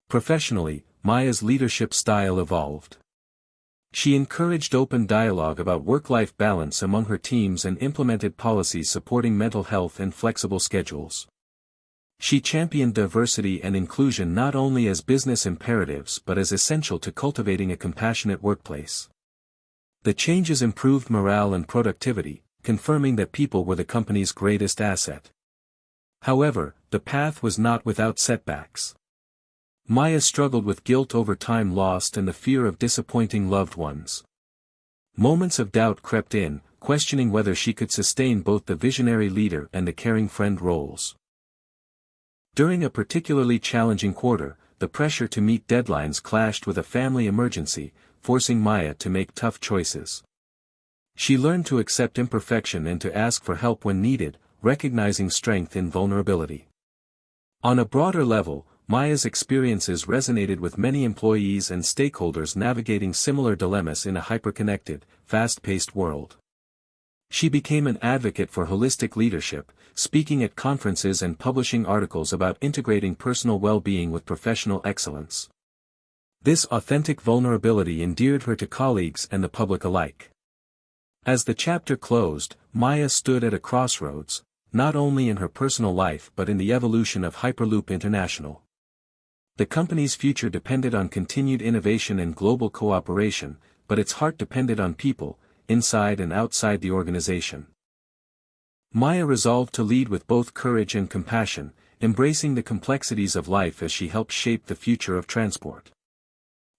Professionally, Maya's leadership style evolved. She encouraged open dialogue about work-life balance among her teams and implemented policies supporting mental health and flexible schedules. She championed diversity and inclusion not only as business imperatives but as essential to cultivating a compassionate workplace. The changes improved morale and productivity, confirming that people were the company's greatest asset. However, the path was not without setbacks. Maya struggled with guilt over time lost and the fear of disappointing loved ones. Moments of doubt crept in, questioning whether she could sustain both the visionary leader and the caring friend roles. During a particularly challenging quarter, the pressure to meet deadlines clashed with a family emergency, forcing Maya to make tough choices. She learned to accept imperfection and to ask for help when needed, recognizing strength in vulnerability. On a broader level, Maya's experiences resonated with many employees and stakeholders navigating similar dilemmas in a hyper-connected, fast-paced world. She became an advocate for holistic leadership, speaking at conferences and publishing articles about integrating personal well-being with professional excellence. This authentic vulnerability endeared her to colleagues and the public alike. As the chapter closed, Maya stood at a crossroads, not only in her personal life but in the evolution of Hyperloop International. The company's future depended on continued innovation and global cooperation, but its heart depended on people, inside and outside the organization. Maya resolved to lead with both courage and compassion, embracing the complexities of life as she helped shape the future of transport.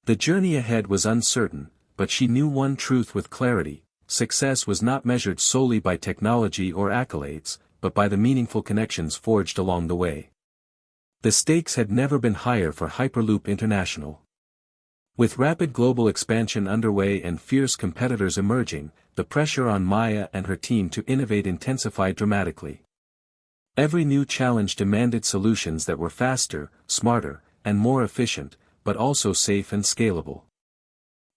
The journey ahead was uncertain, but she knew one truth with clarity: success was not measured solely by technology or accolades, but by the meaningful connections forged along the way. The stakes had never been higher for Hyperloop International. With rapid global expansion underway and fierce competitors emerging, the pressure on Maya and her team to innovate intensified dramatically. Every new challenge demanded solutions that were faster, smarter, and more efficient, but also safe and scalable.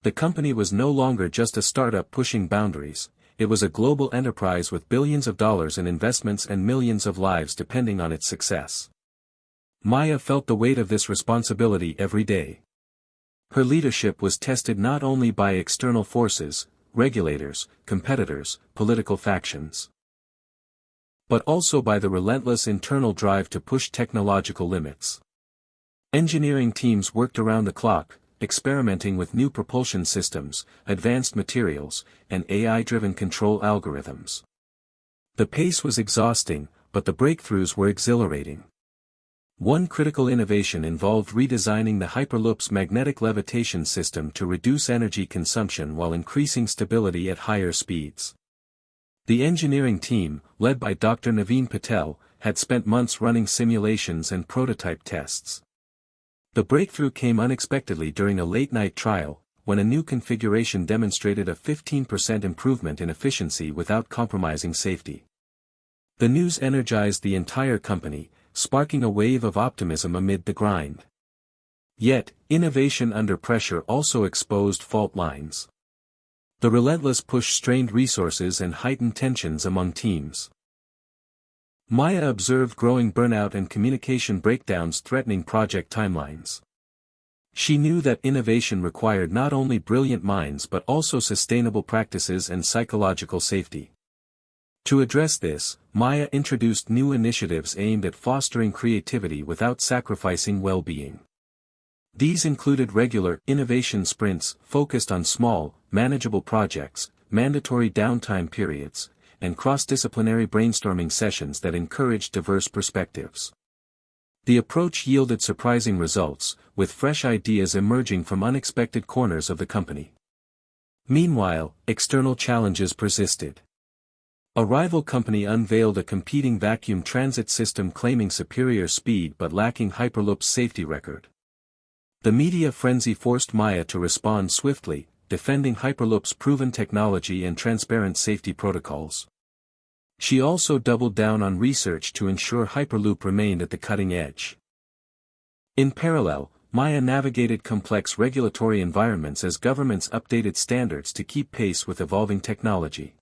The company was no longer just a startup pushing boundaries, it was a global enterprise with billions of dollars in investments and millions of lives depending on its success. Maya felt the weight of this responsibility every day. Her leadership was tested not only by external forces, regulators, competitors, political factions, but also by the relentless internal drive to push technological limits. Engineering teams worked around the clock, experimenting with new propulsion systems, advanced materials, and AI-driven control algorithms. The pace was exhausting, but the breakthroughs were exhilarating. One critical innovation involved redesigning the Hyperloop's magnetic levitation system to reduce energy consumption while increasing stability at higher speeds. The engineering team, led by Dr. Naveen Patel, had spent months running simulations and prototype tests. The breakthrough came unexpectedly during a late-night trial, when a new configuration demonstrated a 15% improvement in efficiency without compromising safety. The news energized the entire company, sparking a wave of optimism amid the grind. Yet, innovation under pressure also exposed fault lines. The relentless push strained resources and heightened tensions among teams. Maya observed growing burnout and communication breakdowns threatening project timelines. She knew that innovation required not only brilliant minds but also sustainable practices and psychological safety. To address this, Maya introduced new initiatives aimed at fostering creativity without sacrificing well-being. These included regular innovation sprints focused on small, manageable projects, mandatory downtime periods, and cross-disciplinary brainstorming sessions that encouraged diverse perspectives. The approach yielded surprising results, with fresh ideas emerging from unexpected corners of the company. Meanwhile, external challenges persisted. A rival company unveiled a competing vacuum transit system claiming superior speed but lacking Hyperloop's safety record. The media frenzy forced Maya to respond swiftly, defending Hyperloop's proven technology and transparent safety protocols. She also doubled down on research to ensure Hyperloop remained at the cutting edge. In parallel, Maya navigated complex regulatory environments as governments updated standards to keep pace with evolving technology.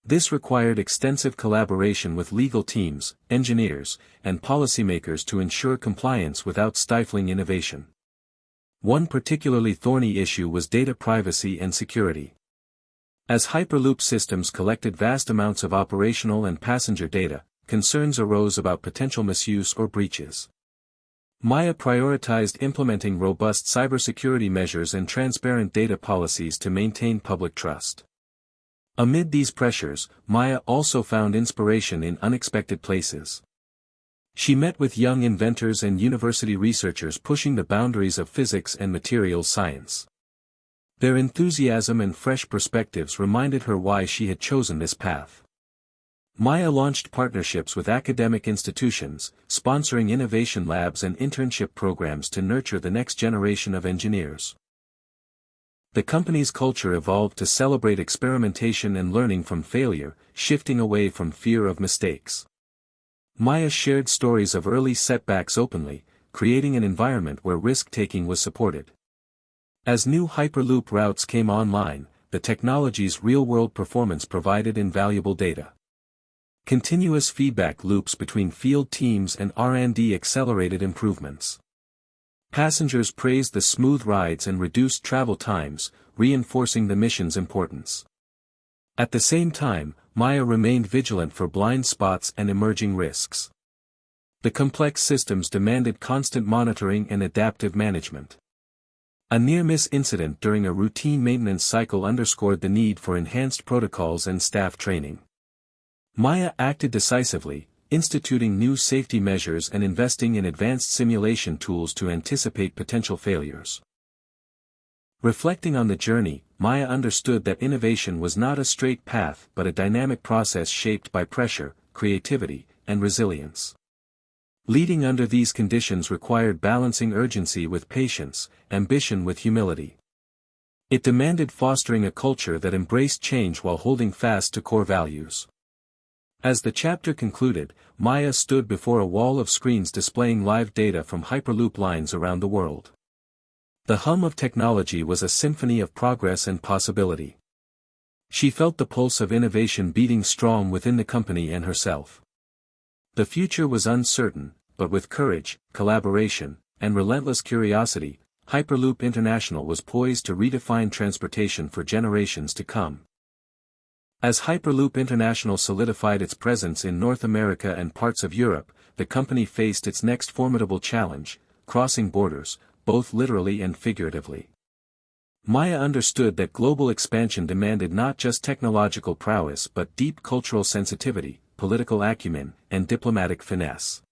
This required extensive collaboration with legal teams, engineers, and policymakers to ensure compliance without stifling innovation. One particularly thorny issue was data privacy and security. As Hyperloop systems collected vast amounts of operational and passenger data, concerns arose about potential misuse or breaches. Maya prioritized implementing robust cybersecurity measures and transparent data policies to maintain public trust. Amid these pressures, Maya also found inspiration in unexpected places. She met with young inventors and university researchers pushing the boundaries of physics and materials science. Their enthusiasm and fresh perspectives reminded her why she had chosen this path. Maya launched partnerships with academic institutions, sponsoring innovation labs and internship programs to nurture the next generation of engineers. The company's culture evolved to celebrate experimentation and learning from failure, shifting away from fear of mistakes. Maya shared stories of early setbacks openly, creating an environment where risk-taking was supported. As new Hyperloop routes came online, the technology's real-world performance provided invaluable data. Continuous feedback loops between field teams and R&D accelerated improvements. Passengers praised the smooth rides and reduced travel times, reinforcing the mission's importance. At the same time, Maya remained vigilant for blind spots and emerging risks. The complex systems demanded constant monitoring and adaptive management. A near-miss incident during a routine maintenance cycle underscored the need for enhanced protocols and staff training. Maya acted decisively, instituting new safety measures and investing in advanced simulation tools to anticipate potential failures. Reflecting on the journey, Maya understood that innovation was not a straight path but a dynamic process shaped by pressure, creativity, and resilience. Leading under these conditions required balancing urgency with patience, ambition with humility. It demanded fostering a culture that embraced change while holding fast to core values. As the chapter concluded, Maya stood before a wall of screens displaying live data from Hyperloop lines around the world. The hum of technology was a symphony of progress and possibility. She felt the pulse of innovation beating strong within the company and herself. The future was uncertain, but with courage, collaboration, and relentless curiosity, Hyperloop International was poised to redefine transportation for generations to come. As Hyperloop International solidified its presence in North America and parts of Europe, the company faced its next formidable challenge, crossing borders, both literally and figuratively. Maya understood that global expansion demanded not just technological prowess but deep cultural sensitivity, political acumen, and diplomatic finesse.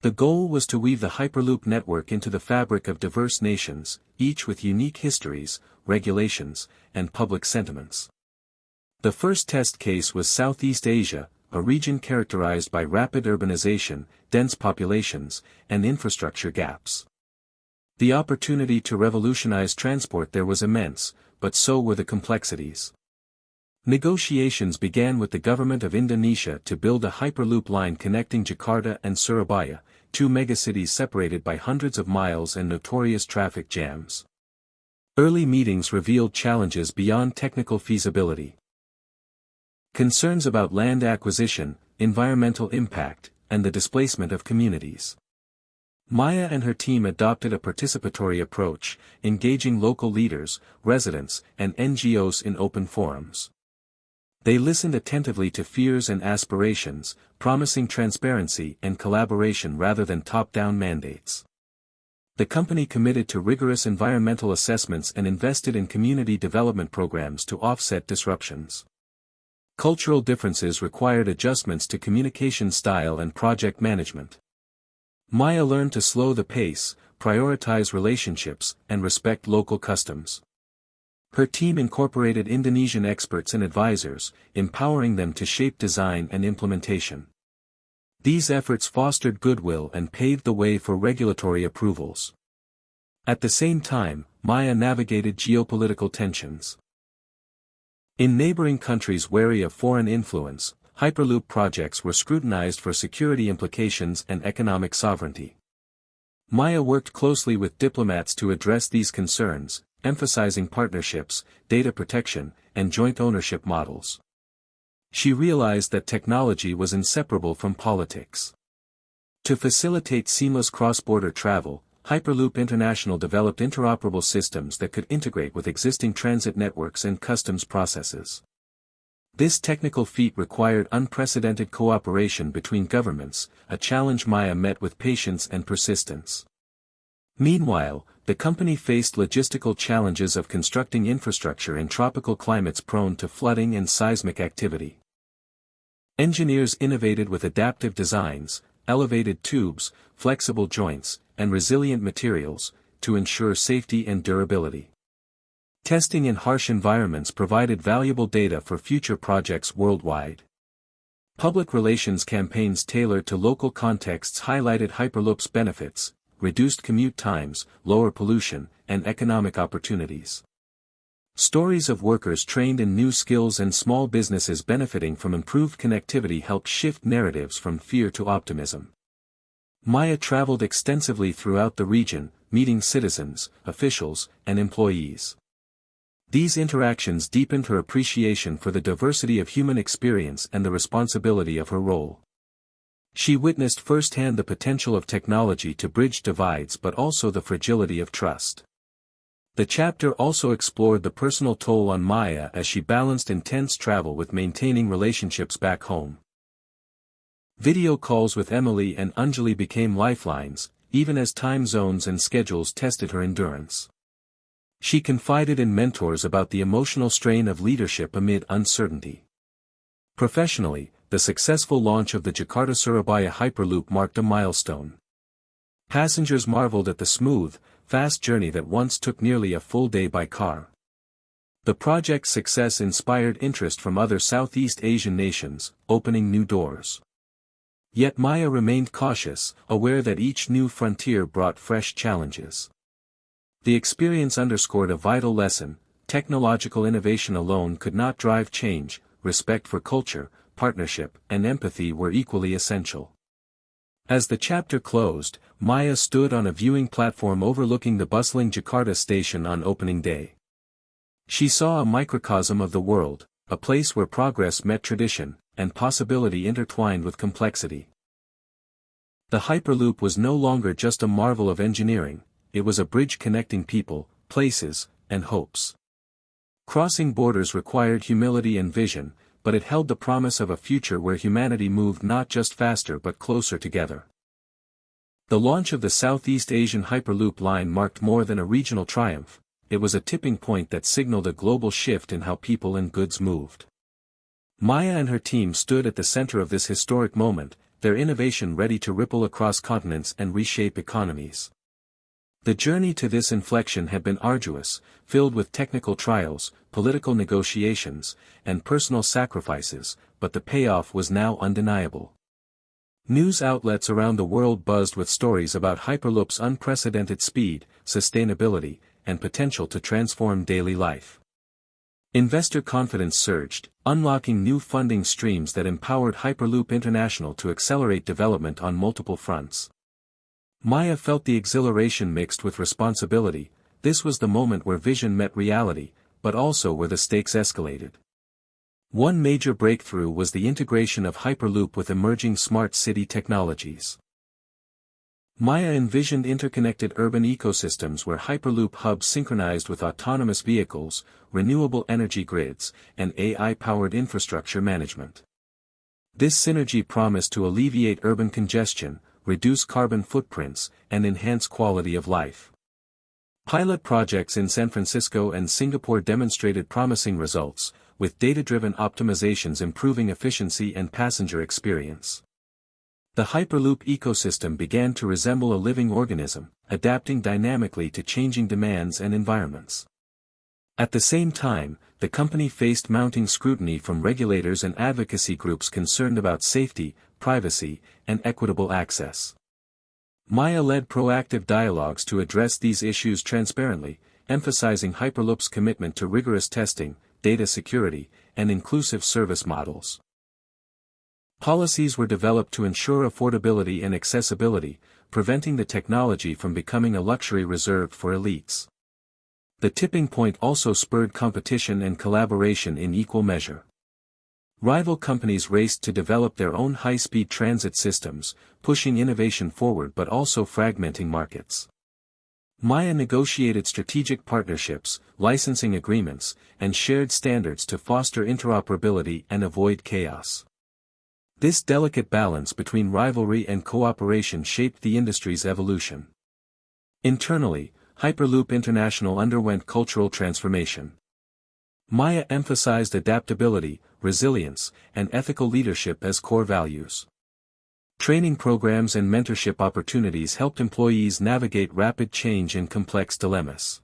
The goal was to weave the Hyperloop network into the fabric of diverse nations, each with unique histories, regulations, and public sentiments. The first test case was Southeast Asia, a region characterized by rapid urbanization, dense populations, and infrastructure gaps. The opportunity to revolutionize transport there was immense, but so were the complexities. Negotiations began with the government of Indonesia to build a Hyperloop line connecting Jakarta and Surabaya, two megacities separated by hundreds of miles and notorious traffic jams. Early meetings revealed challenges beyond technical feasibility. Concerns about land acquisition, environmental impact, and the displacement of communities. Maya and her team adopted a participatory approach, engaging local leaders, residents, and NGOs in open forums. They listened attentively to fears and aspirations, promising transparency and collaboration rather than top-down mandates. The company committed to rigorous environmental assessments and invested in community development programs to offset disruptions. Cultural differences required adjustments to communication style and project management. Maya learned to slow the pace, prioritize relationships, and respect local customs. Her team incorporated Indonesian experts and advisors, empowering them to shape design and implementation. These efforts fostered goodwill and paved the way for regulatory approvals. At the same time, Maya navigated geopolitical tensions. In neighboring countries wary of foreign influence, Hyperloop projects were scrutinized for security implications and economic sovereignty. Maya worked closely with diplomats to address these concerns, emphasizing partnerships, data protection, and joint ownership models. She realized that technology was inseparable from politics. To facilitate seamless cross-border travel, Hyperloop International developed interoperable systems that could integrate with existing transit networks and customs processes. This technical feat required unprecedented cooperation between governments, a challenge Maya met with patience and persistence. Meanwhile, the company faced logistical challenges of constructing infrastructure in tropical climates prone to flooding and seismic activity. Engineers innovated with adaptive designs, elevated tubes, flexible joints, and resilient materials, to ensure safety and durability. Testing in harsh environments provided valuable data for future projects worldwide. Public relations campaigns tailored to local contexts highlighted Hyperloop's benefits, reduced commute times, lower pollution, and economic opportunities. Stories of workers trained in new skills and small businesses benefiting from improved connectivity helped shift narratives from fear to optimism. Maya traveled extensively throughout the region, meeting citizens, officials, and employees. These interactions deepened her appreciation for the diversity of human experience and the responsibility of her role. She witnessed firsthand the potential of technology to bridge divides but also the fragility of trust. The chapter also explored the personal toll on Maya as she balanced intense travel with maintaining relationships back home. Video calls with Emily and Anjali became lifelines, even as time zones and schedules tested her endurance. She confided in mentors about the emotional strain of leadership amid uncertainty. Professionally, the successful launch of the Jakarta-Surabaya Hyperloop marked a milestone. Passengers marveled at the smooth, fast journey that once took nearly a full day by car. The project's success inspired interest from other Southeast Asian nations, opening new doors. Yet Maya remained cautious, aware that each new frontier brought fresh challenges. The experience underscored a vital lesson: technological innovation alone could not drive change. Respect for culture, partnership, and empathy were equally essential. As the chapter closed, Maya stood on a viewing platform overlooking the bustling Jakarta station on opening day. She saw a microcosm of the world, a place where progress met tradition, and possibility intertwined with complexity. The Hyperloop was no longer just a marvel of engineering, it was a bridge connecting people, places, and hopes. Crossing borders required humility and vision, but it held the promise of a future where humanity moved not just faster but closer together. The launch of the Southeast Asian Hyperloop line marked more than a regional triumph, it was a tipping point that signaled a global shift in how people and goods moved. Maya and her team stood at the center of this historic moment, their innovation ready to ripple across continents and reshape economies. The journey to this inflection had been arduous, filled with technical trials, political negotiations, and personal sacrifices, but the payoff was now undeniable. News outlets around the world buzzed with stories about Hyperloop's unprecedented speed, sustainability, and potential to transform daily life. Investor confidence surged, unlocking new funding streams that empowered Hyperloop International to accelerate development on multiple fronts. Maya felt the exhilaration mixed with responsibility. This was the moment where vision met reality, but also where the stakes escalated. One major breakthrough was the integration of Hyperloop with emerging smart city technologies. Maya envisioned interconnected urban ecosystems where Hyperloop hubs synchronized with autonomous vehicles, renewable energy grids, and AI-powered infrastructure management. This synergy promised to alleviate urban congestion, reduce carbon footprints, and enhance quality of life. Pilot projects in San Francisco and Singapore demonstrated promising results, with data-driven optimizations improving efficiency and passenger experience. The Hyperloop ecosystem began to resemble a living organism, adapting dynamically to changing demands and environments. At the same time, the company faced mounting scrutiny from regulators and advocacy groups concerned about safety, privacy, and equitable access. Maya led proactive dialogues to address these issues transparently, emphasizing Hyperloop's commitment to rigorous testing, data security, and inclusive service models. Policies were developed to ensure affordability and accessibility, preventing the technology from becoming a luxury reserved for elites. The tipping point also spurred competition and collaboration in equal measure. Rival companies raced to develop their own high-speed transit systems, pushing innovation forward but also fragmenting markets. Maya negotiated strategic partnerships, licensing agreements, and shared standards to foster interoperability and avoid chaos. This delicate balance between rivalry and cooperation shaped the industry's evolution. Internally, Hyperloop International underwent cultural transformation. Maya emphasized adaptability, resilience, and ethical leadership as core values. Training programs and mentorship opportunities helped employees navigate rapid change and complex dilemmas.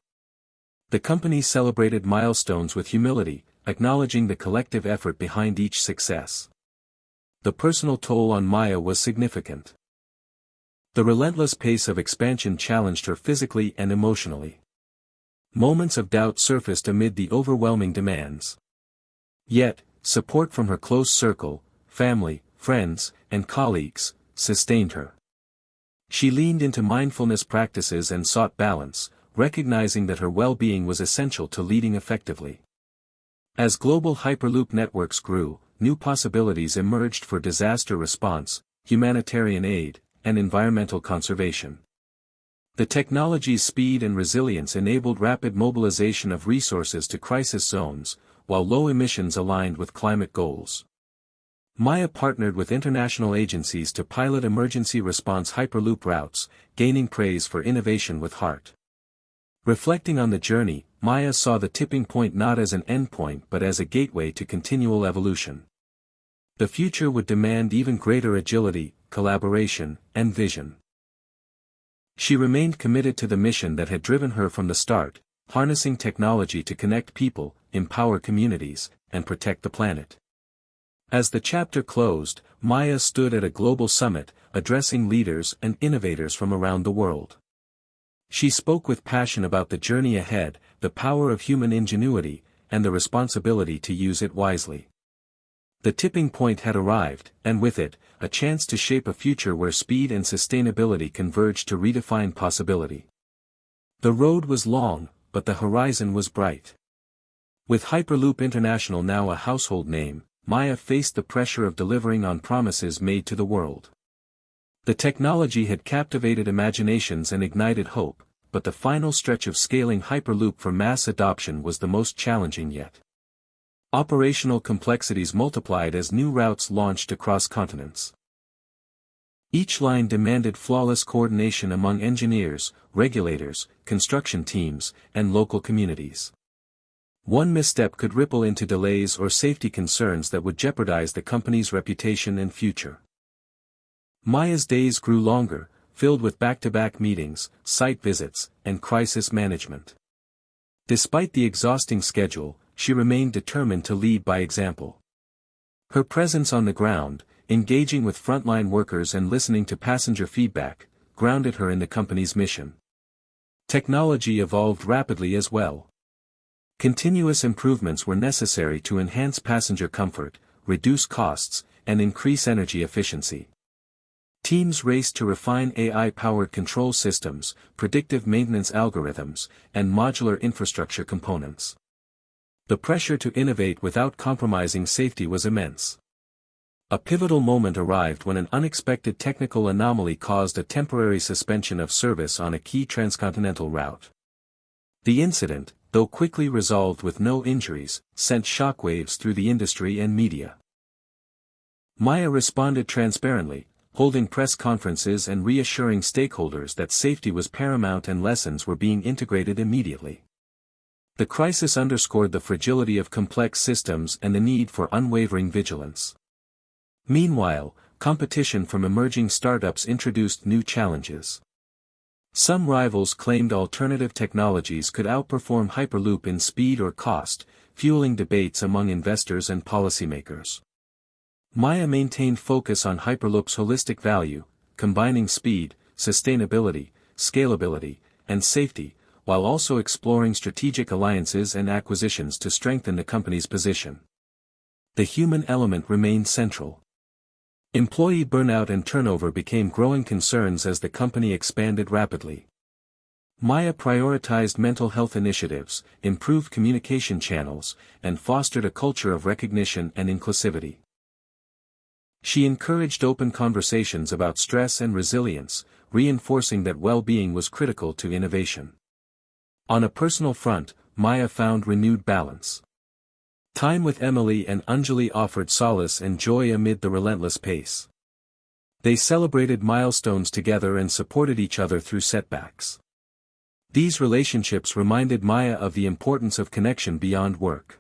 The company celebrated milestones with humility, acknowledging the collective effort behind each success. The personal toll on Maya was significant. The relentless pace of expansion challenged her physically and emotionally. Moments of doubt surfaced amid the overwhelming demands. Yet, support from her close circle, family, friends, and colleagues, sustained her. She leaned into mindfulness practices and sought balance, recognizing that her well-being was essential to leading effectively. As global Hyperloop networks grew, new possibilities emerged for disaster response, humanitarian aid, and environmental conservation. The technology's speed and resilience enabled rapid mobilization of resources to crisis zones, while low emissions aligned with climate goals. Maya partnered with international agencies to pilot emergency response Hyperloop routes, gaining praise for innovation with heart. Reflecting on the journey, Maya saw the tipping point not as an endpoint but as a gateway to continual evolution. The future would demand even greater agility, collaboration, and vision. She remained committed to the mission that had driven her from the start, harnessing technology to connect people, empower communities, and protect the planet. As the chapter closed, Maya stood at a global summit, addressing leaders and innovators from around the world. She spoke with passion about the journey ahead, the power of human ingenuity, and the responsibility to use it wisely. The tipping point had arrived, and with it, a chance to shape a future where speed and sustainability converged to redefine possibility. The road was long, but the horizon was bright. With Hyperloop International now a household name, Maya faced the pressure of delivering on promises made to the world. The technology had captivated imaginations and ignited hope, but the final stretch of scaling Hyperloop for mass adoption was the most challenging yet. Operational complexities multiplied as new routes launched across continents. Each line demanded flawless coordination among engineers, regulators, construction teams, and local communities. One misstep could ripple into delays or safety concerns that would jeopardize the company's reputation and future. Maya's days grew longer, filled with back-to-back meetings, site visits, and crisis management. Despite the exhausting schedule, she remained determined to lead by example. Her presence on the ground, engaging with frontline workers and listening to passenger feedback, grounded her in the company's mission. Technology evolved rapidly as well. Continuous improvements were necessary to enhance passenger comfort, reduce costs, and increase energy efficiency. Teams raced to refine AI-powered control systems, predictive maintenance algorithms, and modular infrastructure components. The pressure to innovate without compromising safety was immense. A pivotal moment arrived when an unexpected technical anomaly caused a temporary suspension of service on a key transcontinental route. The incident, though quickly resolved with no injuries, sent shockwaves through the industry and media. Maya responded transparently, holding press conferences and reassuring stakeholders that safety was paramount and lessons were being integrated immediately. The crisis underscored the fragility of complex systems and the need for unwavering vigilance. Meanwhile, competition from emerging startups introduced new challenges. Some rivals claimed alternative technologies could outperform Hyperloop in speed or cost, fueling debates among investors and policymakers. Maya maintained focus on Hyperloop's holistic value, combining speed, sustainability, scalability, and safety, while also exploring strategic alliances and acquisitions to strengthen the company's position. The human element remained central. Employee burnout and turnover became growing concerns as the company expanded rapidly. Maya prioritized mental health initiatives, improved communication channels, and fostered a culture of recognition and inclusivity. She encouraged open conversations about stress and resilience, reinforcing that well-being was critical to innovation. On a personal front, Maya found renewed balance. Time with Emily and Anjali offered solace and joy amid the relentless pace. They celebrated milestones together and supported each other through setbacks. These relationships reminded Maya of the importance of connection beyond work.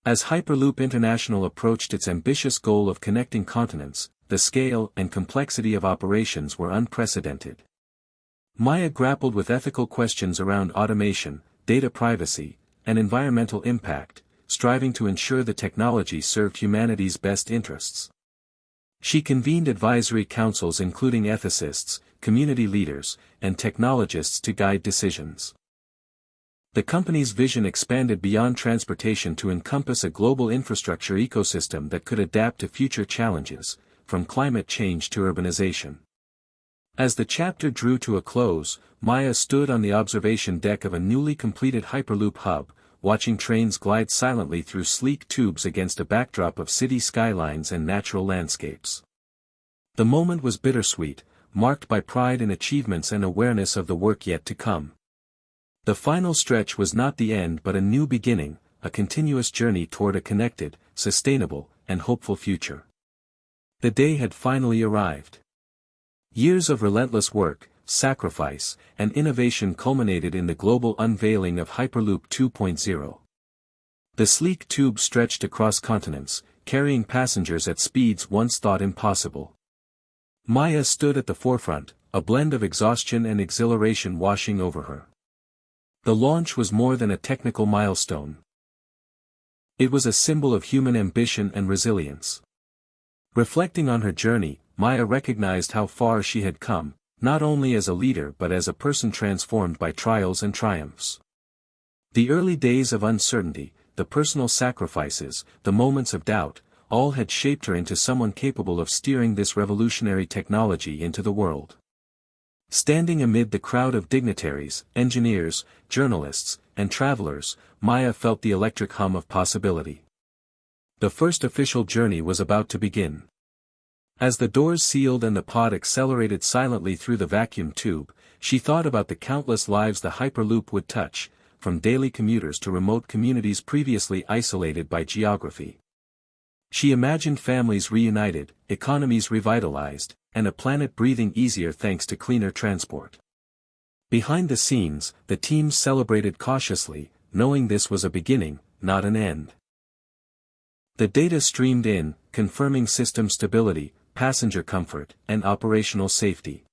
As Hyperloop International approached its ambitious goal of connecting continents, the scale and complexity of operations were unprecedented. Maya grappled with ethical questions around automation, data privacy, and environmental impact, striving to ensure the technology served humanity's best interests. She convened advisory councils including ethicists, community leaders, and technologists to guide decisions. The company's vision expanded beyond transportation to encompass a global infrastructure ecosystem that could adapt to future challenges, from climate change to urbanization. As the chapter drew to a close, Maya stood on the observation deck of a newly completed Hyperloop hub, watching trains glide silently through sleek tubes against a backdrop of city skylines and natural landscapes. The moment was bittersweet, marked by pride in achievements and awareness of the work yet to come. The final stretch was not the end but a new beginning, a continuous journey toward a connected, sustainable, and hopeful future. The day had finally arrived. Years of relentless work, sacrifice, and innovation culminated in the global unveiling of Hyperloop 2.0. The sleek tube stretched across continents, carrying passengers at speeds once thought impossible. Maya stood at the forefront, a blend of exhaustion and exhilaration washing over her. The launch was more than a technical milestone. It was a symbol of human ambition and resilience. Reflecting on her journey, Maya recognized how far she had come, not only as a leader but as a person transformed by trials and triumphs. The early days of uncertainty, the personal sacrifices, the moments of doubt, all had shaped her into someone capable of steering this revolutionary technology into the world. Standing amid the crowd of dignitaries, engineers, journalists, and travelers, Maya felt the electric hum of possibility. The first official journey was about to begin. As the doors sealed and the pod accelerated silently through the vacuum tube, she thought about the countless lives the Hyperloop would touch, from daily commuters to remote communities previously isolated by geography. She imagined families reunited, economies revitalized, and a planet breathing easier thanks to cleaner transport. Behind the scenes, the team celebrated cautiously, knowing this was a beginning, not an end. The data streamed in, confirming system stability, passenger comfort, and operational safety.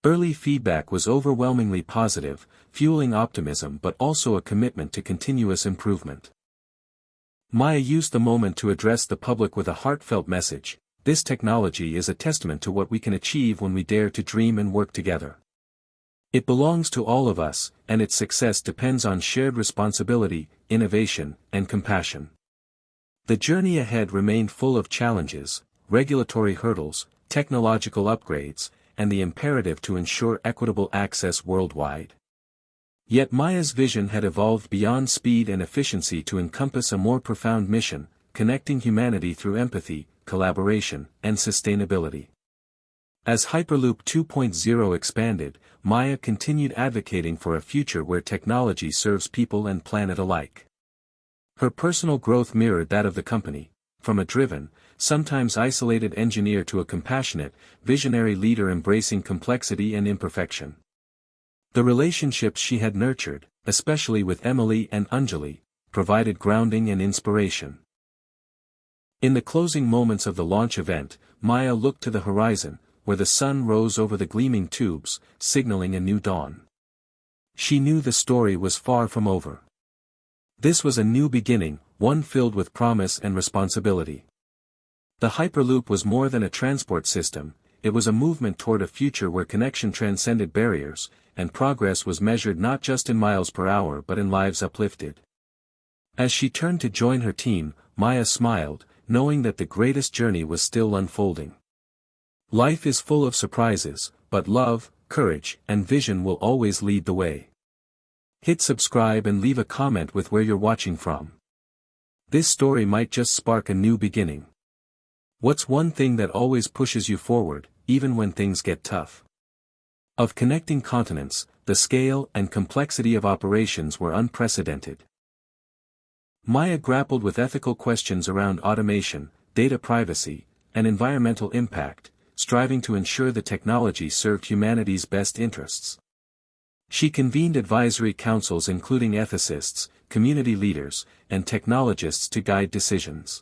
Early feedback was overwhelmingly positive, fueling optimism but also a commitment to continuous improvement. Maya used the moment to address the public with a heartfelt message: this technology is a testament to what we can achieve when we dare to dream and work together. It belongs to all of us, and its success depends on shared responsibility, innovation, and compassion. The journey ahead remained full of challenges, regulatory hurdles, technological upgrades, and the imperative to ensure equitable access worldwide. Yet Maya's vision had evolved beyond speed and efficiency to encompass a more profound mission, connecting humanity through empathy, collaboration, and sustainability. As Hyperloop 2.0 expanded, Maya continued advocating for a future where technology serves people and planet alike. Her personal growth mirrored that of the company, from a driven, sometimes isolated engineer to a compassionate, visionary leader embracing complexity and imperfection. The relationships she had nurtured, especially with Emily and Anjali, provided grounding and inspiration. In the closing moments of the launch event, Maya looked to the horizon, where the sun rose over the gleaming tubes, signaling a new dawn. She knew the story was far from over. This was a new beginning, one filled with promise and responsibility. The Hyperloop was more than a transport system, it was a movement toward a future where connection transcended barriers, and progress was measured not just in miles per hour but in lives uplifted. As she turned to join her team, Maya smiled, knowing that the greatest journey was still unfolding. Life is full of surprises, but love, courage, and vision will always lead the way. Hit subscribe and leave a comment with where you're watching from. This story might just spark a new beginning. What's one thing that always pushes you forward, even when things get tough? Of connecting continents, the scale and complexity of operations were unprecedented. Maya grappled with ethical questions around automation, data privacy, and environmental impact, striving to ensure the technology served humanity's best interests. She convened advisory councils including ethicists, community leaders, and technologists to guide decisions.